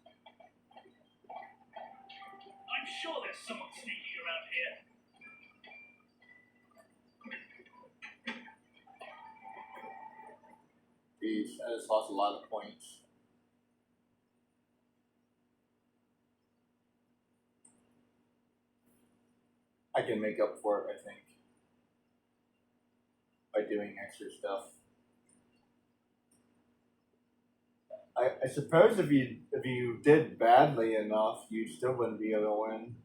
Speaker 3: I'm sure there's someone sneaking around here.
Speaker 1: Jeez, I just lost a lot of points. I can make up for it, I think, by doing extra stuff. I suppose if you did badly enough, you still wouldn't be able to win.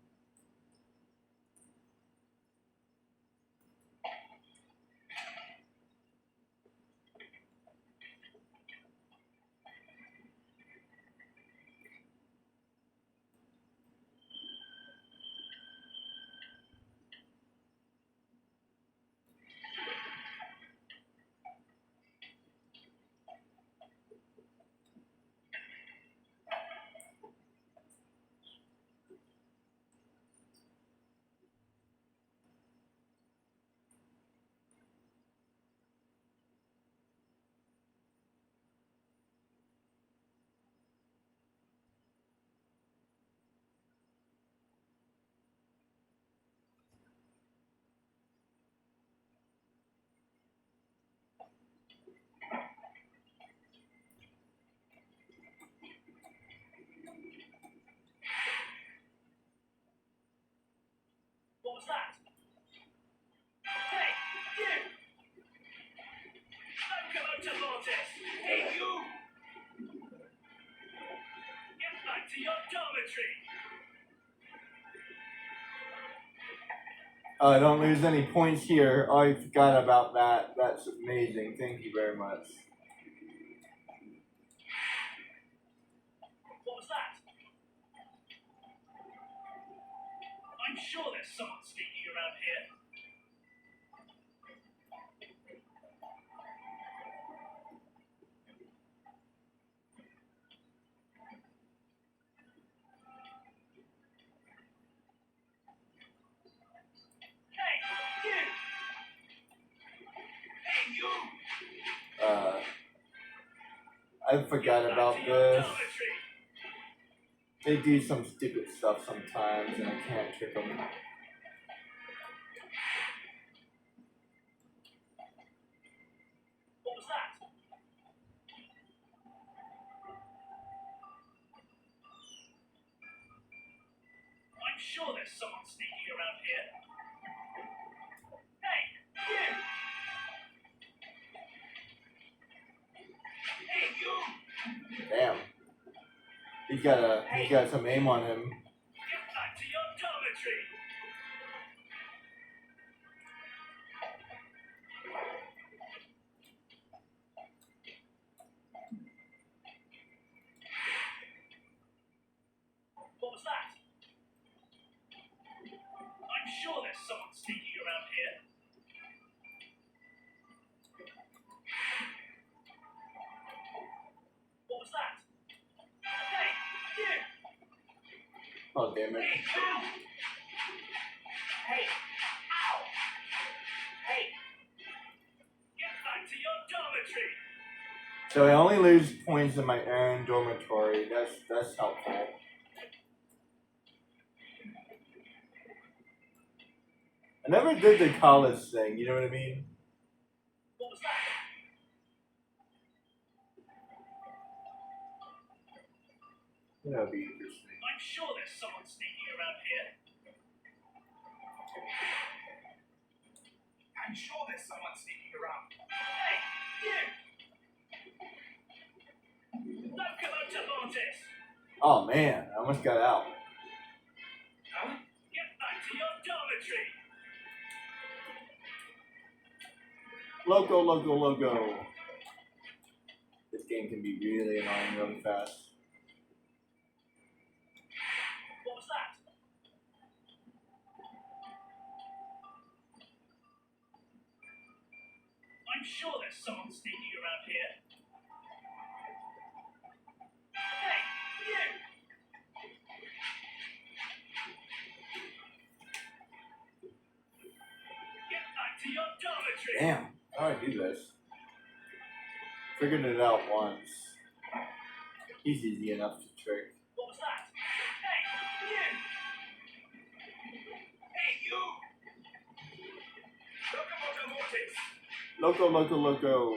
Speaker 1: I don't lose any points here. Oh, I forgot about that. That's amazing. Thank you very much.
Speaker 3: What was that? I'm sure there's someone sneaking around here. Hey, you! Hey, you!
Speaker 1: I forgot about this. They do some stupid stuff sometimes, and I can't trick them.
Speaker 3: What was that? I'm sure there's someone sneaking around here. Hey, you! Hey, you!
Speaker 1: Damn. He's got some aim on him.
Speaker 3: Get back to your dormitory! What was that? I'm sure there's someone sneaking around here. What was that? Hey, you!
Speaker 1: Oh, damn it.
Speaker 3: Hey, ow! Hey, ow! Hey! Get back to your dormitory!
Speaker 1: So I only lose points in my own dormitory. That's helpful. I never did the college thing, you know what I mean?
Speaker 3: What was that?
Speaker 1: That would be interesting.
Speaker 3: I'm sure there's someone sneaking around here.
Speaker 4: I'm sure there's someone sneaking around.
Speaker 3: Hey, you! Locomotive Mortis!
Speaker 1: Oh man, I almost got out.
Speaker 4: Huh?
Speaker 3: Get back to your dormitory!
Speaker 1: Logo. This game can be really annoying really fast.
Speaker 3: What was that? I'm sure there's someone sneaking around here. Hey, you! Get back to your dormitory!
Speaker 1: Damn, how do I do this? Figured it out once. He's easy enough to trick.
Speaker 3: What was that? Hey, you! Hey, you! Locomotive Mortis!
Speaker 1: Loco.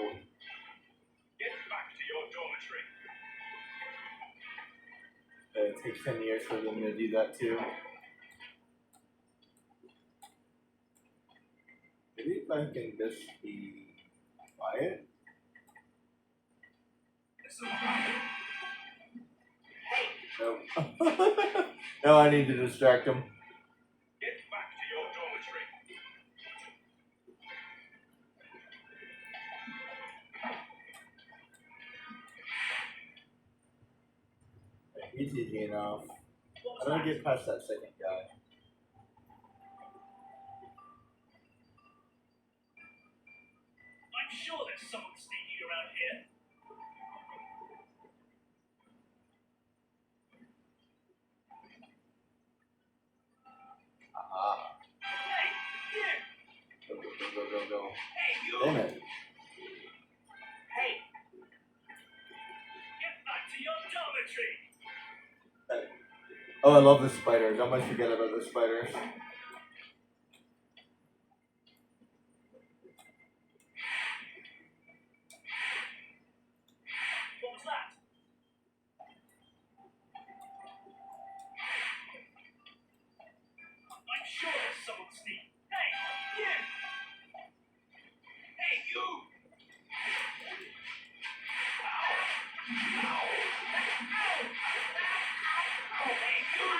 Speaker 3: Get back to your dormitory!
Speaker 1: It takes 10 years for them to do that too. Maybe if I can just be quiet? No. No, I need to distract him.
Speaker 3: Get back to your dormitory!
Speaker 1: He's easy enough.
Speaker 3: What was
Speaker 1: How do I
Speaker 3: that?
Speaker 1: get past that second guy?
Speaker 3: I'm sure there's someone sneaking around here.
Speaker 1: Aha.
Speaker 3: Hey, you!
Speaker 1: Go.
Speaker 3: Hey, you!
Speaker 1: Damn it.
Speaker 3: Hey! Get back to your dormitory!
Speaker 1: Oh, I love the spiders. I almost forget about the spiders.
Speaker 3: What was that? I'm sure there's someone sneaking. Hey, you! Hey, you! Hey, you!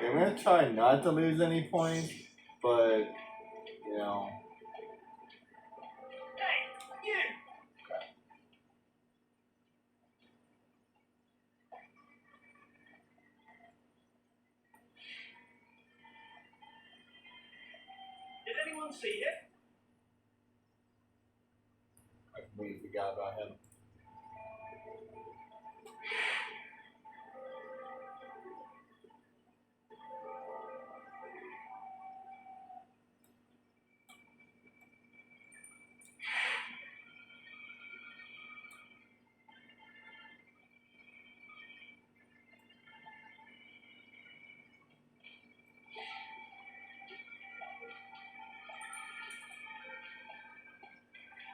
Speaker 1: I'm gonna try not to lose any points, but you know.
Speaker 3: Hey, you! Did anyone see him?
Speaker 1: I completely forgot about him.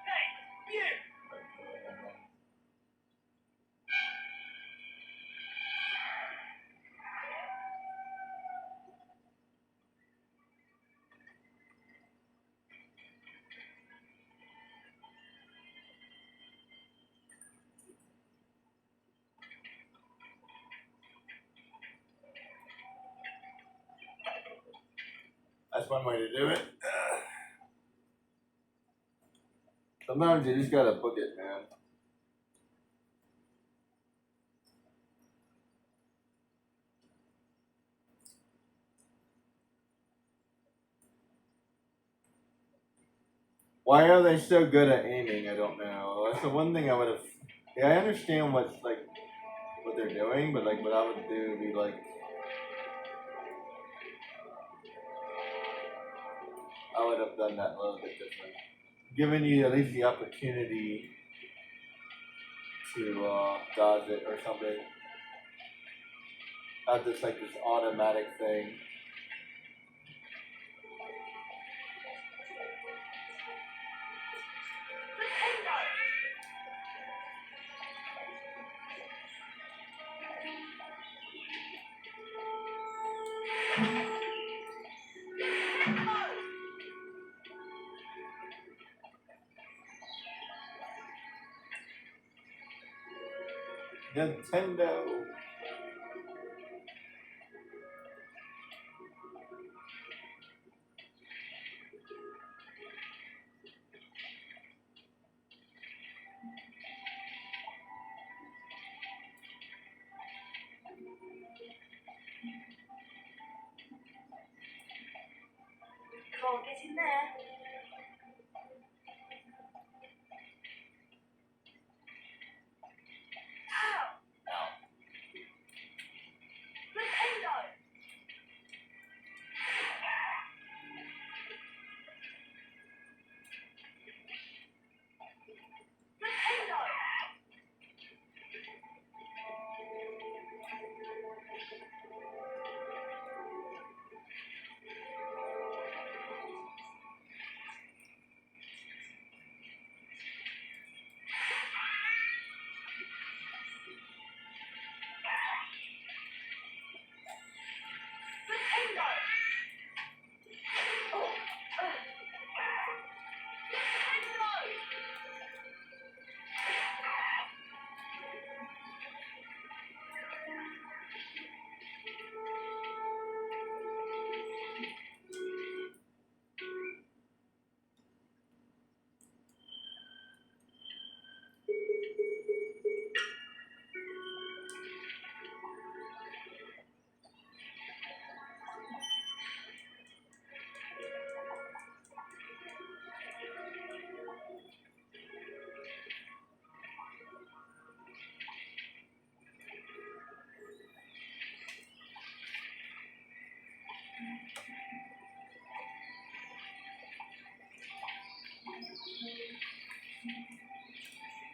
Speaker 3: Hey, you!
Speaker 1: That's one way to do it. Sometimes you just gotta book it, man. Why are they so good at aiming? I don't know. That's the one thing I would have. Yeah, I understand what's like what they're doing, but like what I would do would be like I would have done that a little bit different, giving you at least the opportunity to dodge it or something. Not just like this automatic thing. Nintendo.
Speaker 5: Can't get in there. Ow!
Speaker 1: Ow.
Speaker 5: Nintendo! Nintendo! Nintendo!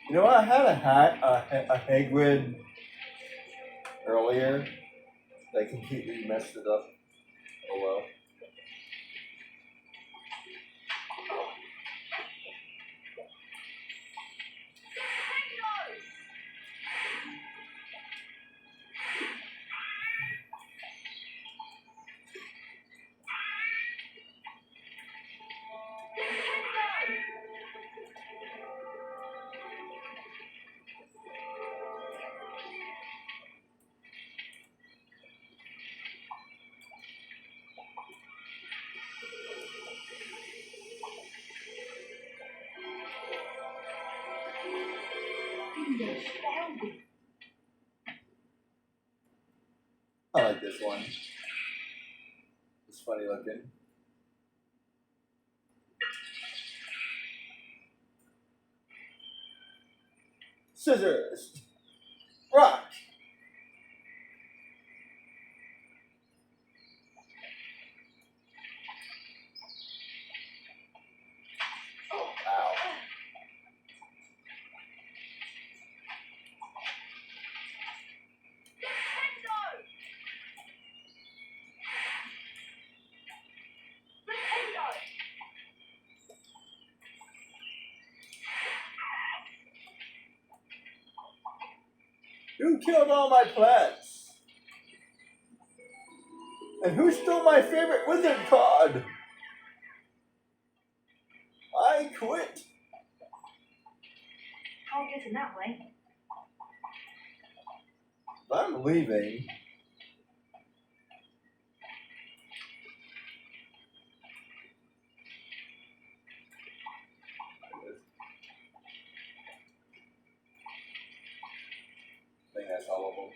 Speaker 1: You know what? I had a Hagrid earlier that completely messed it up. Oh well.
Speaker 5: astounding.
Speaker 1: I like this one. It's funny looking. Scissors. Rock. Ow. Who killed all my plants? And who stole my favorite wizard card? I quit.
Speaker 5: Can't get in that way.
Speaker 1: I'm leaving. I think that's all of them.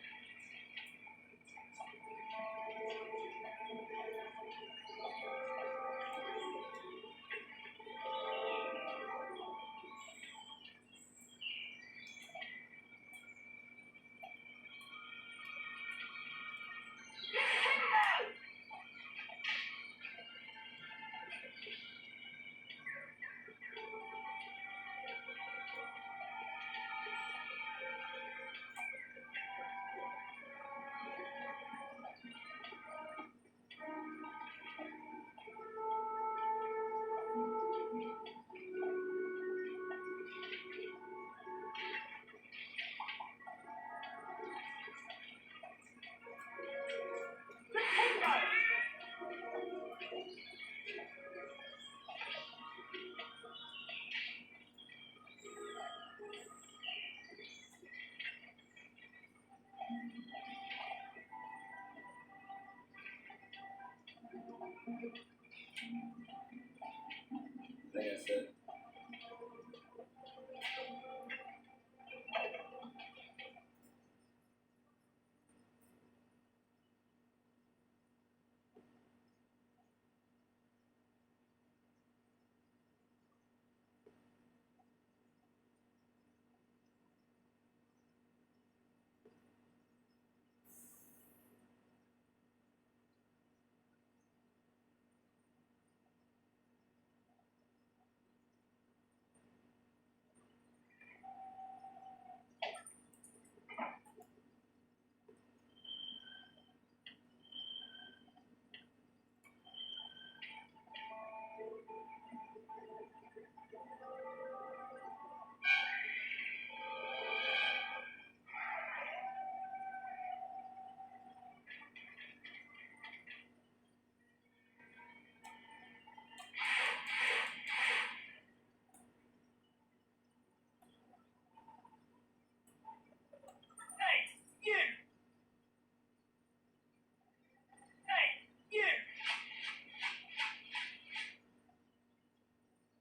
Speaker 1: I think that's it.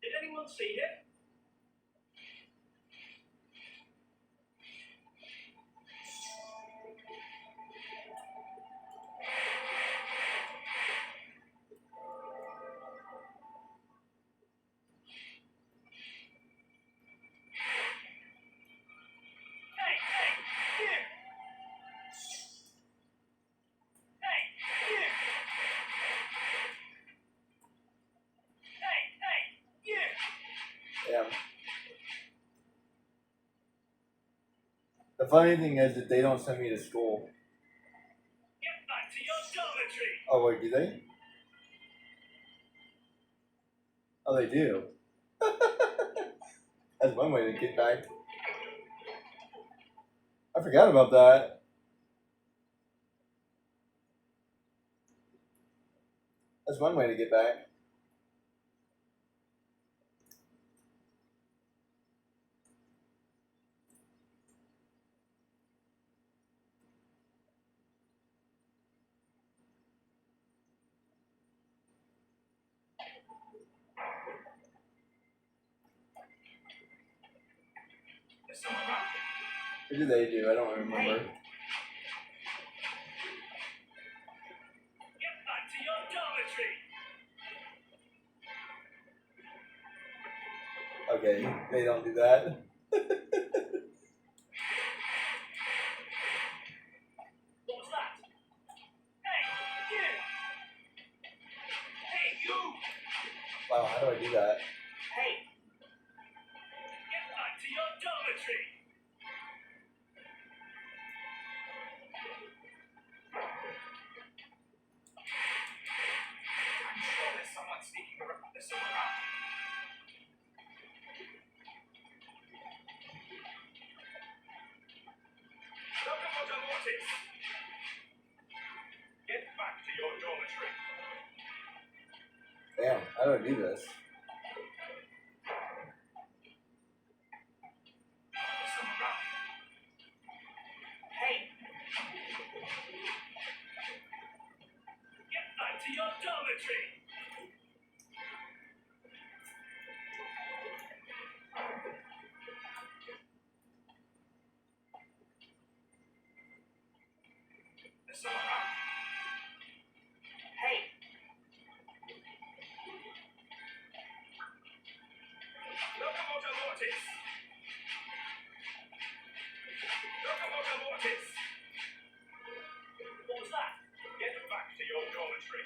Speaker 3: Did anyone see him?
Speaker 1: Yeah. The funny thing is that they don't send me to school.
Speaker 3: Get back to your dormitory!
Speaker 1: Oh wait, do they? Oh, they do. That's one way to get back. I forgot about that. That's one way to get back.
Speaker 3: There's someone around.
Speaker 1: What do they do? I don't remember.
Speaker 3: Get back to your dormitory.
Speaker 1: Okay, they don't do that.
Speaker 3: What was that? Hey, you! Hey, you!
Speaker 1: Wow, how do I do that?
Speaker 3: Hey! Get back to your dormitory. I'm sure there's someone sneaking around. There's someone around. Locomotor Mortis! Get back to your dormitory.
Speaker 1: Damn, how do I do this?
Speaker 3: There's someone around. Hey! Get back to your dormitory. There's someone around. Hey! Locomotor Mortis! Locomotor Mortis! What was that? Get back to your dormitory.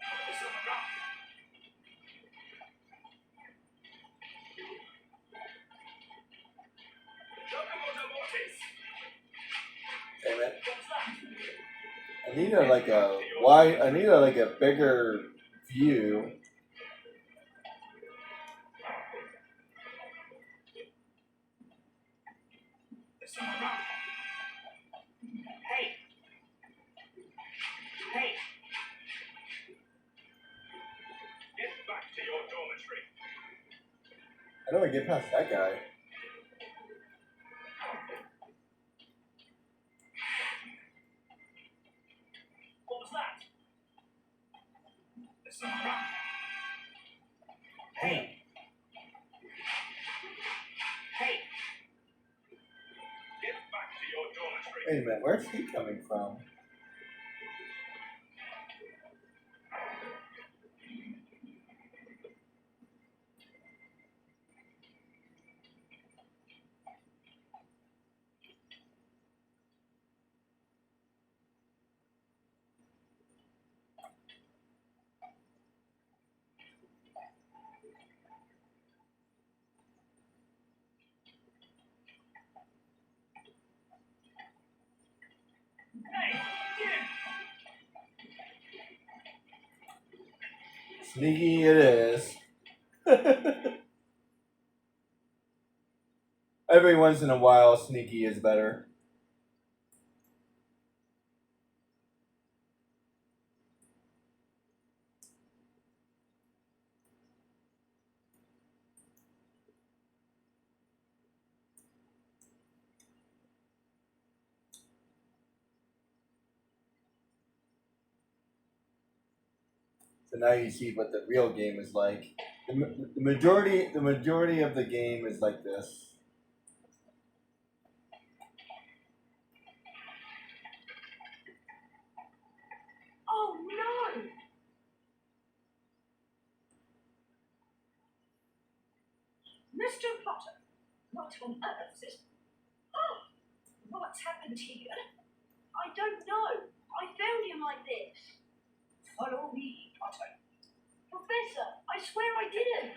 Speaker 3: There's someone around. Locomotor Mortis!
Speaker 1: Damn it.
Speaker 3: What was that?
Speaker 1: I need a like a wide. I need a like a bigger view.
Speaker 3: There's someone around. Hey! Hey! Get back to your dormitory.
Speaker 1: How do I get past that guy?
Speaker 3: What was that? There's someone around. Hey! Hey! Get back to your dormitory.
Speaker 1: Wait a minute, where's he coming from?
Speaker 3: Hey! You!
Speaker 1: Sneaky it is. Every once in a while, sneaky is better. So now you see what the real game is like. The majority of the game is like this.
Speaker 5: Oh no! Mr. Potter, what on earth is... Oh! What's happened here? I don't know. I found him like this.
Speaker 6: Follow me, Potter.
Speaker 5: Professor, I swear I didn't.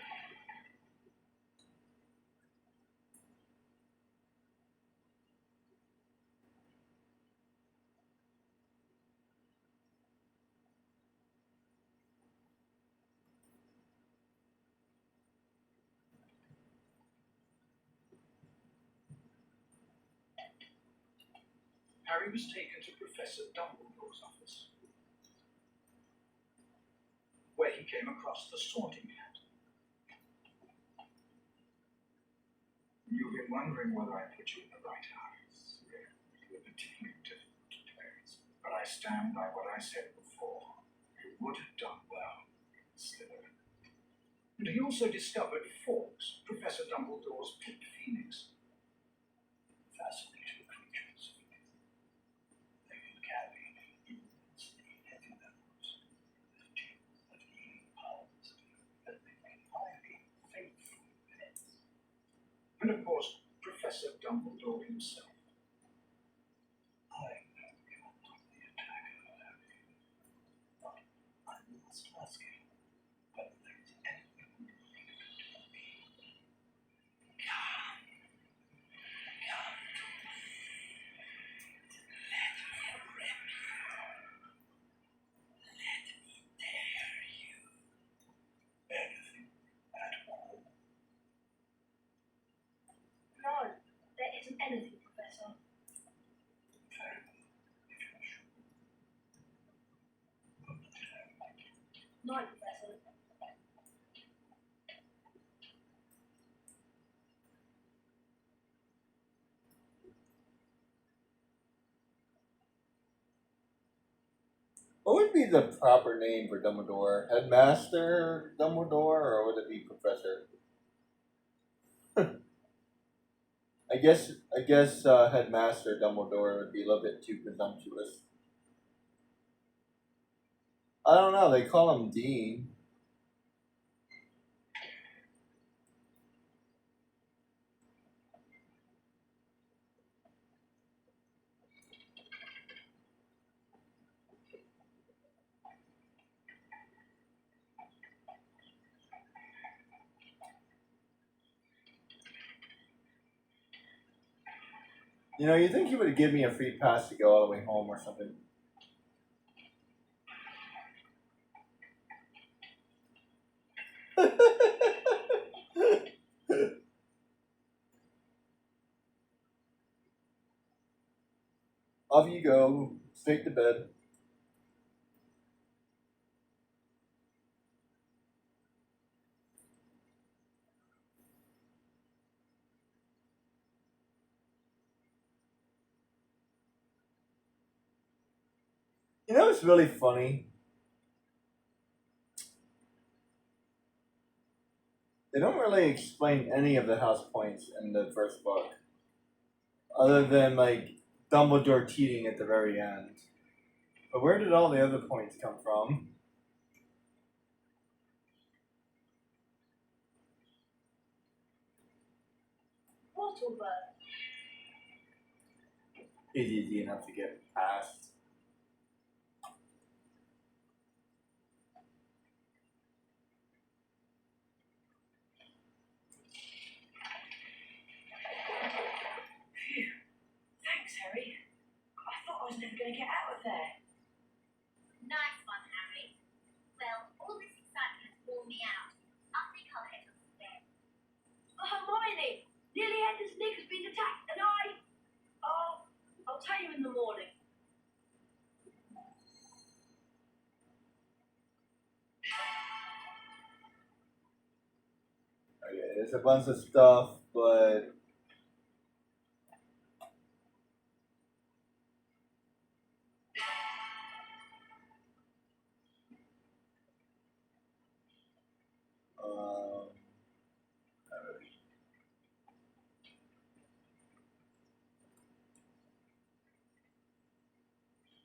Speaker 4: Harry was taken to Professor Dumbledore's office, where he came across the Sorting Hat. You've been wondering whether I put you in the right house. You're particularly difficult to place, but I stand by what I said before. would have done well. Slytherin. And he also discovered Fawkes, Professor Dumbledore's pet phoenix. Fascinating creatures. They can carry immensely heavy metals, with gems of healing powers that make them highly faithful pets. And of course, Professor Dumbledore himself. I know you're not the attacker, Harry, but I must ask you whether there is anything you can do for me. Come, come. Let me rip you. Let me tear you. Anything at all.
Speaker 5: No, there isn't anything, Professor.
Speaker 4: Very well, if you're sure.
Speaker 5: No, Professor.
Speaker 1: What would be the proper name for Dumbledore? Headmaster Dumbledore, or would it be Professor? I guess Headmaster Dumbledore would be a little bit too presumptuous. I don't know. They call him Dean. You know, you think he would give me a free pass to go all the way home or something? Off you go, straight to bed. You know, it's really funny. They don't really explain any of the house points in the first book, other than like Dumbledore cheating at the very end. But where did all the other points come from?
Speaker 5: Wattlebird.
Speaker 1: It's easy enough to get past.
Speaker 6: Thanks, Harry. I thought I was never going to get out of there.
Speaker 2: Nice one, Harry. Well, all this excitement has worn me out. I think I'll head upstairs.
Speaker 5: Hermione! Nearly Hender's Nick has been attacked, and I'll tell you in the morning.
Speaker 1: Okay, there's a bunch of stuff, but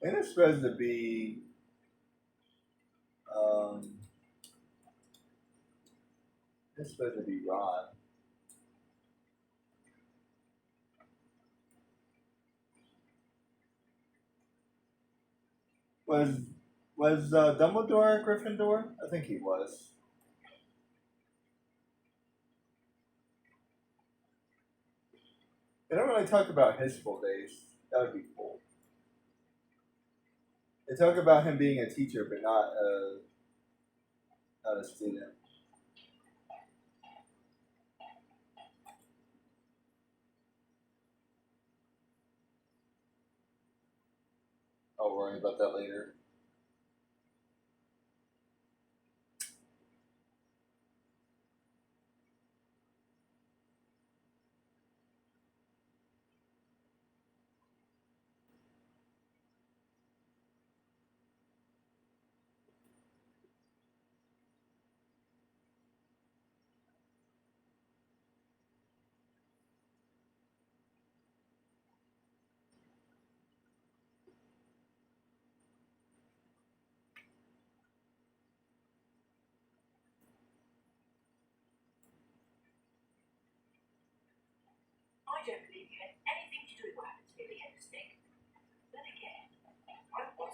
Speaker 1: I think it's supposed to be it's supposed to be Ron. Was Dumbledore a Gryffindor? I think he was. They don't really talk about his school days. That would be cool. They talk about him being a teacher, but not a student. I'll worry about that later.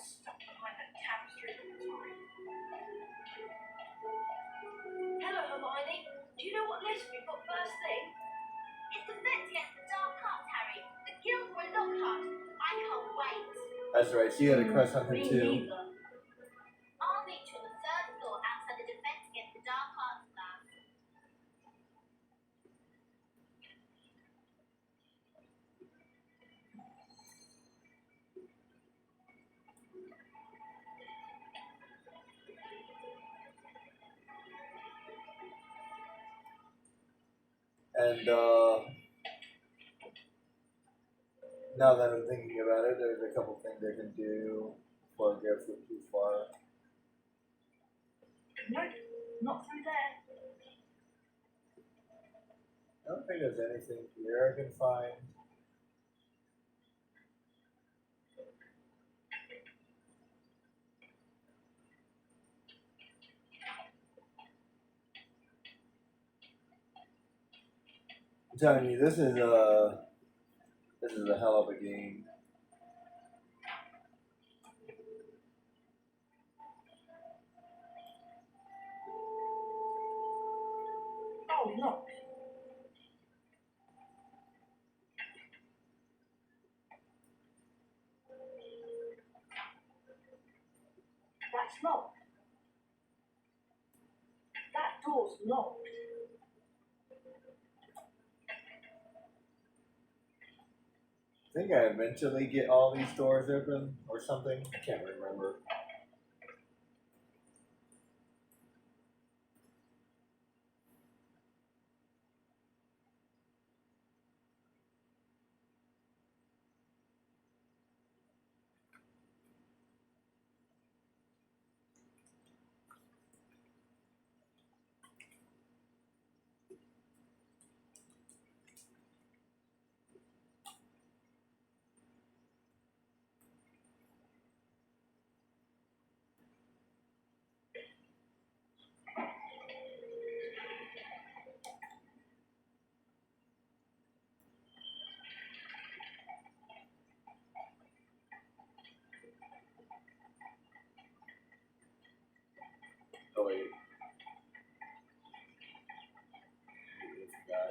Speaker 5: stuck behind that tapestry all the time. Hello, Hermione. Do you know what lesson we've got first thing?
Speaker 2: It's Defense Against the Dark Arts, Harry. The Gilderoy Lockhart. I can't wait.
Speaker 1: That's right. She had a crush on him
Speaker 5: Me
Speaker 1: too.
Speaker 5: neither.
Speaker 2: I'll meet you on the third floor outside the Defense Against the Dark Arts lab.
Speaker 1: And now that I'm thinking about it, there's a couple things they can do before it gets too far.
Speaker 5: Nope, not through there.
Speaker 1: I don't think there's anything here I can find. I'm telling you, this is a hell of a game.
Speaker 5: Oh, look. That's locked. That door's locked.
Speaker 1: I think I eventually get all these doors open or something. I can't remember. Oh wait. I forgot.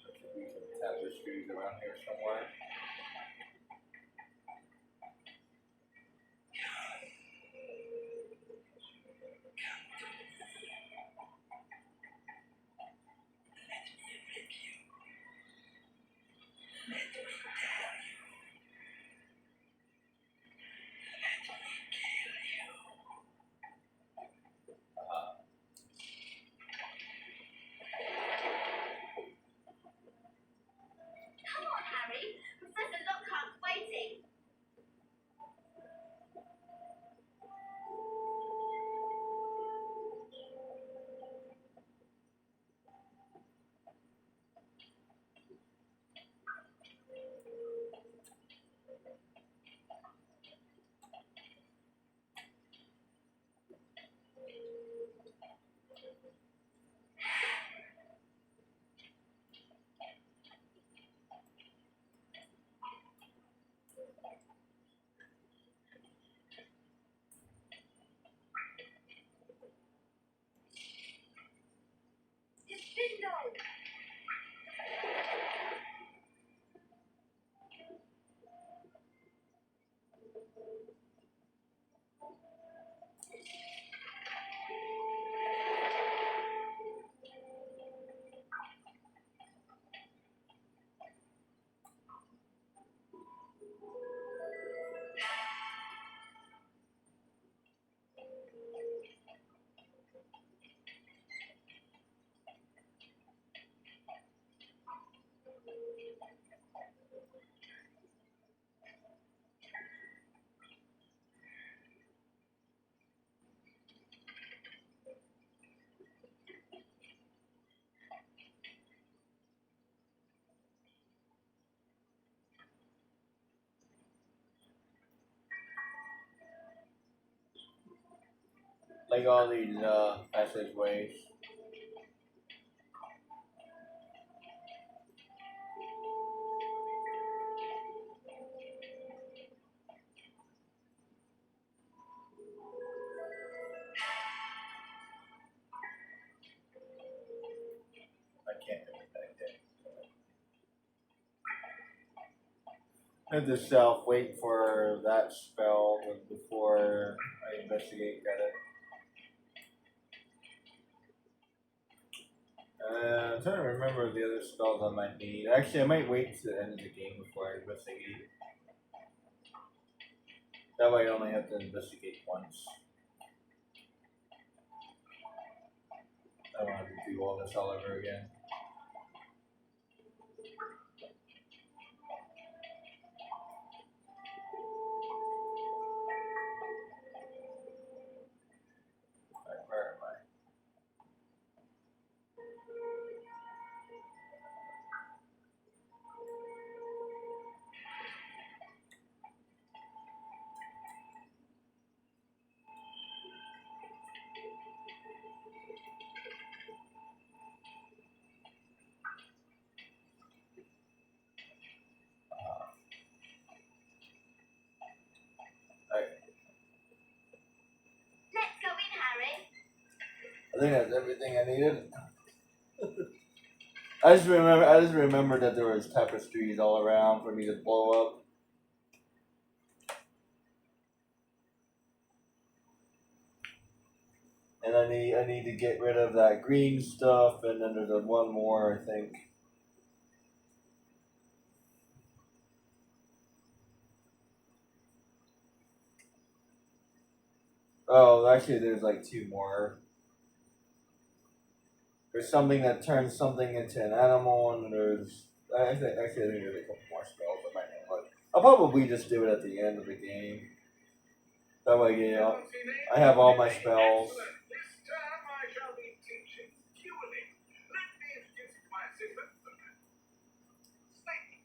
Speaker 1: There should be some tapestries around here somewhere.
Speaker 2: Come on, Harry. Professor Lockhart's waiting.
Speaker 5: It's Bingo.
Speaker 1: Like all these passageways. can't do anything. And the self wait for that spell before I investigate it. I'm trying to remember the other spells I might need. Actually, I might wait to the end of the game before I investigate. That way I only have to investigate once. I don't have to do all this all over again. Alright, where am I?
Speaker 5: Let's go in, Harry.
Speaker 1: I think that's everything I needed. I just remember that there was tapestries all around for me to blow up. And I need to get rid of that green stuff, and then there's one more, I think. Oh, actually, there's like two more. There's something that turns something into an animal, and there's I think there's a couple more spells I might know. But I'll probably just do it at the end of the game. That way, yeah, I have all my spells.
Speaker 4: This time I shall be teaching dueling. Let me introduce you to my assistant, Snake.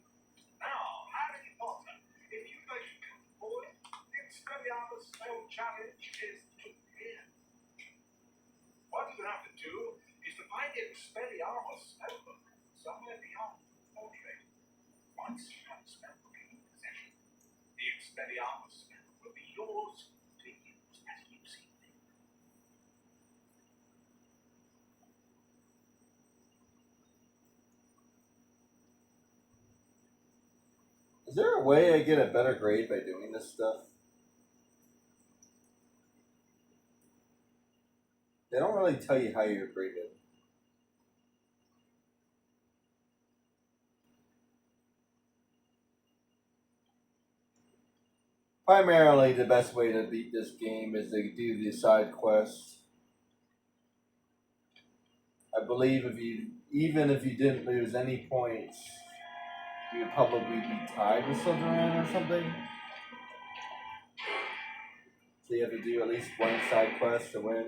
Speaker 4: Now, Harry Potter, if you'd like to come forward, the Expelliarmus spell challenge is to win. What you have to do is to find the Expelliarmus spellbook somewhere beyond the portrait. Once you have the spellbook in your possession, the Expelliarmus spellbook will be yours to use as you see fit.
Speaker 1: Is there a way I get a better grade by doing this stuff? They don't really tell you how you're graded. Primarily, the best way to beat this game is to do the side quests. I believe even if you didn't lose any points, you would probably be tied with Slytherin or something. So you have to do at least one side quest to win.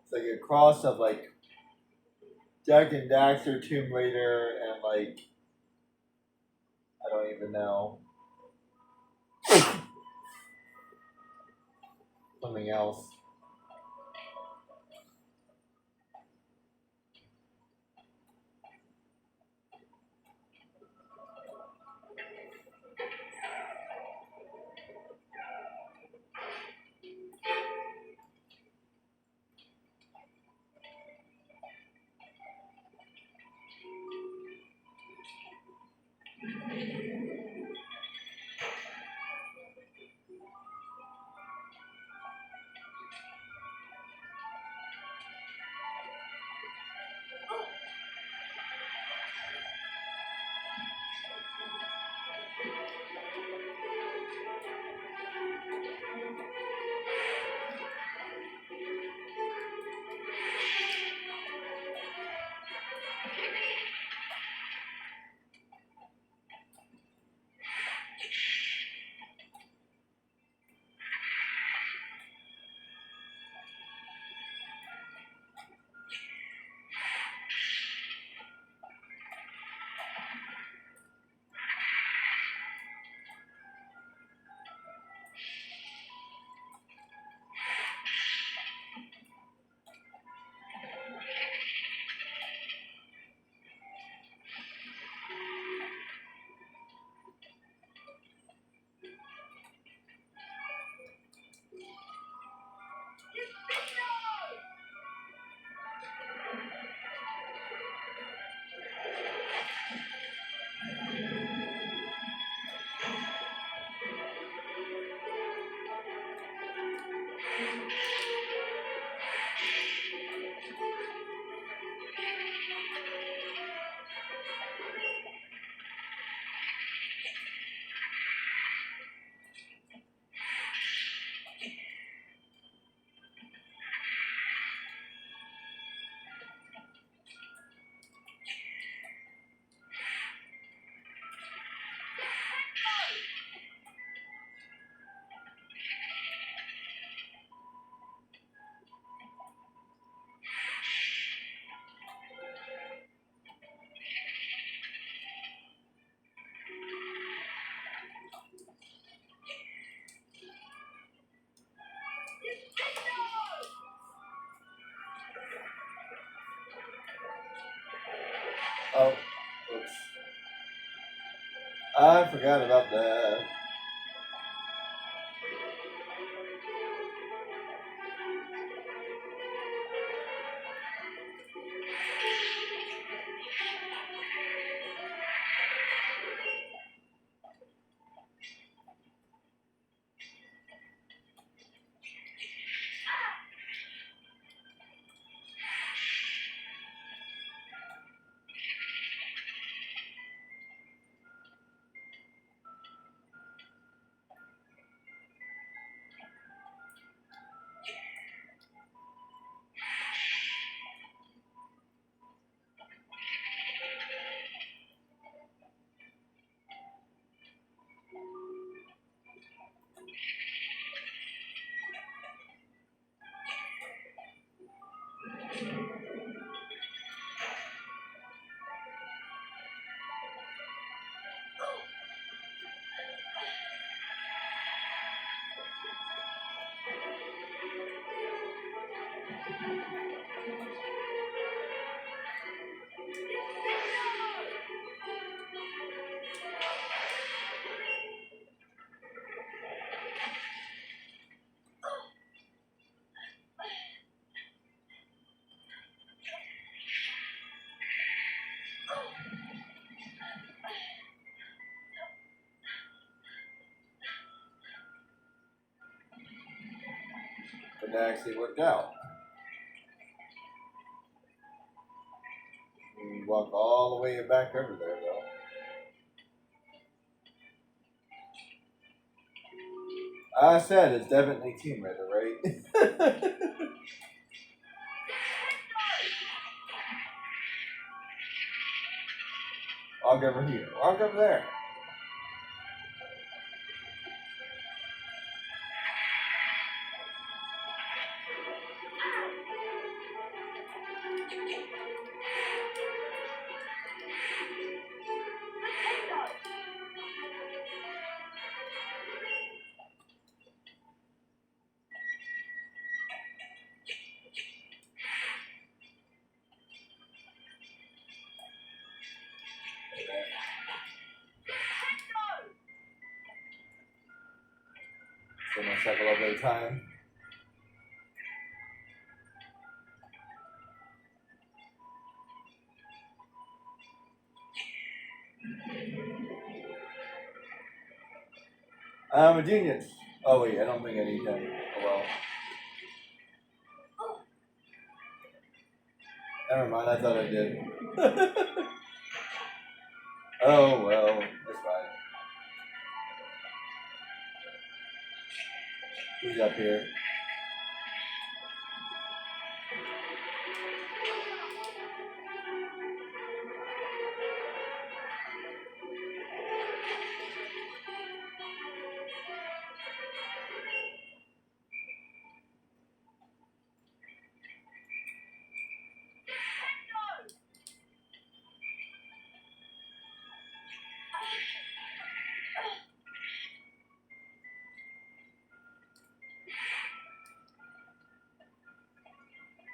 Speaker 1: It's like a cross of like Jak and Daxter, Tomb Raider, and like I don't even know something else. Oh, oops. I forgot about that. But that actually worked out. We walk all the way back over there, though. I said it's definitely Team Raider, right? Walk over here. Walk over there. So much have a lovely time. I'm a genius. Oh wait, I don't think I need that. Oh well. Never mind, I thought I did. Oh well, that's fine. Who's up here?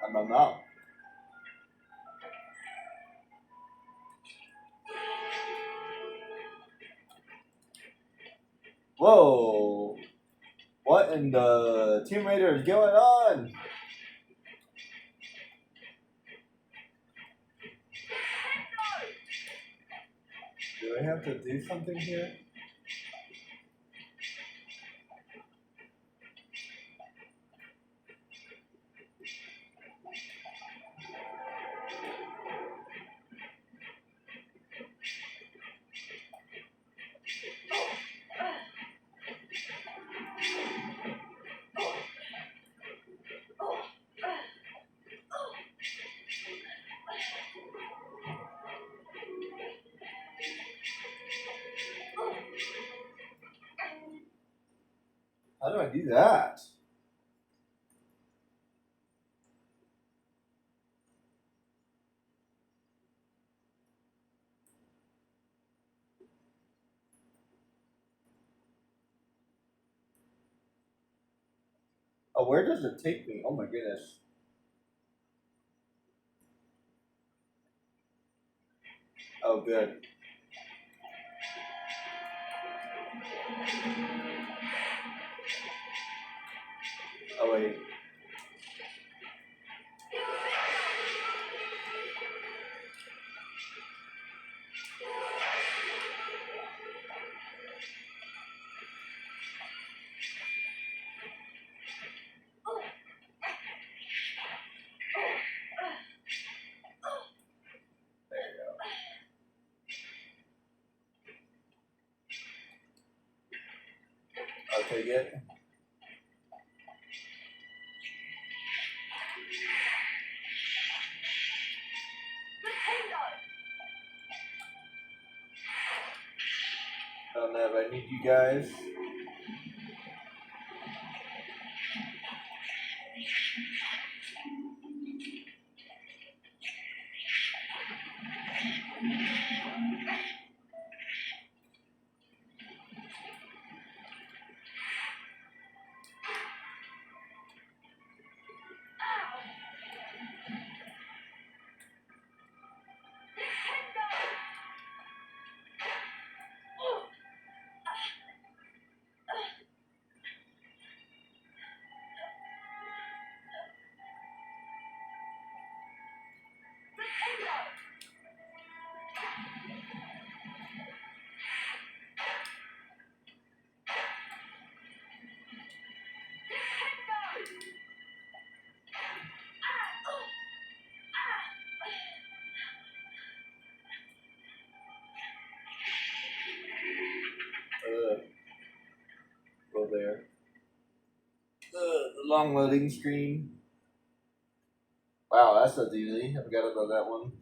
Speaker 1: I'm out. Whoa! What in the Tomb Raider is going on? Do I have to do something here? How do I do that? Oh, where does it take me? Oh my goodness. Oh, good. Oh, wait. There you go. I'll take it. I don't know if I need you guys. Go there. The long loading screen. Wow, that's so easy. I forgot about that one.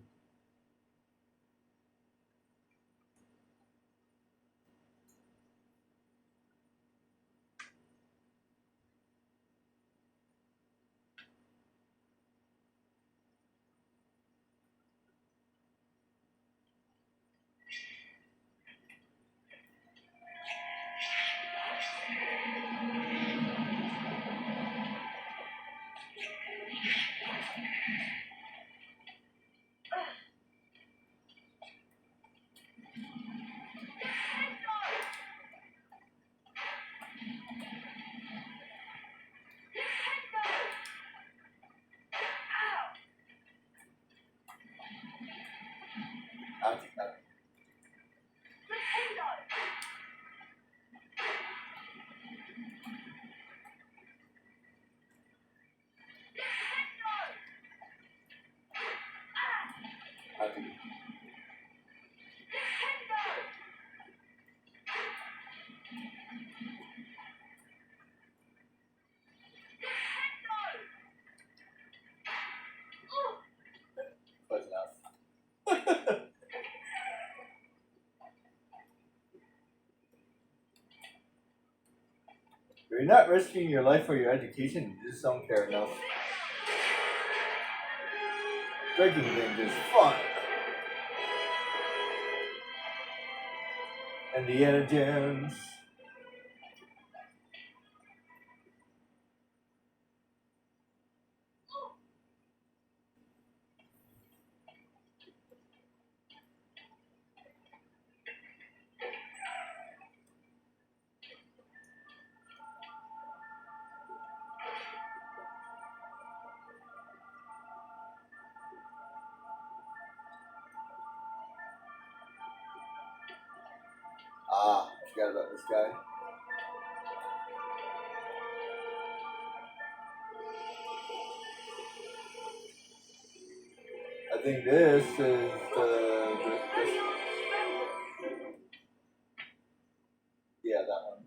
Speaker 1: You're not risking your life for your education. You just don't care enough. Drinking games is fun. Indiana Jones. Ah, I forgot about this guy. I think this is the yeah, that one.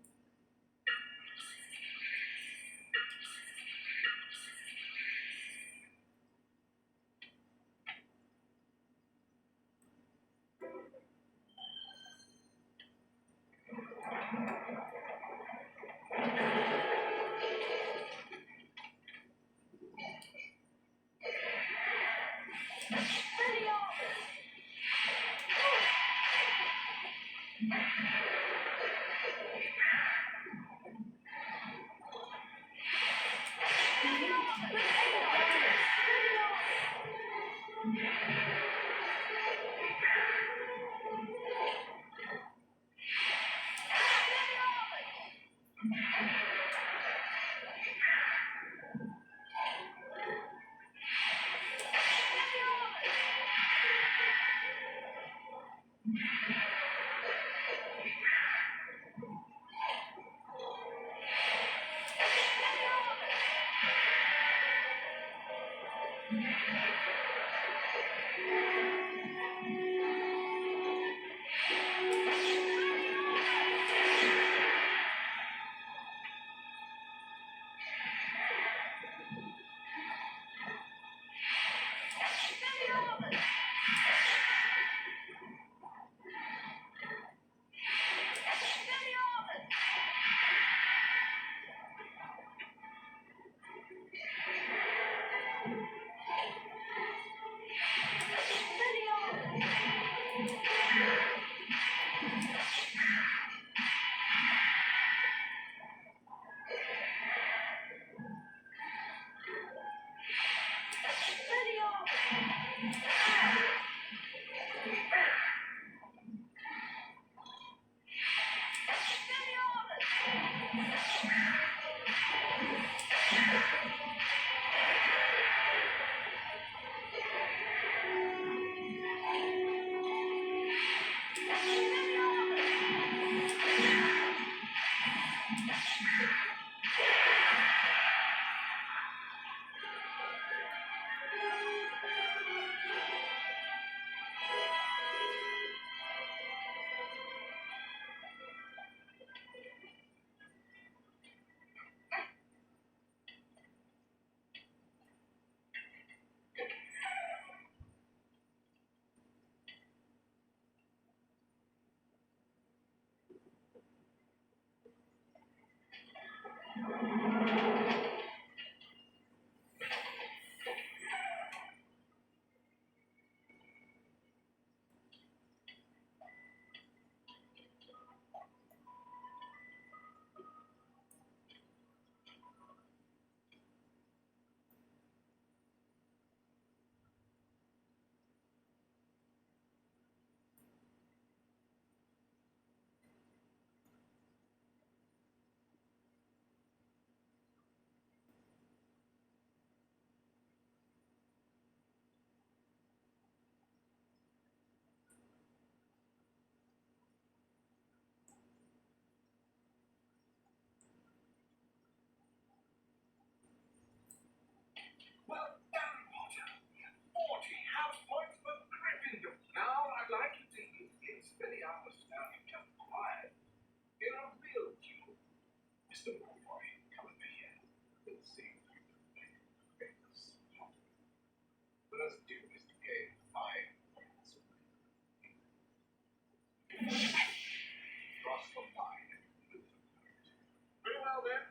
Speaker 4: Well done, Potter. 40 house points for Gryffindor. Now I'd like you to use Expelliarmus now you've kept quiet. In a real duel. Mr. Malfoy, come over here. We'll see if you can make famous Potter. First duel is to gain 5 points. Cross the line. Very well then.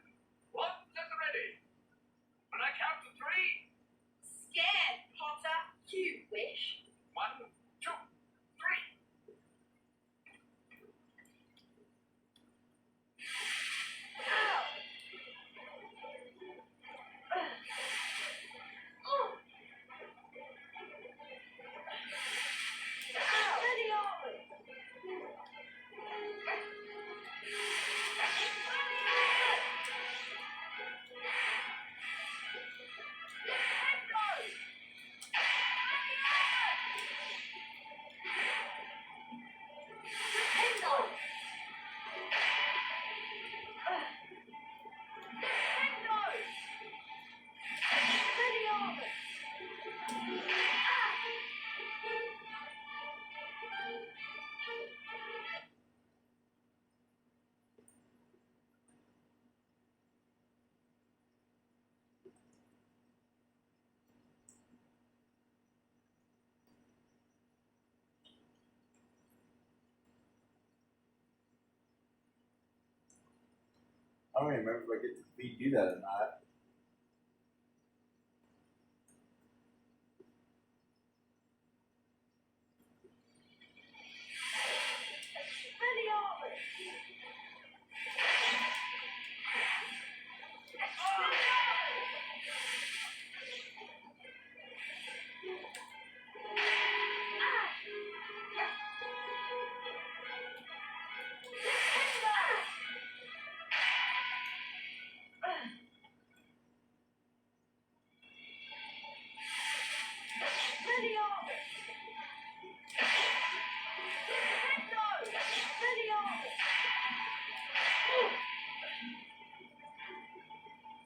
Speaker 1: don't even remember if I get to redo that or not.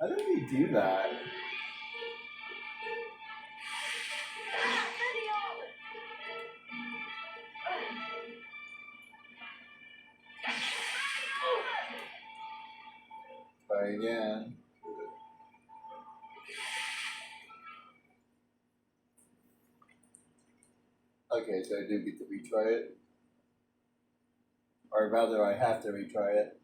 Speaker 1: How did we do that? Try again. Okay, so I do get to retry it. Or rather, I have to retry it.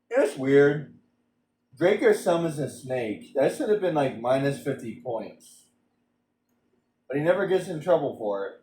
Speaker 1: It's weird. Draco summons a snake. That should have been like minus 50 points. But he never gets in trouble for it.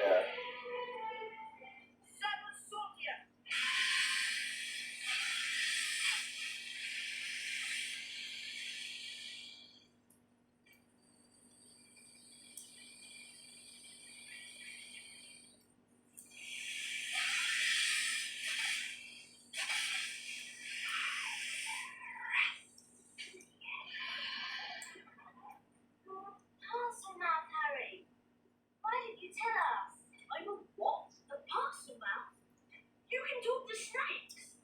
Speaker 1: Yeah.
Speaker 5: Parcel mouth, Harry. Why didn't you tell us? I'm a what? A parcel mouth? You can talk to snakes.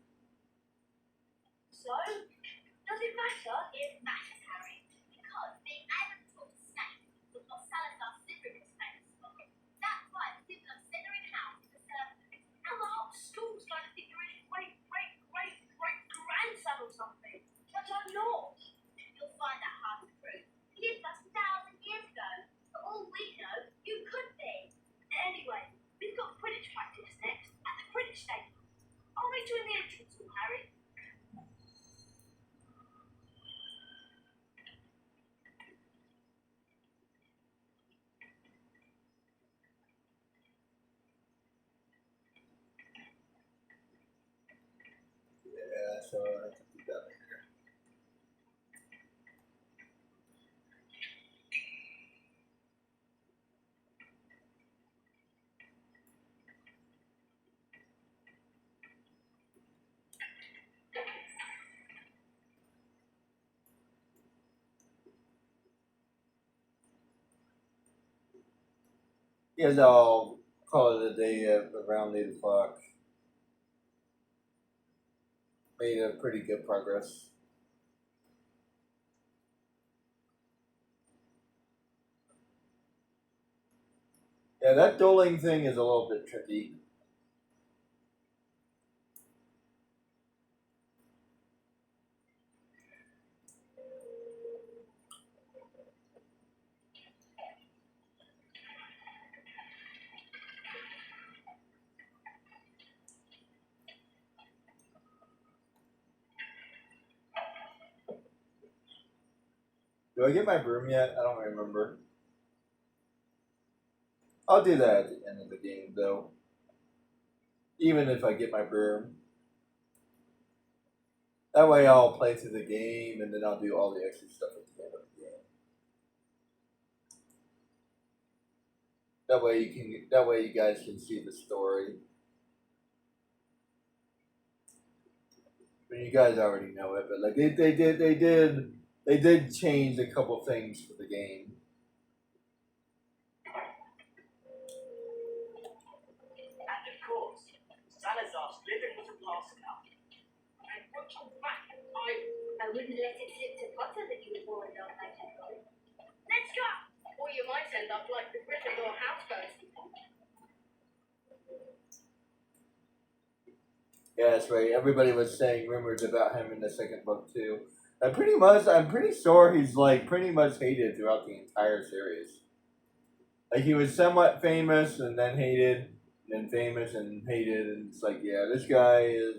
Speaker 5: So, does it matter? It matters, Harry. Because being able to talk to snakes was what Salazar Slytherin was famous for. That's why the Slytherin Slytherin house is a servant. And the whole school's going to think you're his great-great-great-great-grandson or something. But I'm not. You'll find that hard to prove. He lived us 1,000 years ago. For all we know, you could be. Anyway, we've got Quidditch practice next at the Quidditch stadium. I'll meet you in the entrance hall, Harry.
Speaker 1: Yeah, so I have to do that later. Yes, I'll call it a day at around 8 o'clock. Made a pretty good progress. Yeah, that dueling thing is a little bit tricky. Do I get my broom yet? I don't remember. I'll do that at the end of the game, though. Even if I get my broom. That way I'll play through the game, and then I'll do all the extra stuff at the end of the game. That way you guys can see the story. I mean, you guys already know it, but like they did change a couple things for the game.
Speaker 6: And of course, Salazar's living was a pass enough.
Speaker 5: And watch your back. I wouldn't let it slip to Potter that you were born on my temple. Let's go! Or you might end up like the Gryffindor houseboat.
Speaker 1: Yeah, that's right. Everybody was saying rumors about him in the second book too. I'm pretty sure he's like pretty much hated throughout the entire series. Like he was somewhat famous and then hated, and then famous and hated, and it's like, yeah, this guy is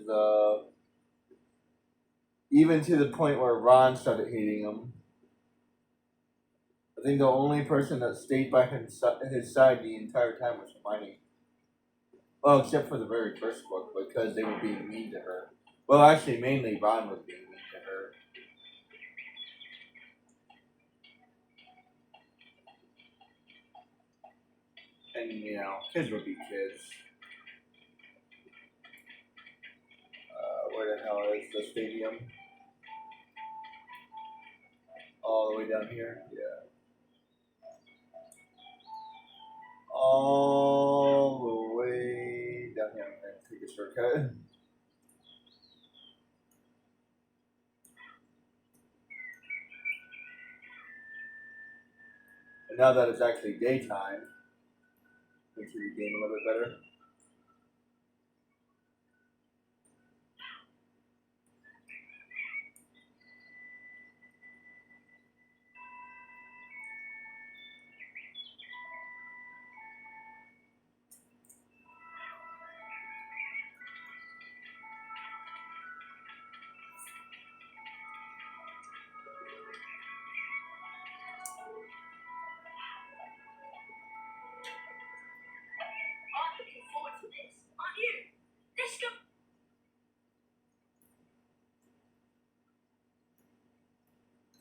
Speaker 1: even to the point where Ron started hating him. I think the only person that stayed by his side the entire time was Hermione. Well, except for the very first book, because they were being mean to her. Well, actually, mainly Ron was being mean to her. And, you know, kids would be kids. Where the hell is the stadium? All the way down here? Yeah. All the way down here. I'm going to take a shortcut. And now that it's actually daytime, makes the game a little bit better.
Speaker 5: I'm looking forward to this. Aren't you? Let's go!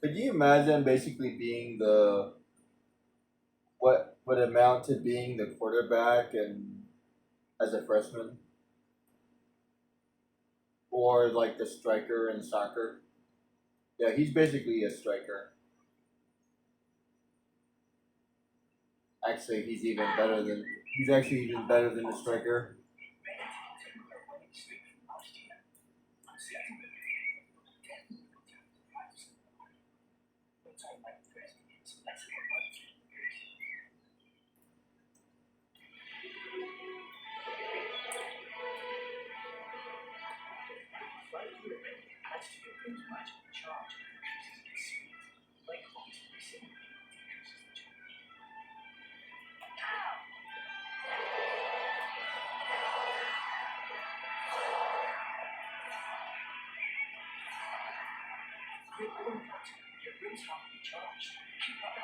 Speaker 1: Could you imagine basically being the what would amount to being the quarterback and as a freshman? Or like the striker in soccer? Yeah, he's basically a striker. Actually, he's actually even better than the striker.
Speaker 6: Your rooms have to be charged. Keep up.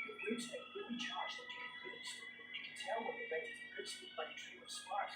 Speaker 6: Your rooms are really charged that you can boost. You can tell when you're ready to boost by the trio of sparks.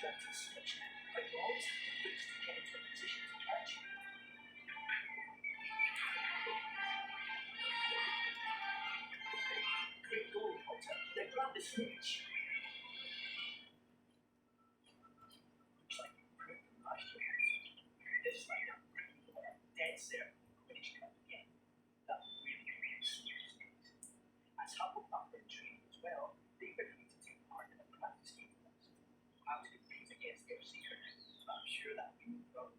Speaker 6: want to switch, but you always have to reach to get into a position to catch. Quick goal, Potter. They grab the switch. Looks like you broke the last year. This line up pretty dead cert. Finish cut again. That really sweet. As Hufflepuff been trained as well, they've agreed to take part in a practice game with us. How to compete against their secret. I'm sure that'll be no problem.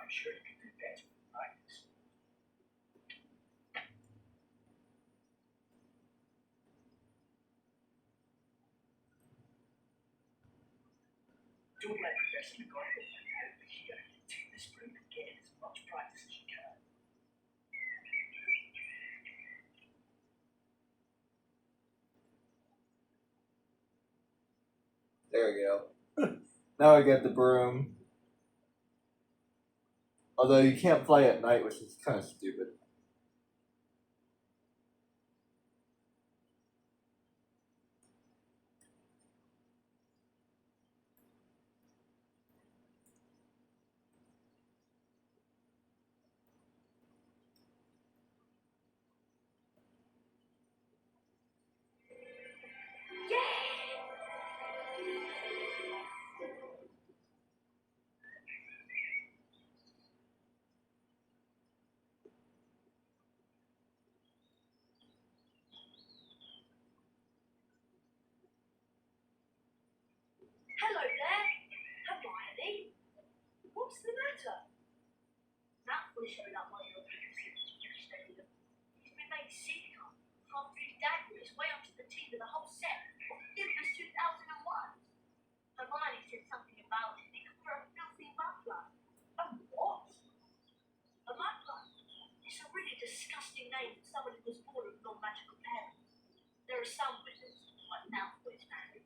Speaker 6: I'm sure you can do better with practice. Don't let Professor McGonagall find out that here. Take this broom and get in as much practice as you can.
Speaker 1: There we go. Now I get the broom. Although you can't fly at night, which is kind of stupid.
Speaker 5: Hello there, Hermione. What's the matter? Malfoy showed up on your premises. He's been made sick after his dad put his way onto the team of the whole set of Nimbus 2001. Hermione said something about it for a filthy muffler. A what? A muffler. It's a really disgusting name for someone who was born of non-magical parents. There are some wizards, like Malfoy's family,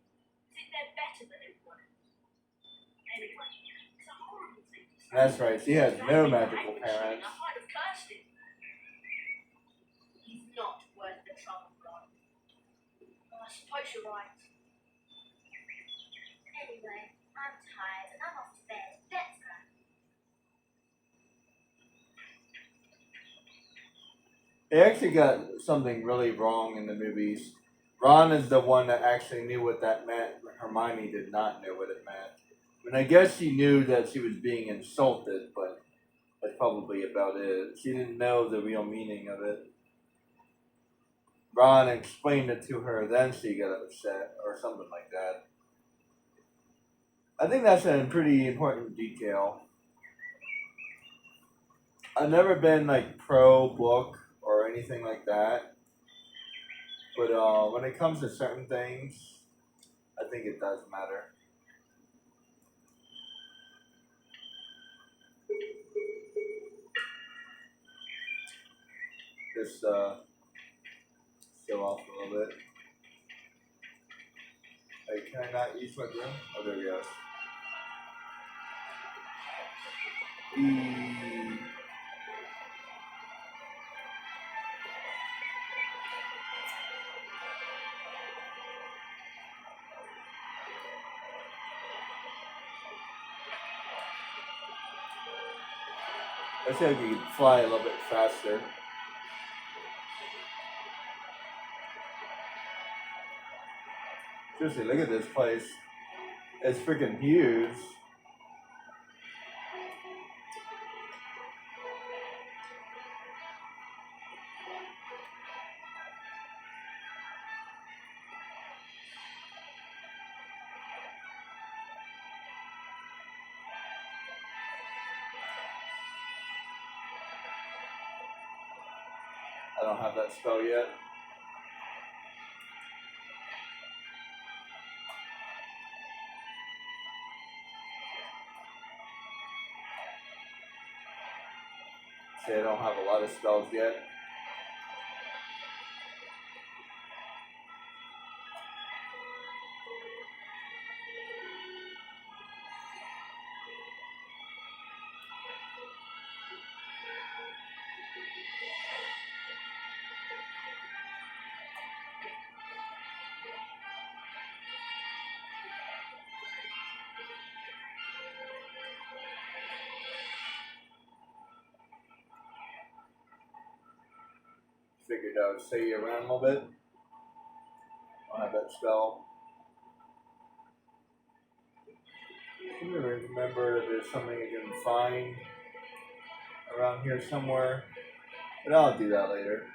Speaker 5: think they're better than everyone else. Anyway, it's a horrible thing to say.
Speaker 1: That's right, she has no magical
Speaker 5: I
Speaker 1: parents.
Speaker 5: might have cursed him. He's not worth the trouble, Ron. Well, I suppose you're right. Anyway, I'm tired and I'm off to bed. Let's go.
Speaker 1: They actually got something really wrong in the movies. Ron is the one that actually knew what that meant. Hermione did not know what it meant. And I guess she knew that she was being insulted, but that's probably about it. She didn't know the real meaning of it. Ron explained it to her, then she got upset, or something like that. I think that's a pretty important detail. I've never been like pro book or anything like that. But when it comes to certain things, I think it does matter. Just show off a little bit. Hey, can I not use my broom? Oh, there we go. I think I could fly a little bit faster. Seriously, look at this place. It's freaking huge. I don't have that spell yet. See, I don't have a lot of spells yet. Figured I would stay around a little bit. I'll have that spell. I don't remember if there's something I can find around here somewhere, but I'll do that later.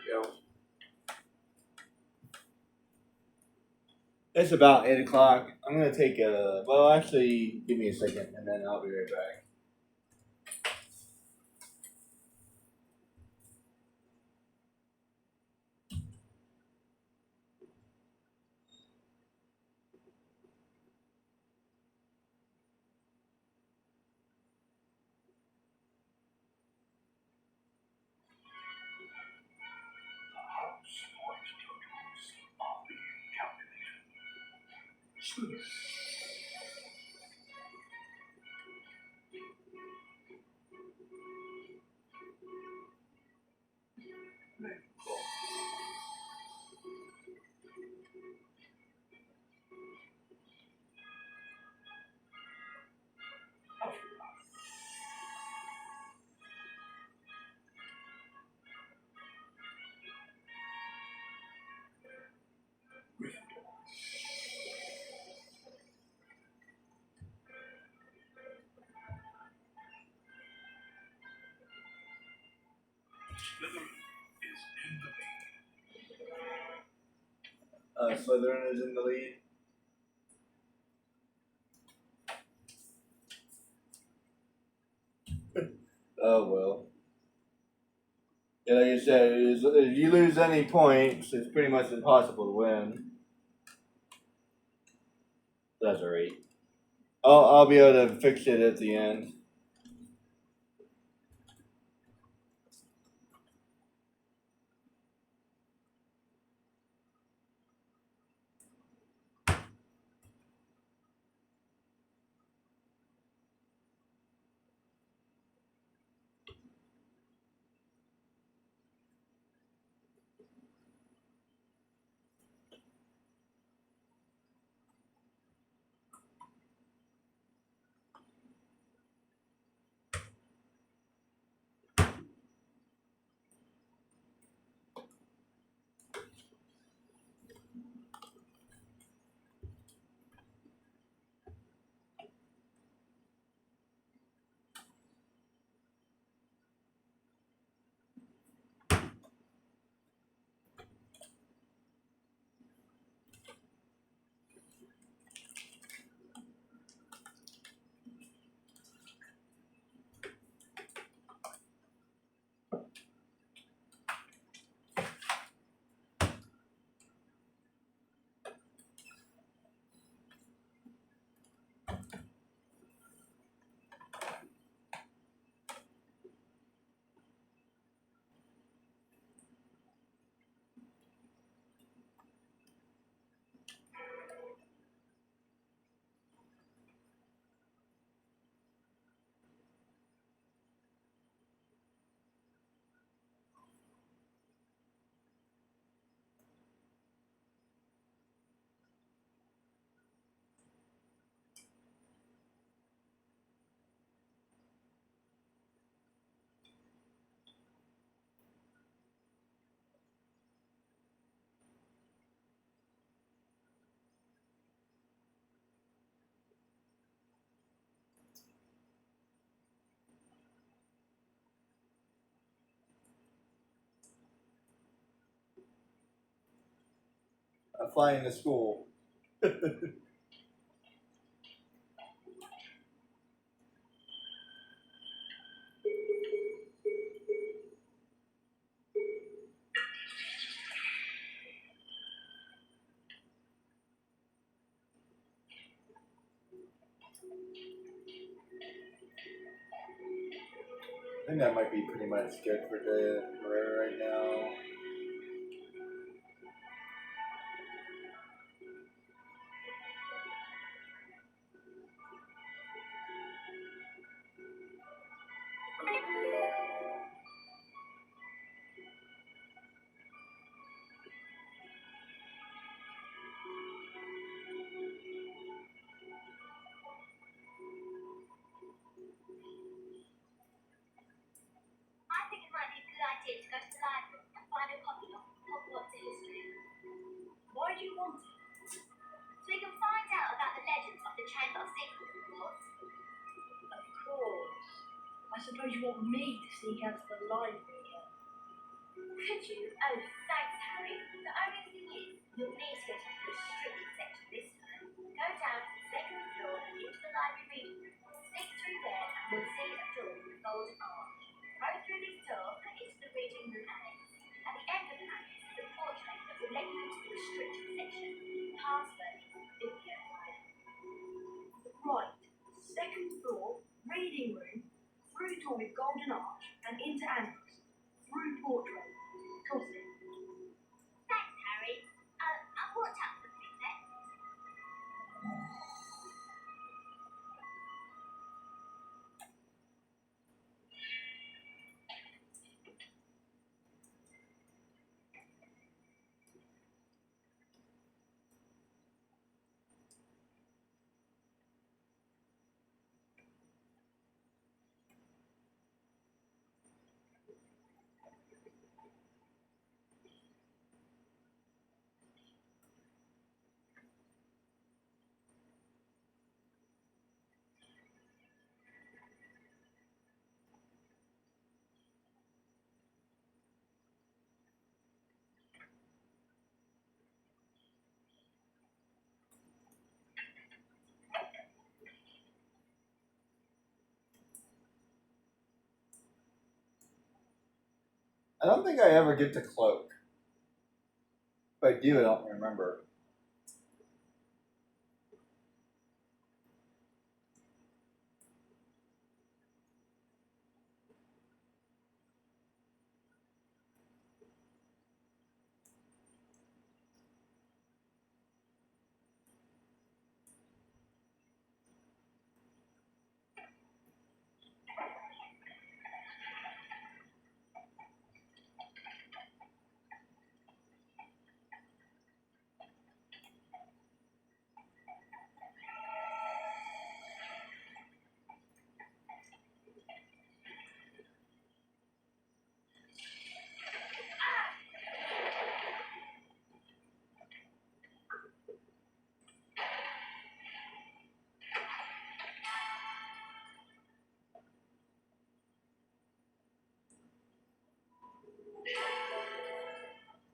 Speaker 1: There we go. It's about 8 o'clock. I'm gonna take a, well, actually, give me a second and then I'll be right back.
Speaker 4: The house points totals are being calculated. Smooth.
Speaker 1: Slytherin is in the lead. Oh well. Yeah, like I said, if you lose any points, it's pretty much impossible to win. That's alright. I'll be able to fix it at the end. I'm flying to school. I think that might be pretty much good for right now.
Speaker 2: I think it might be a good idea to go to the library and find a copy of Hogwarts History.
Speaker 5: Why do you want it?
Speaker 2: So we can find out about the legends of the Chamber of Secrets, of course.
Speaker 5: Of course. I suppose you want me to sneak out to the library again.
Speaker 2: Could you? Oh, thanks, Harry. The only thing is, you'll need to get into the restricted section this time. Go down to the second floor and into the library reading room. Sneak through there and you'll see a door with a golden arch. Go through this door and into the reading room annex. At the end of the annex is a portrait that will let you into the restricted section. The password is bibliophilia.
Speaker 5: Right. Second floor, reading room, through door with golden arch, and into annex. Through portrait. Got it.
Speaker 2: Thanks, Harry. I'll watch out for things then.
Speaker 1: I don't think I ever get to cloak. If I do, I don't remember.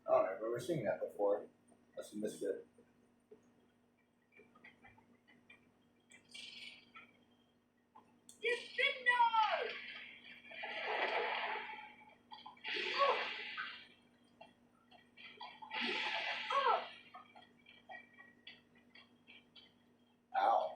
Speaker 1: I don't remember seeing that before. Must have missed it.
Speaker 5: Defender!
Speaker 1: Ow.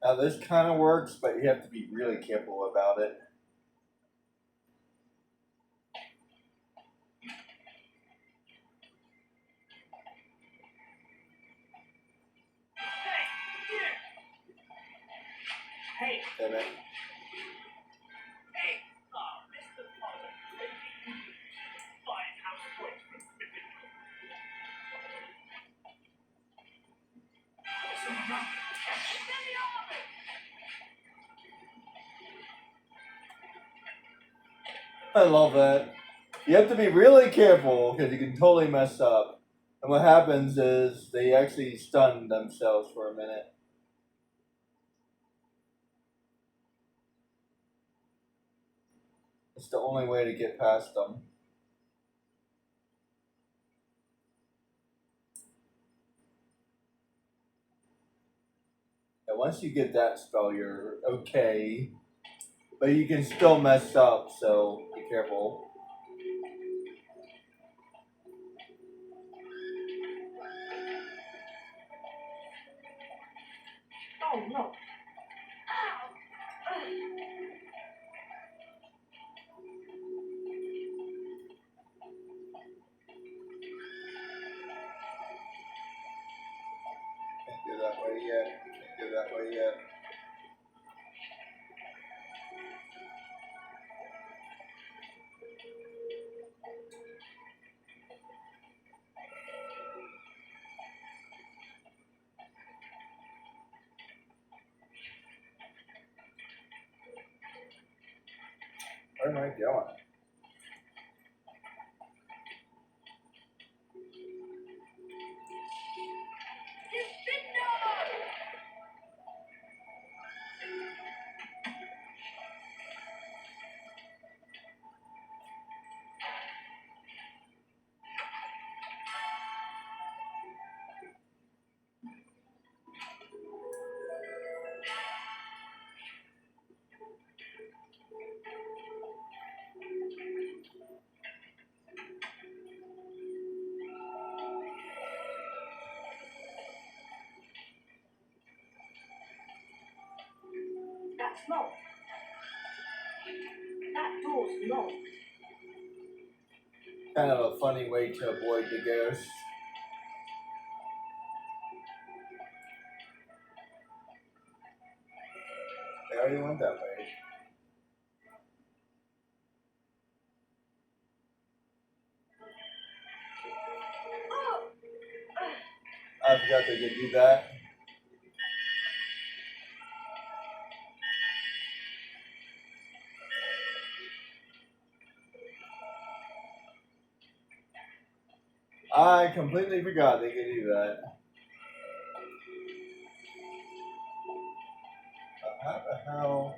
Speaker 1: Now this kind of works, but you have to be really careful about it. Damn it.
Speaker 3: Hey, Mr. Potter, five house points. Someone around.
Speaker 1: I love that. You have to be really careful because you can totally mess up. And what happens is they actually stun themselves for a minute. It's the only way to get past them. And once you get that spell, you're okay. But you can still mess up, so be careful.
Speaker 5: Oh no. Ow.
Speaker 1: Can't go that way yet. Can't go that way yet. Where am I going?
Speaker 5: That's locked. That door's locked.
Speaker 1: Kind of a funny way to avoid the ghost. I already went that way. I forgot they could do that. I completely forgot they could do that. How the hell?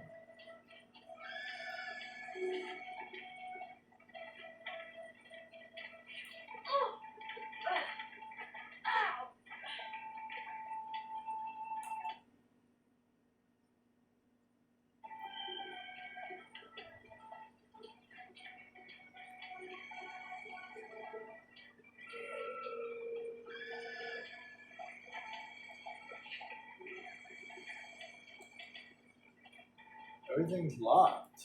Speaker 1: Everything's locked.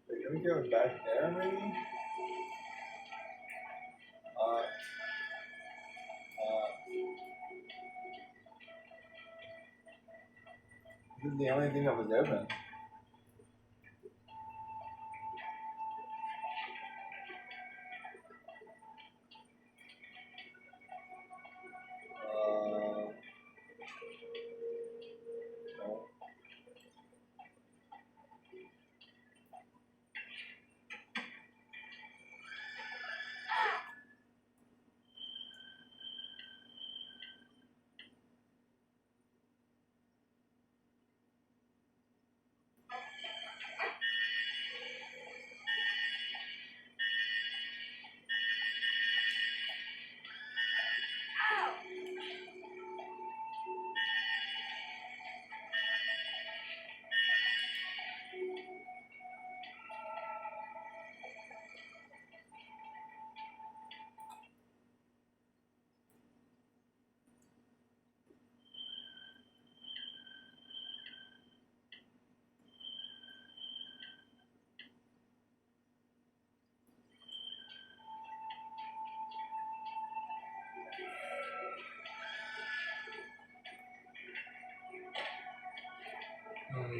Speaker 1: Are we going back there, maybe? Uh, this is the only thing that was open. No. I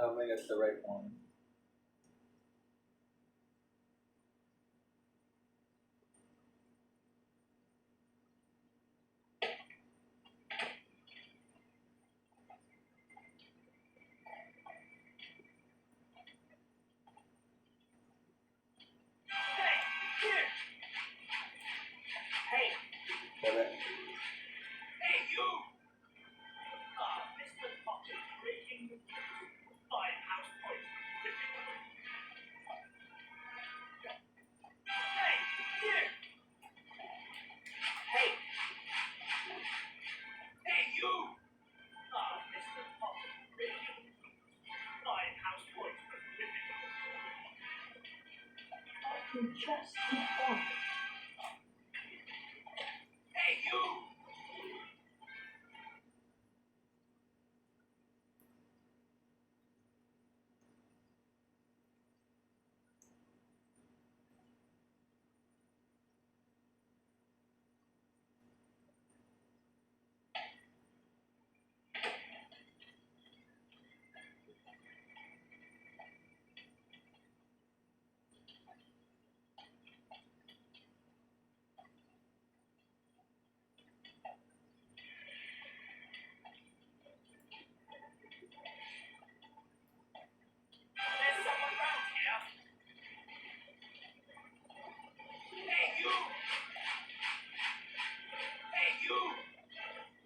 Speaker 1: don't think that's the right one.
Speaker 3: Hey,
Speaker 1: Damn it.
Speaker 3: hey, you! Mr. Potter, breaking the fine house point. Hey, you! Hey! Hey, you! Mr. Potter, breaking fine house point.
Speaker 5: I can just keep quiet.
Speaker 3: Hey, you! There's someone around here. Hey, you! Hey, you!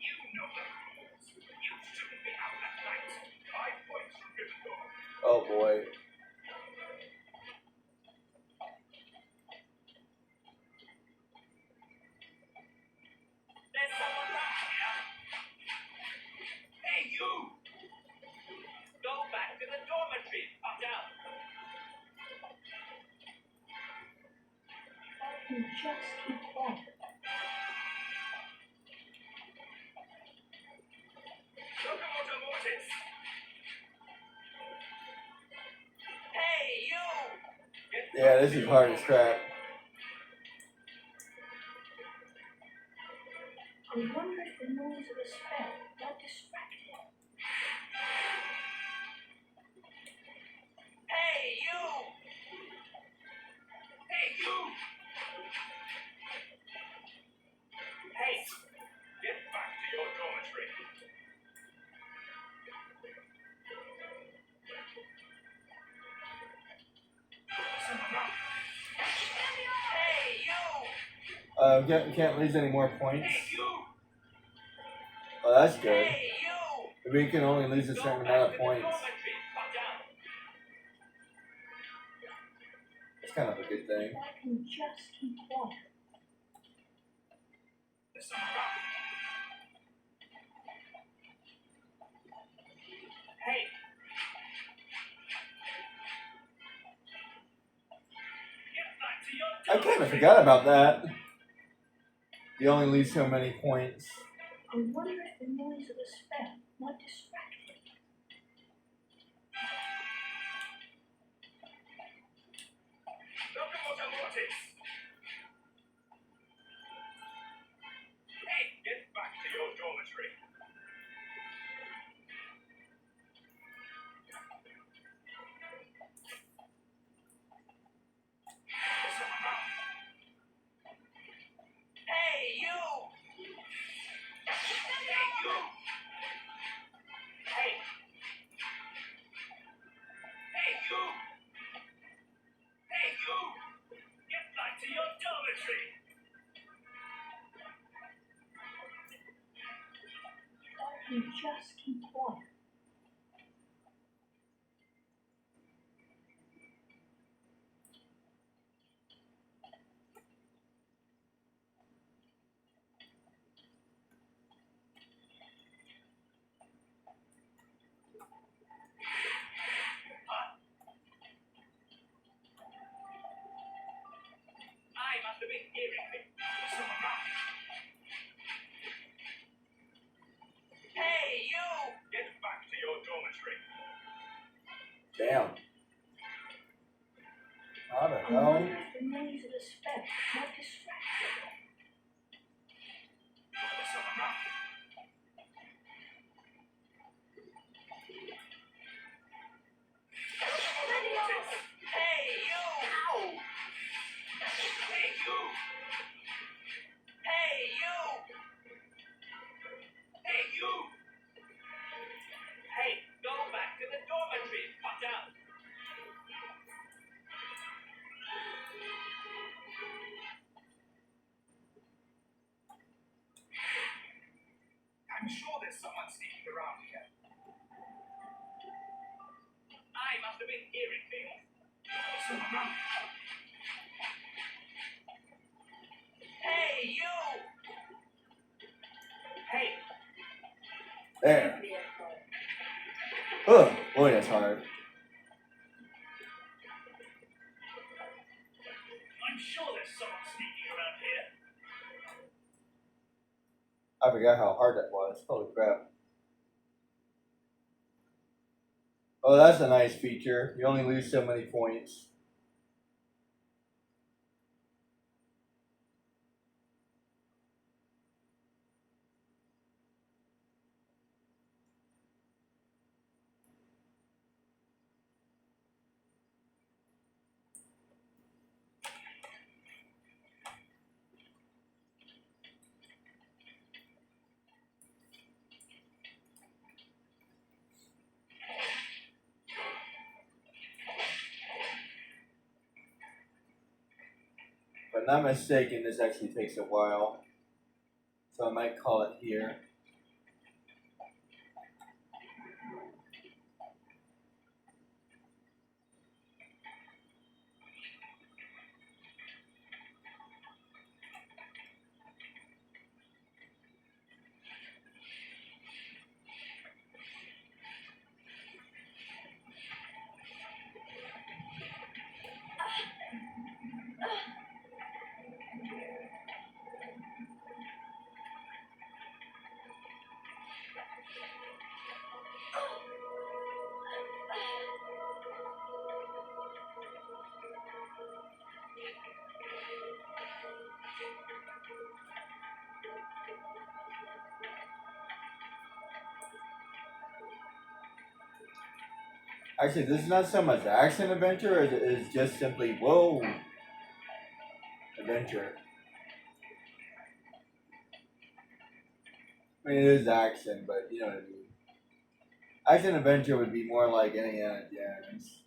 Speaker 3: You know the rules. You shouldn't be out at night. 5 points from Gryffindor.
Speaker 1: Oh boy.
Speaker 3: There's someone around here. Hey, you! Go back to the dormitory, Potter.
Speaker 5: I can just keep quiet.
Speaker 3: Locomotor Mortis. Hey, you! Get
Speaker 1: Yeah,
Speaker 3: back
Speaker 1: this
Speaker 3: to
Speaker 1: is
Speaker 3: your
Speaker 1: hard as
Speaker 3: dormitory.
Speaker 1: crap.
Speaker 5: I wonder if the noise of a spell might distract him.
Speaker 3: Hey, you! Hey, you! Hey, get back to your dormitory. Someone around. Hey, you!
Speaker 1: Can't lose any more points.
Speaker 3: Hey, you!
Speaker 1: Oh, that's good.
Speaker 3: Hey, you!
Speaker 1: We can only lose a
Speaker 3: Go
Speaker 1: certain
Speaker 3: back
Speaker 1: amount
Speaker 3: to
Speaker 1: of
Speaker 3: the
Speaker 1: points.
Speaker 3: dormitory, Potter.
Speaker 1: It's kind of a good thing.
Speaker 5: I can just keep quiet.
Speaker 3: There's someone around. Hey. Get back to your
Speaker 1: I kind of
Speaker 3: dormitory.
Speaker 1: forgot about that. You only lose so many points.
Speaker 5: I wonder if the noise of a spell might distract him.
Speaker 3: Locomotor Mortis. Hey, get back to your dormitory. There's someone around. Hey, you! Hey, you! Hey! Hey, you! Hey, you! Get back to your dormitory.
Speaker 5: I can just keep quiet.
Speaker 3: I must have been hearing me. There's someone around. Hey, you! Get back to your dormitory.
Speaker 1: Damn. How the
Speaker 5: I
Speaker 1: hell?
Speaker 5: wonder if the noise of a spell might distract him.
Speaker 3: someone around. Hey, you! Ow! Hey, you! Hey, you! Hey, you! Hey, go back to the dormitory, Potter!
Speaker 4: I'm sure there's someone sneaking around here.
Speaker 3: I must have been hearing things. Someone around. Hey, you! Hey,
Speaker 1: There. Oh, boy, that's hard.
Speaker 3: I'm sure there's someone sneaking around here.
Speaker 1: I forgot how hard that was. Holy crap. Oh, that's a nice feature. You only lose so many points. If I'm not mistaken, this actually takes a while. So I might call it here. Actually, this is not so much action adventure as it is just simply, whoa, adventure. I mean, it is action, but you know what I mean. Action adventure would be more like Indiana Jones.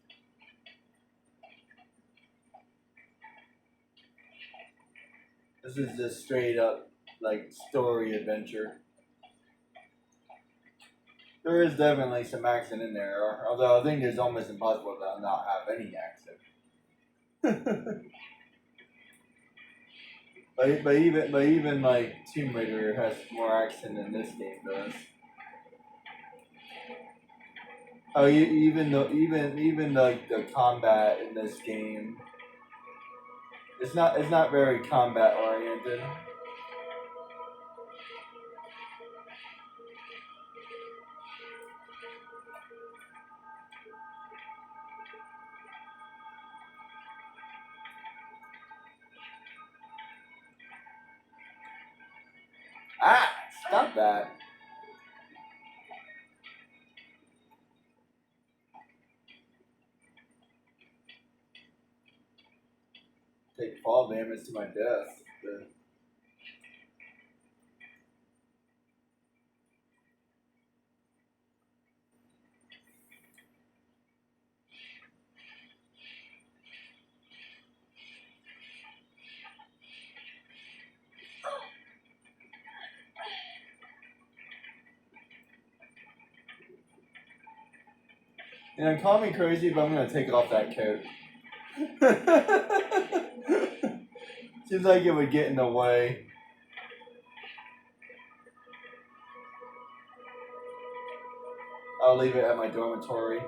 Speaker 1: This is just straight up, like, story adventure. There is definitely some action in there, although I think it's almost impossible to not have any action. but even like Tomb Raider has more action than this game does. Oh, even like the combat in this game, it's not very combat oriented. Ah, stop that. Take fall damage to my death. You know, call me crazy, but I'm gonna take off that coat. Seems like it would get in the way. I'll leave it at my dormitory.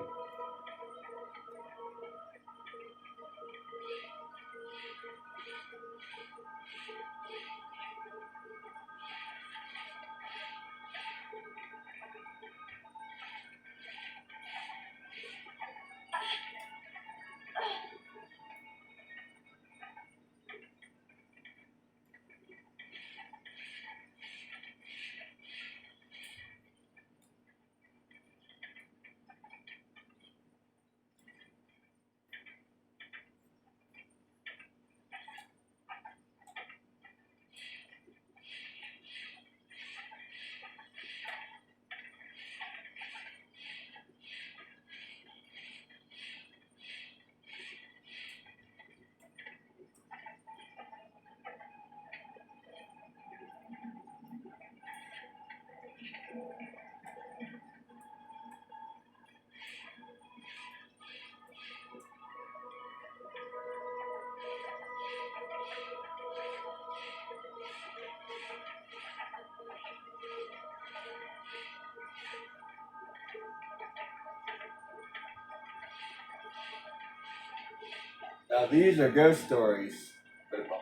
Speaker 1: Now these are ghost stories for the bunch.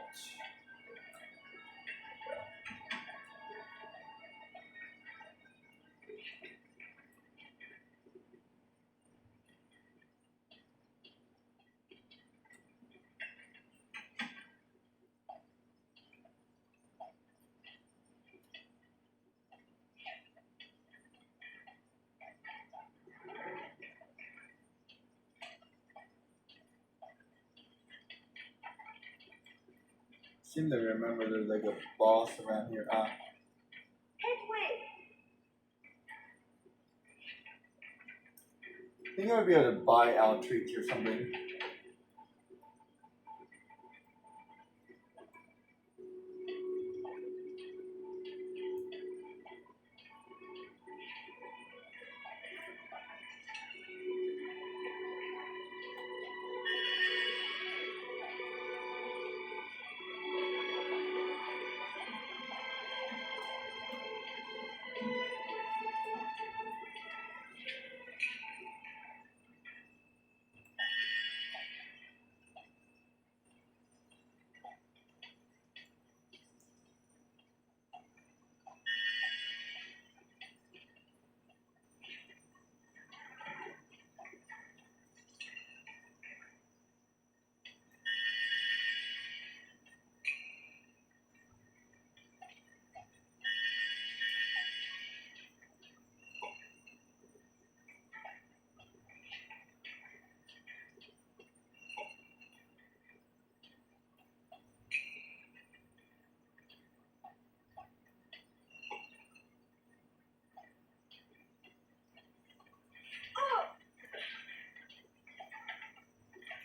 Speaker 1: Seem to remember there's like a boss around here, huh?
Speaker 5: Hedwig!
Speaker 1: I think I would be able to buy out treats or something.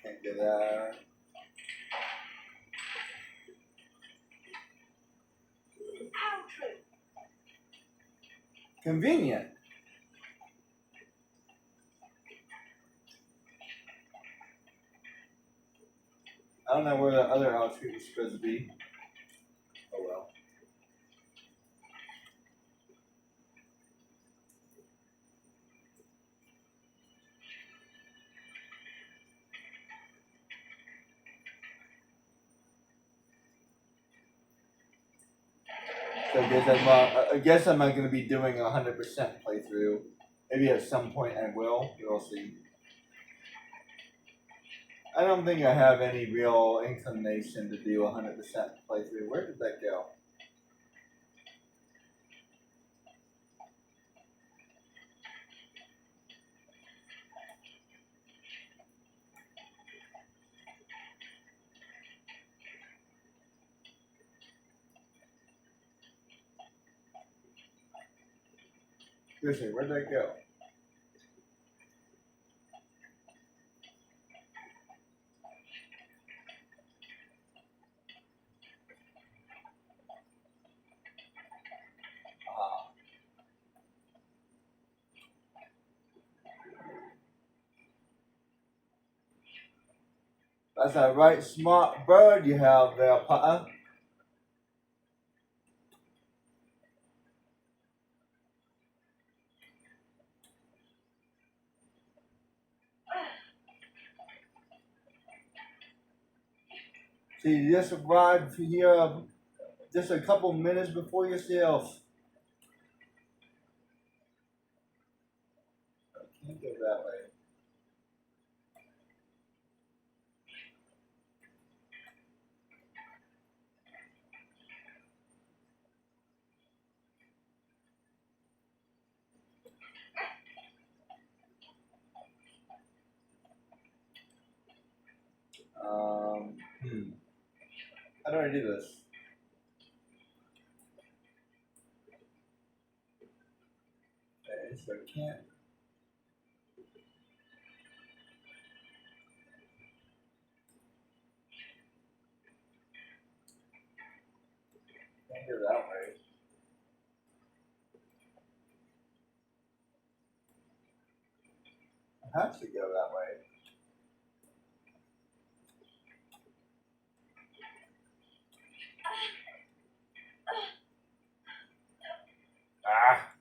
Speaker 1: Can't do that.
Speaker 5: Outro!
Speaker 1: Convenient. I don't know where the other house treat was supposed to be. Oh well. So I guess I'm not going to be doing a 100% playthrough. Maybe at some point I will. We'll see. I don't think I have any real inclination to do a 100% playthrough. Where did that go? Seriously, where'd that go? Ah. That's a right smart bird you have there, Potter. See, you just arrived here just a couple minutes before yourself. I can't go that way. How do I do this? Okay, so I can't. Can't go that way. I have to go that way. Ah!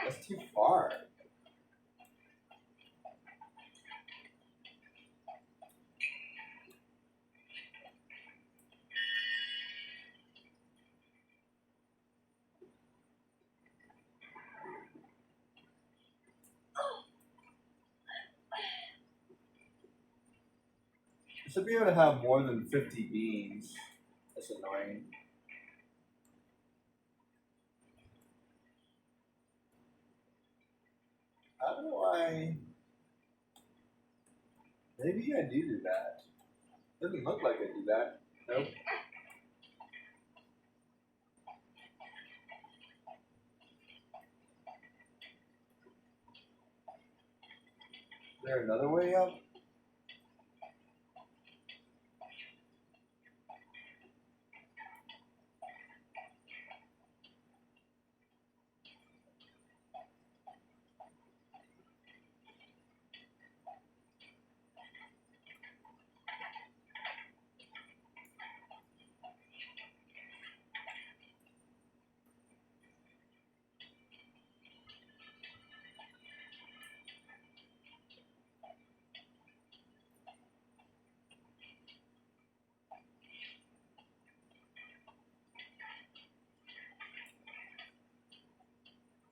Speaker 1: That's too far. You should be able to have more than 50 beans. That's annoying. How do I... Maybe I do that. Doesn't look like I do that. Nope. Is there another way up?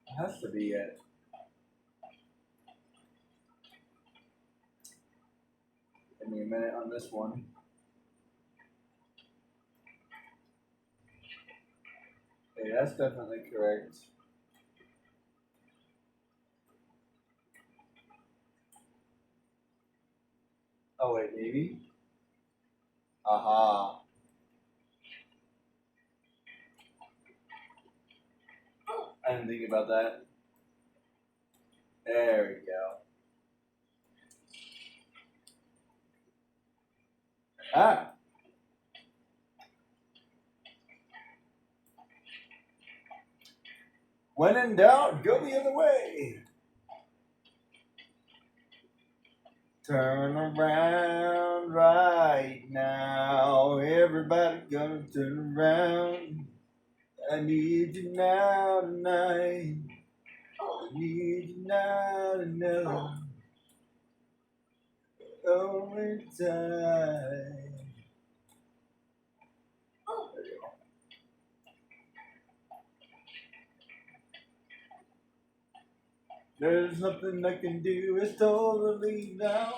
Speaker 1: It has to be it. Give me a minute on this one. Okay, that's definitely correct. Oh wait, maybe? Aha. I didn't think about that. There we go. Ah! When in doubt, go the other way. Turn around right now. Everybody gonna turn around. I need you now tonight. I need you now to know. Only time. There's nothing I can do, it's totally now.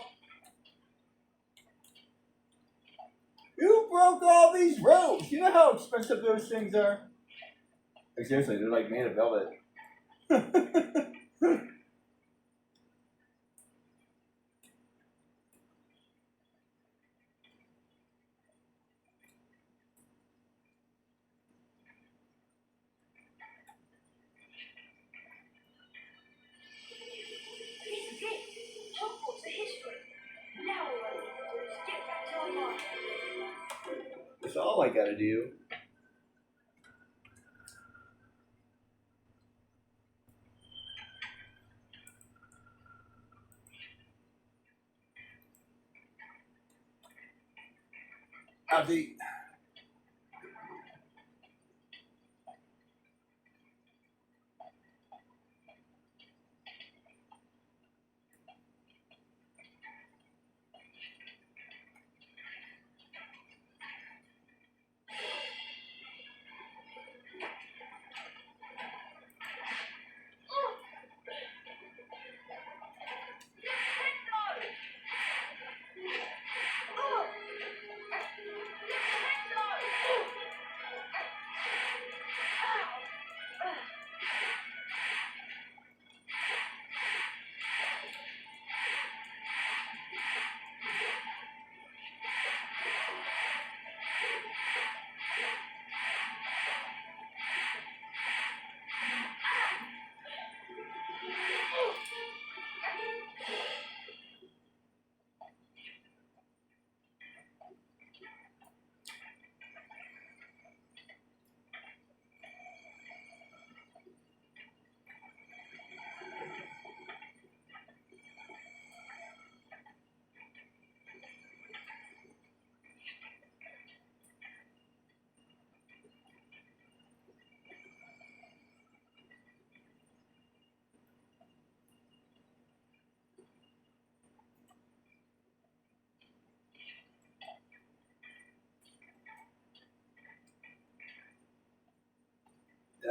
Speaker 1: Who broke all these ropes? You know how expensive those things are? Like, seriously, they're like made of velvet.
Speaker 5: This is it. Hogwarts, the history. Now all I need to do is get back to our market.
Speaker 1: That's all I gotta do. Abby.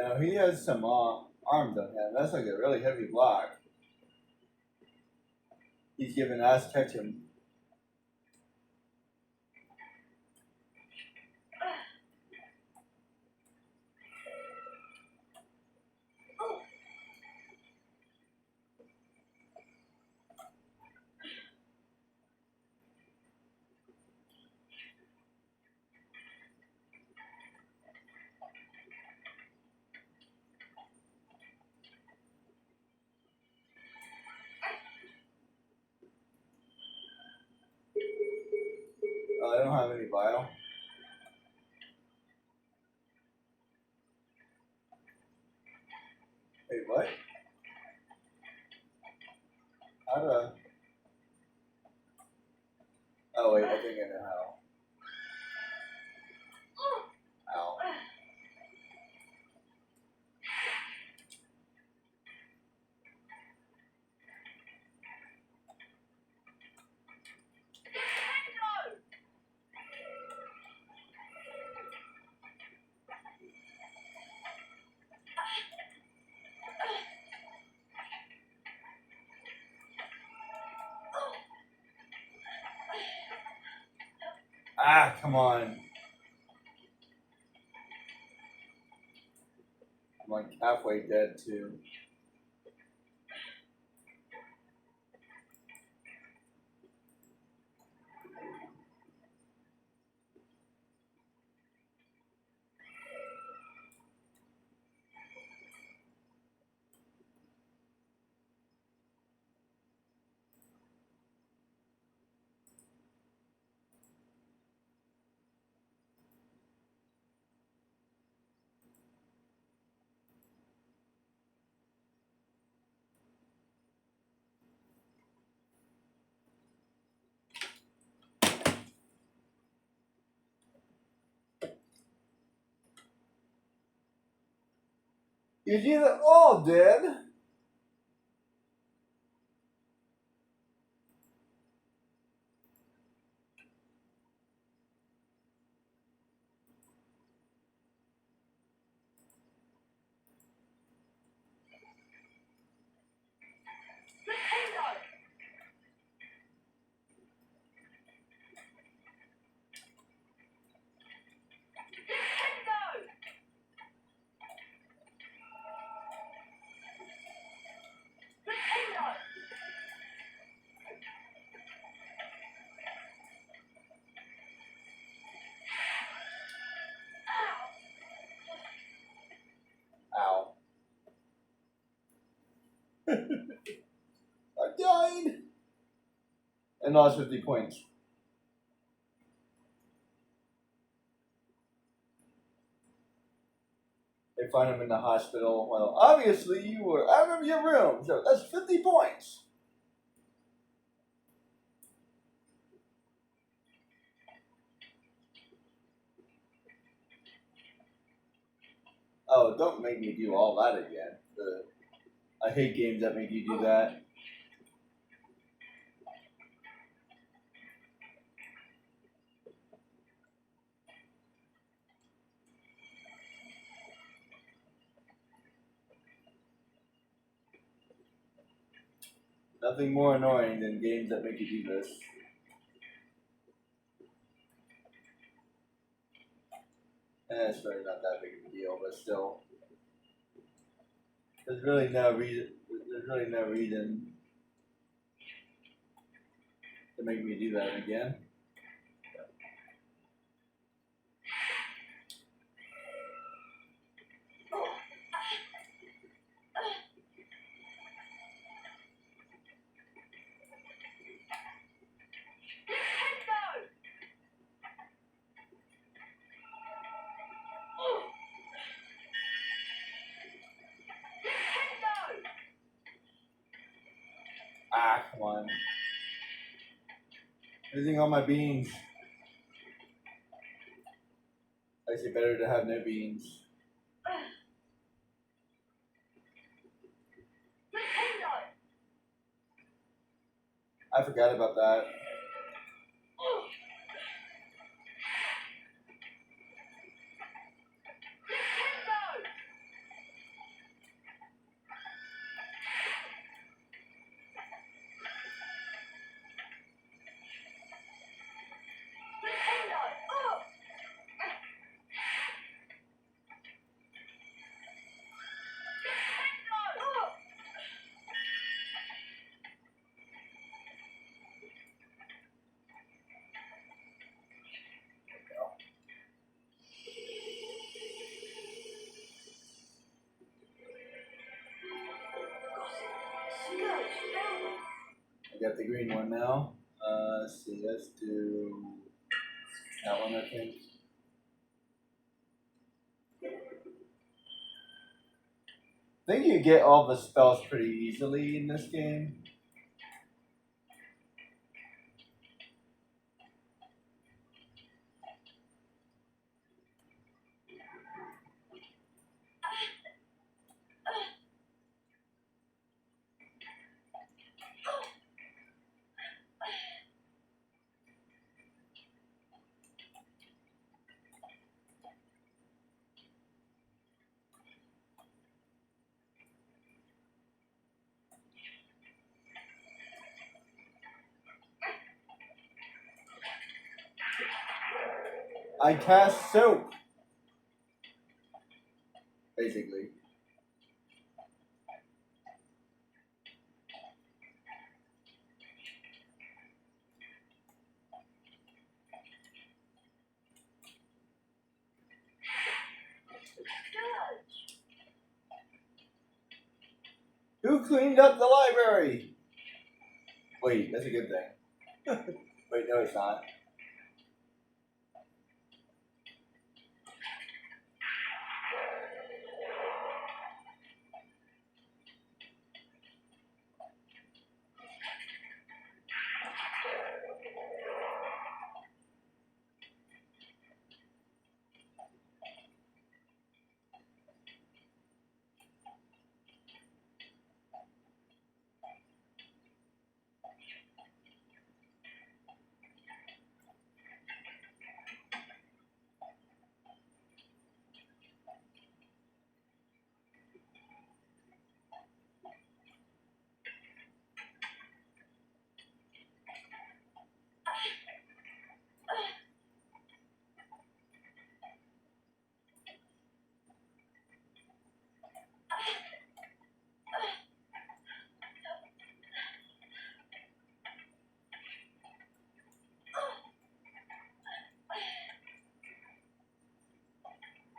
Speaker 1: Now he has some arms on him. That's like a really heavy block. He's giving Ash Ketchum. I don't have any bile. Wait, what? How do I? Oh wait, I think I know how. Ow. Ah, come on. I'm like halfway dead too. He's either all dead. Ow. I died. And lost 50 points. They find him in the hospital. Well, obviously you were out of your room, so that's 50 points. Oh, don't make me do all that again. I hate games that make you do that. Nothing more annoying than games that make you do this. It's really not that big of a deal, but still. There's really no reason to make me do that again. Ah, come on. Losing all my beans. Actually, better to have no beans. I forgot about that. got the green one now. Let's see, let's do that one, I think. I think you get all the spells pretty easily in this game. I cast soap, basically. Who cleaned up the library? Wait, that's a good thing. Wait, no, it's not.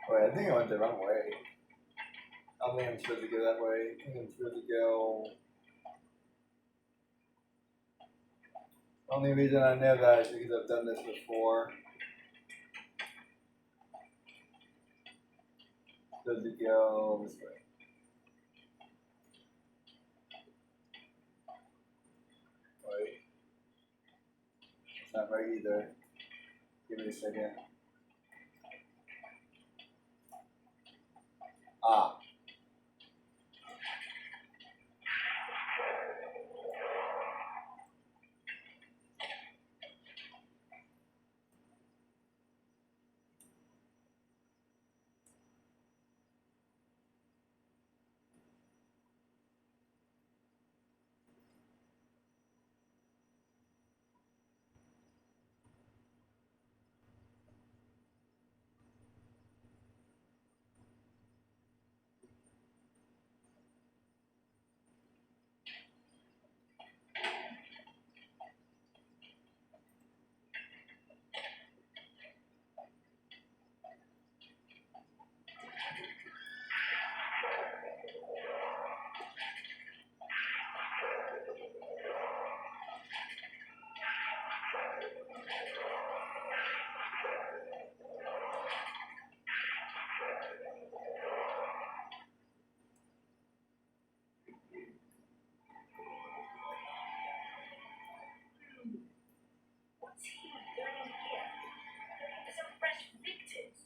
Speaker 1: Wait, I think I went the wrong way. I don't think I'm supposed to go that way. I think I'm supposed to go. The only reason I know that is because I've done this before. Supposed to go this way. Wait. It's not right either. Give me a second. Ah.
Speaker 5: What's he doing here? Looking for some fresh victims?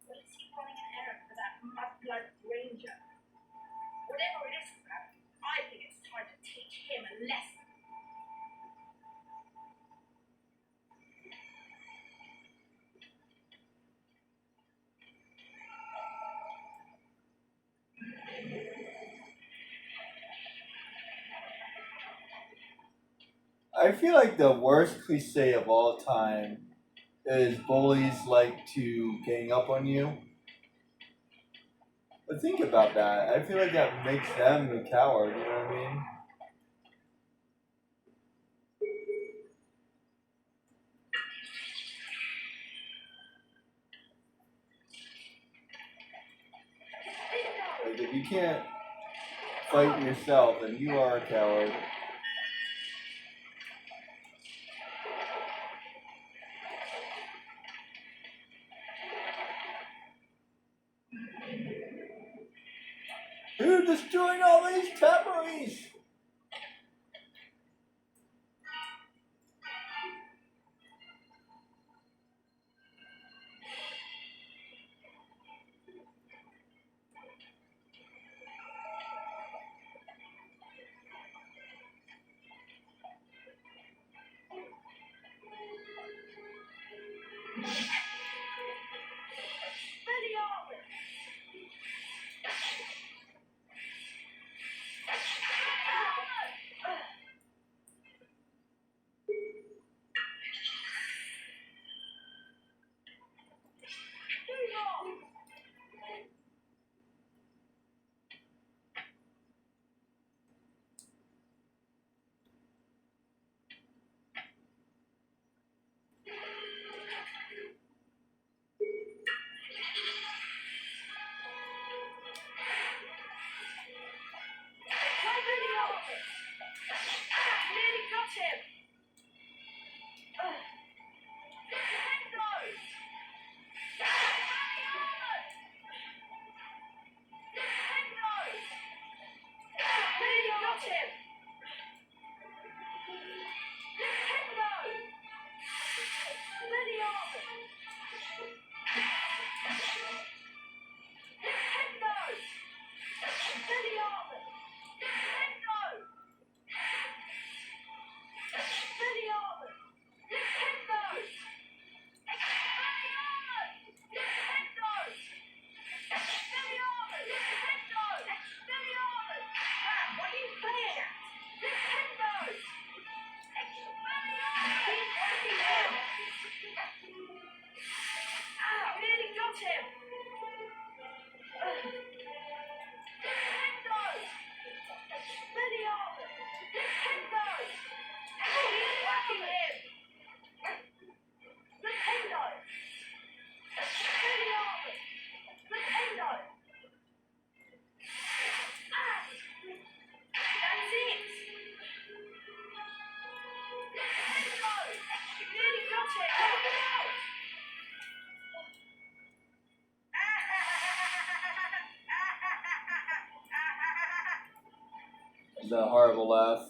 Speaker 5: Or is he running an errand for that mudblood ranger? Whatever it is, I think it's time to teach him a lesson.
Speaker 1: I feel like the worst cliche of all time is bullies like to gang up on you. But think about that. I feel like that makes them a coward, you know what I mean? Like if you can't fight yourself, then you are a coward. destroying all these temporaries! The horrible laugh.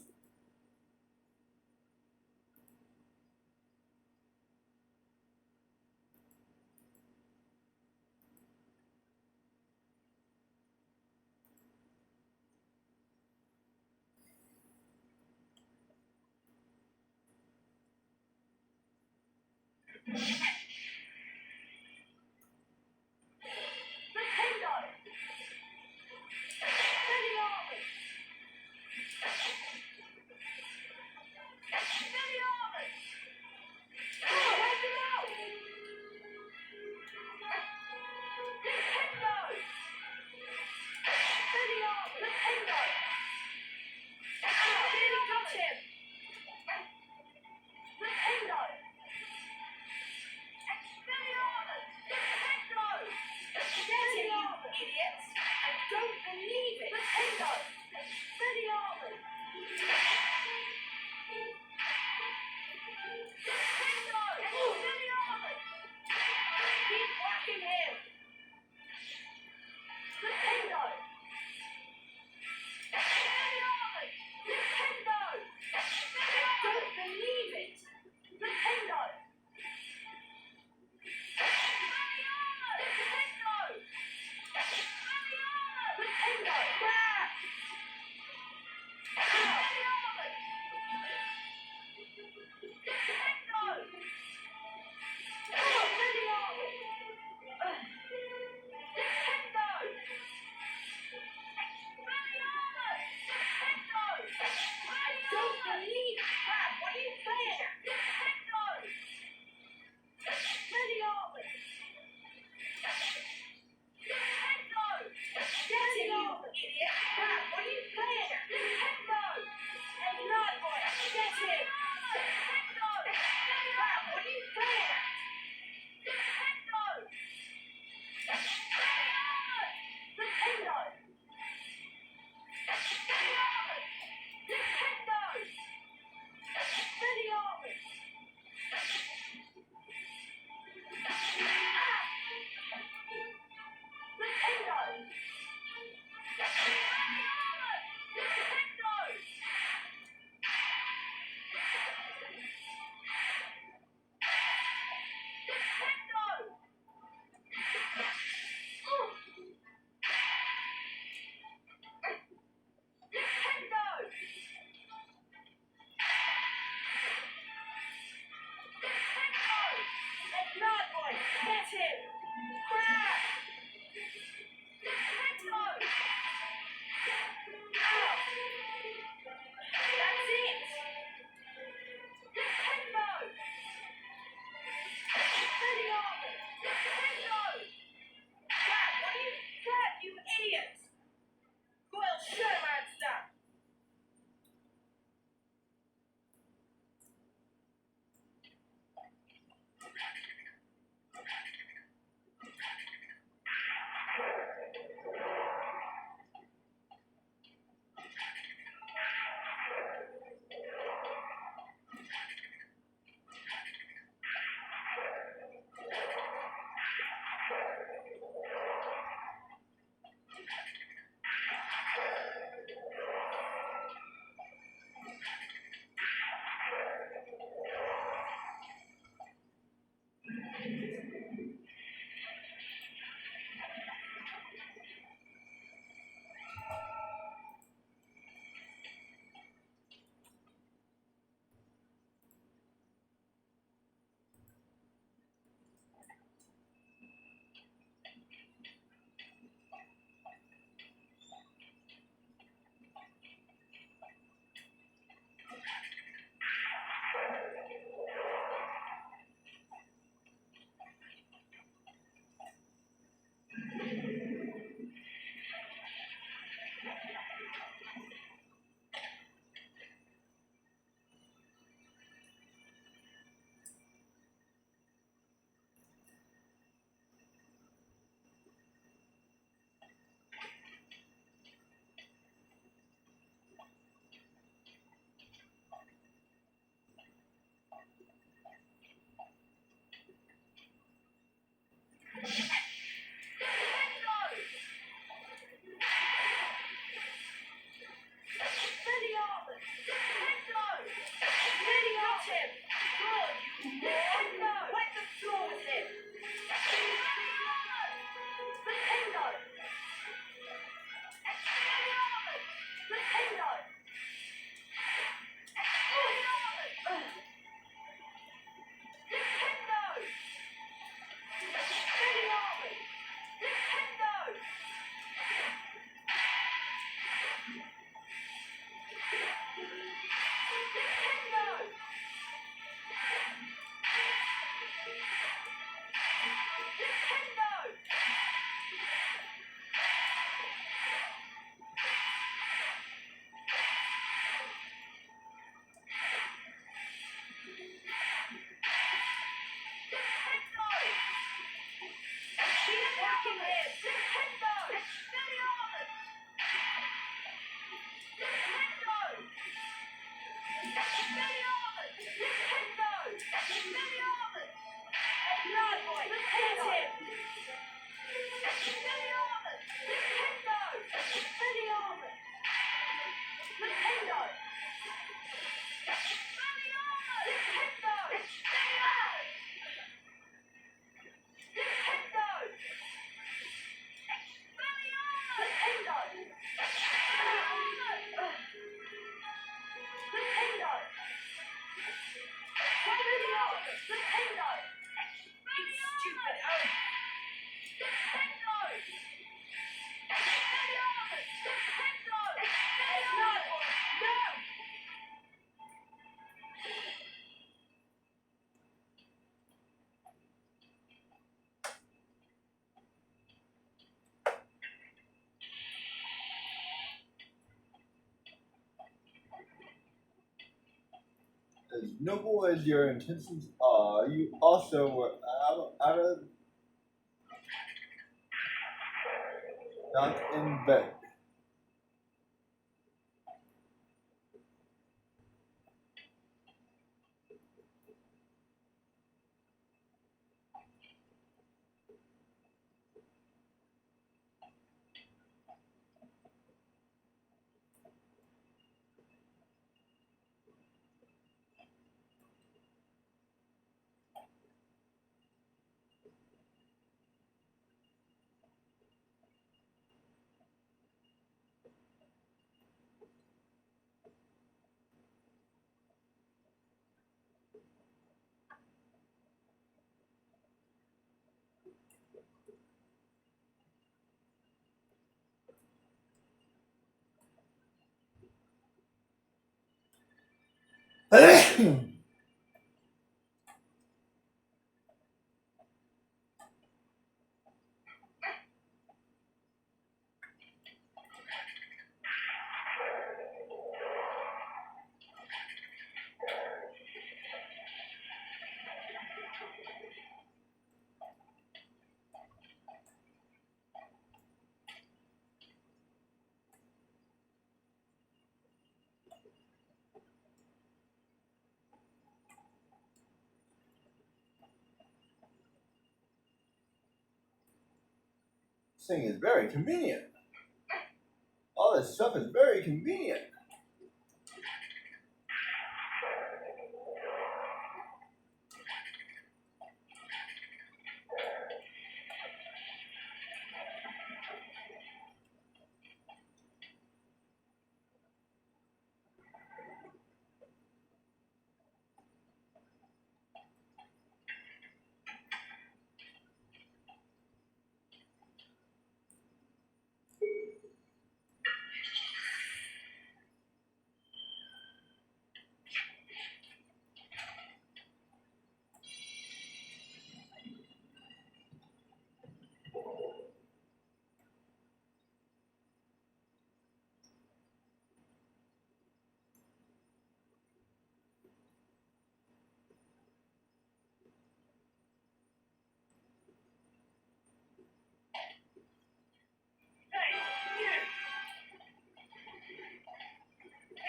Speaker 5: him! Crap! Nintendo! Ow! That's it! Nintendo! Videoman! Nintendo! Crap, what are you... Crap, you idiots! Well, shut my stuff!
Speaker 1: As noble as your intentions are, you also were out of not in bed. This thing is very convenient. All this stuff is very convenient.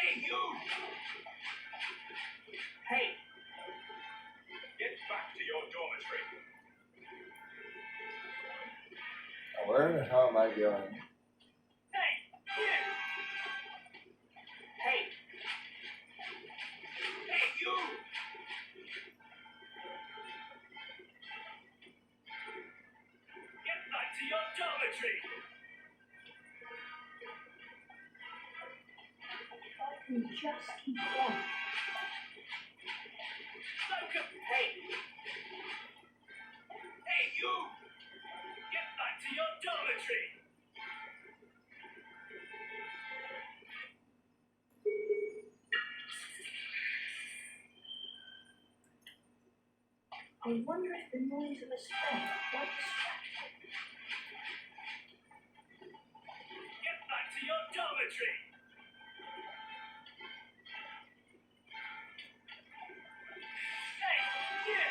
Speaker 3: Hey, you! Hey! Get back to your dormitory.
Speaker 1: Now, where the hell am I going?
Speaker 3: Hey! You! Hey! Hey, you! Get back to your dormitory.
Speaker 5: I can just keep quiet.
Speaker 3: Look, hey! Hey, you! Get back to your dormitory.
Speaker 5: I wonder if the noise of a spell might distract him.
Speaker 3: Get back to your dormitory. Hey! You!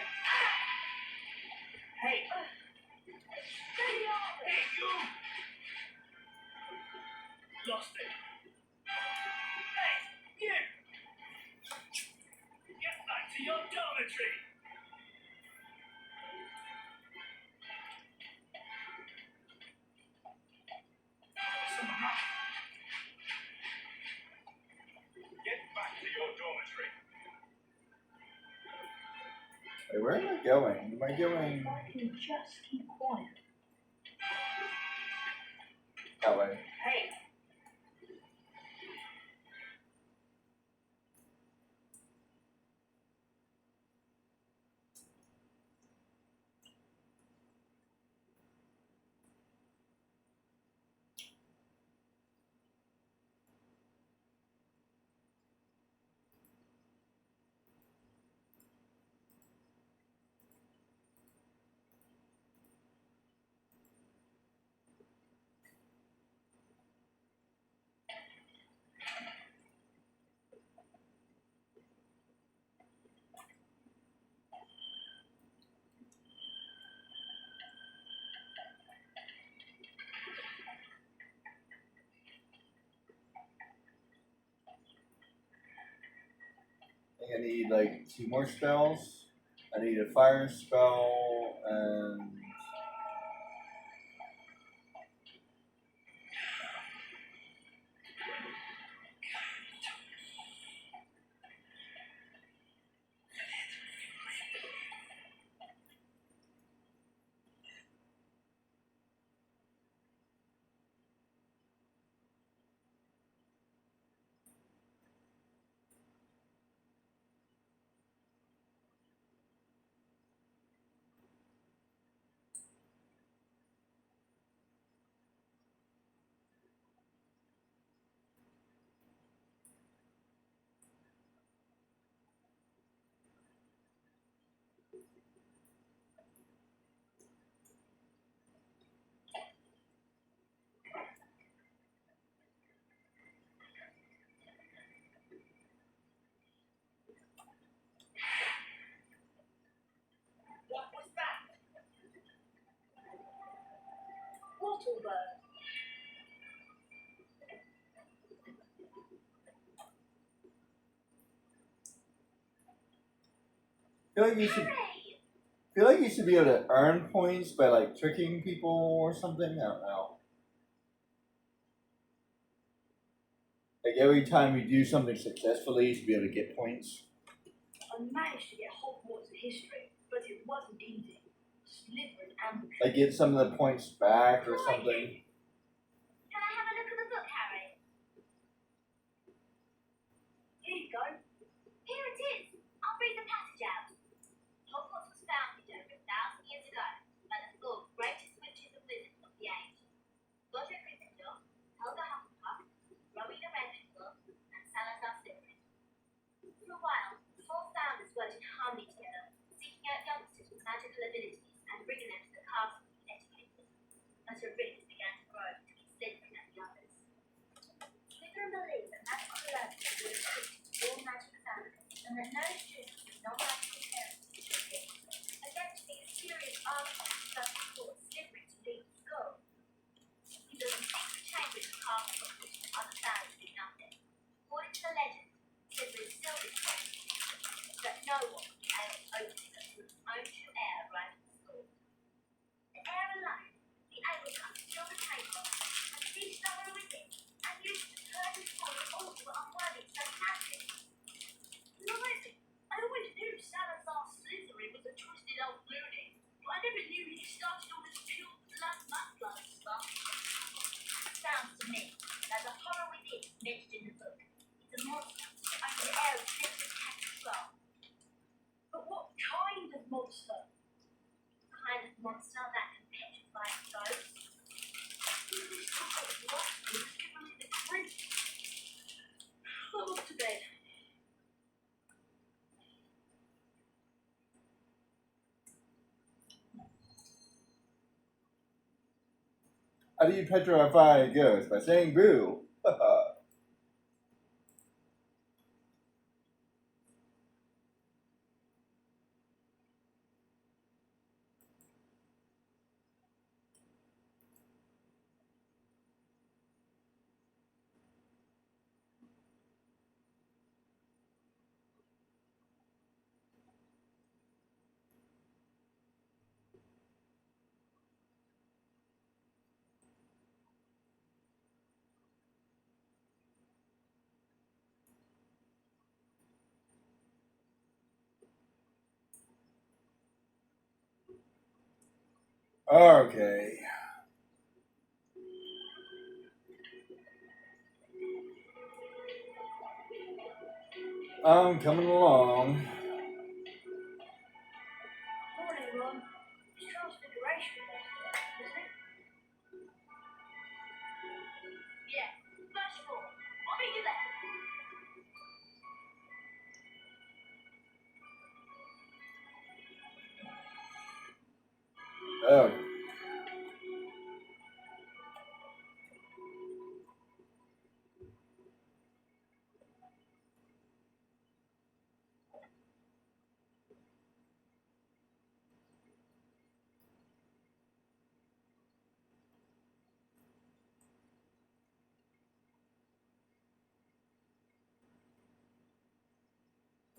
Speaker 3: Hey!
Speaker 5: Stay off!
Speaker 3: Hey, you! Lost it. Hey, you! Get back to your dormitory. Someone up. Get back to your dormitory.
Speaker 1: Wait, where am I going? Am I going
Speaker 5: If I can just keep quiet.
Speaker 1: that way?
Speaker 3: Hey!
Speaker 1: I think I need like 2 more spells. I need a fire spell and
Speaker 5: Bottle bird.
Speaker 1: I feel like you should.
Speaker 2: Harry!
Speaker 1: I feel like you should be able to earn points by like tricking people or something. I don't know. Like every time you do something successfully, you should be able to get points.
Speaker 5: I managed to get Hogwarts history, but it wasn't easy. Slytherin ambushed.
Speaker 1: Like get some of the points back or something.
Speaker 2: Can I have a look at the book, Harry?
Speaker 5: Here you go.
Speaker 2: Here it is. I'll read the passage out. Hogwarts was founded over 1,000 years ago by the four greatest witches and wizards of the age. Godric Gryffindor, Helga Hufflepuff, Rowena Ravenclaw, and Salazar Slytherin. For a while, the four founders worked in harmony together, seeking out youngsters with magical abilities and bringing them to the castle to be educated. But a rift began to grow between Slytherin and the others. Slytherin believed that magical learning would restrict all magic families, and that no student with non-magical parents should be admitted. Eventually, a serious argument started to force Slytherin to leave the school. He built a secret chamber in the castle of which the other families knew nothing. According to the legend, Slytherin still displays that no one would be able to open it until its own true heir arrived at the school. The heir alone, the able to unseal the chamber and teach the whole within, and use it to turn and destroy all who were unworthy of such magic.
Speaker 5: Blimey, I always knew Salazar Slytherin was a twisted old loony, but I never knew he started all this pure blood mudblood stuff.
Speaker 2: Sounds to me like the horror within mentioned in the book. It's a monster that only the heir of Slytherin can control.
Speaker 5: But what kind of monster?
Speaker 2: The kind of monster that can petrify ghosts.
Speaker 5: This topic of life is giving me the creeps. I'm off to bed.
Speaker 1: How do you petrify a ghost? By saying boo. Okay. I'm coming along.
Speaker 5: Morning, Ron. It's Transfiguration, isn't it?
Speaker 2: Yeah, first floor. I'll meet you there.
Speaker 1: Oh.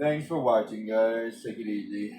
Speaker 1: Thanks for watching, guys. Take it easy.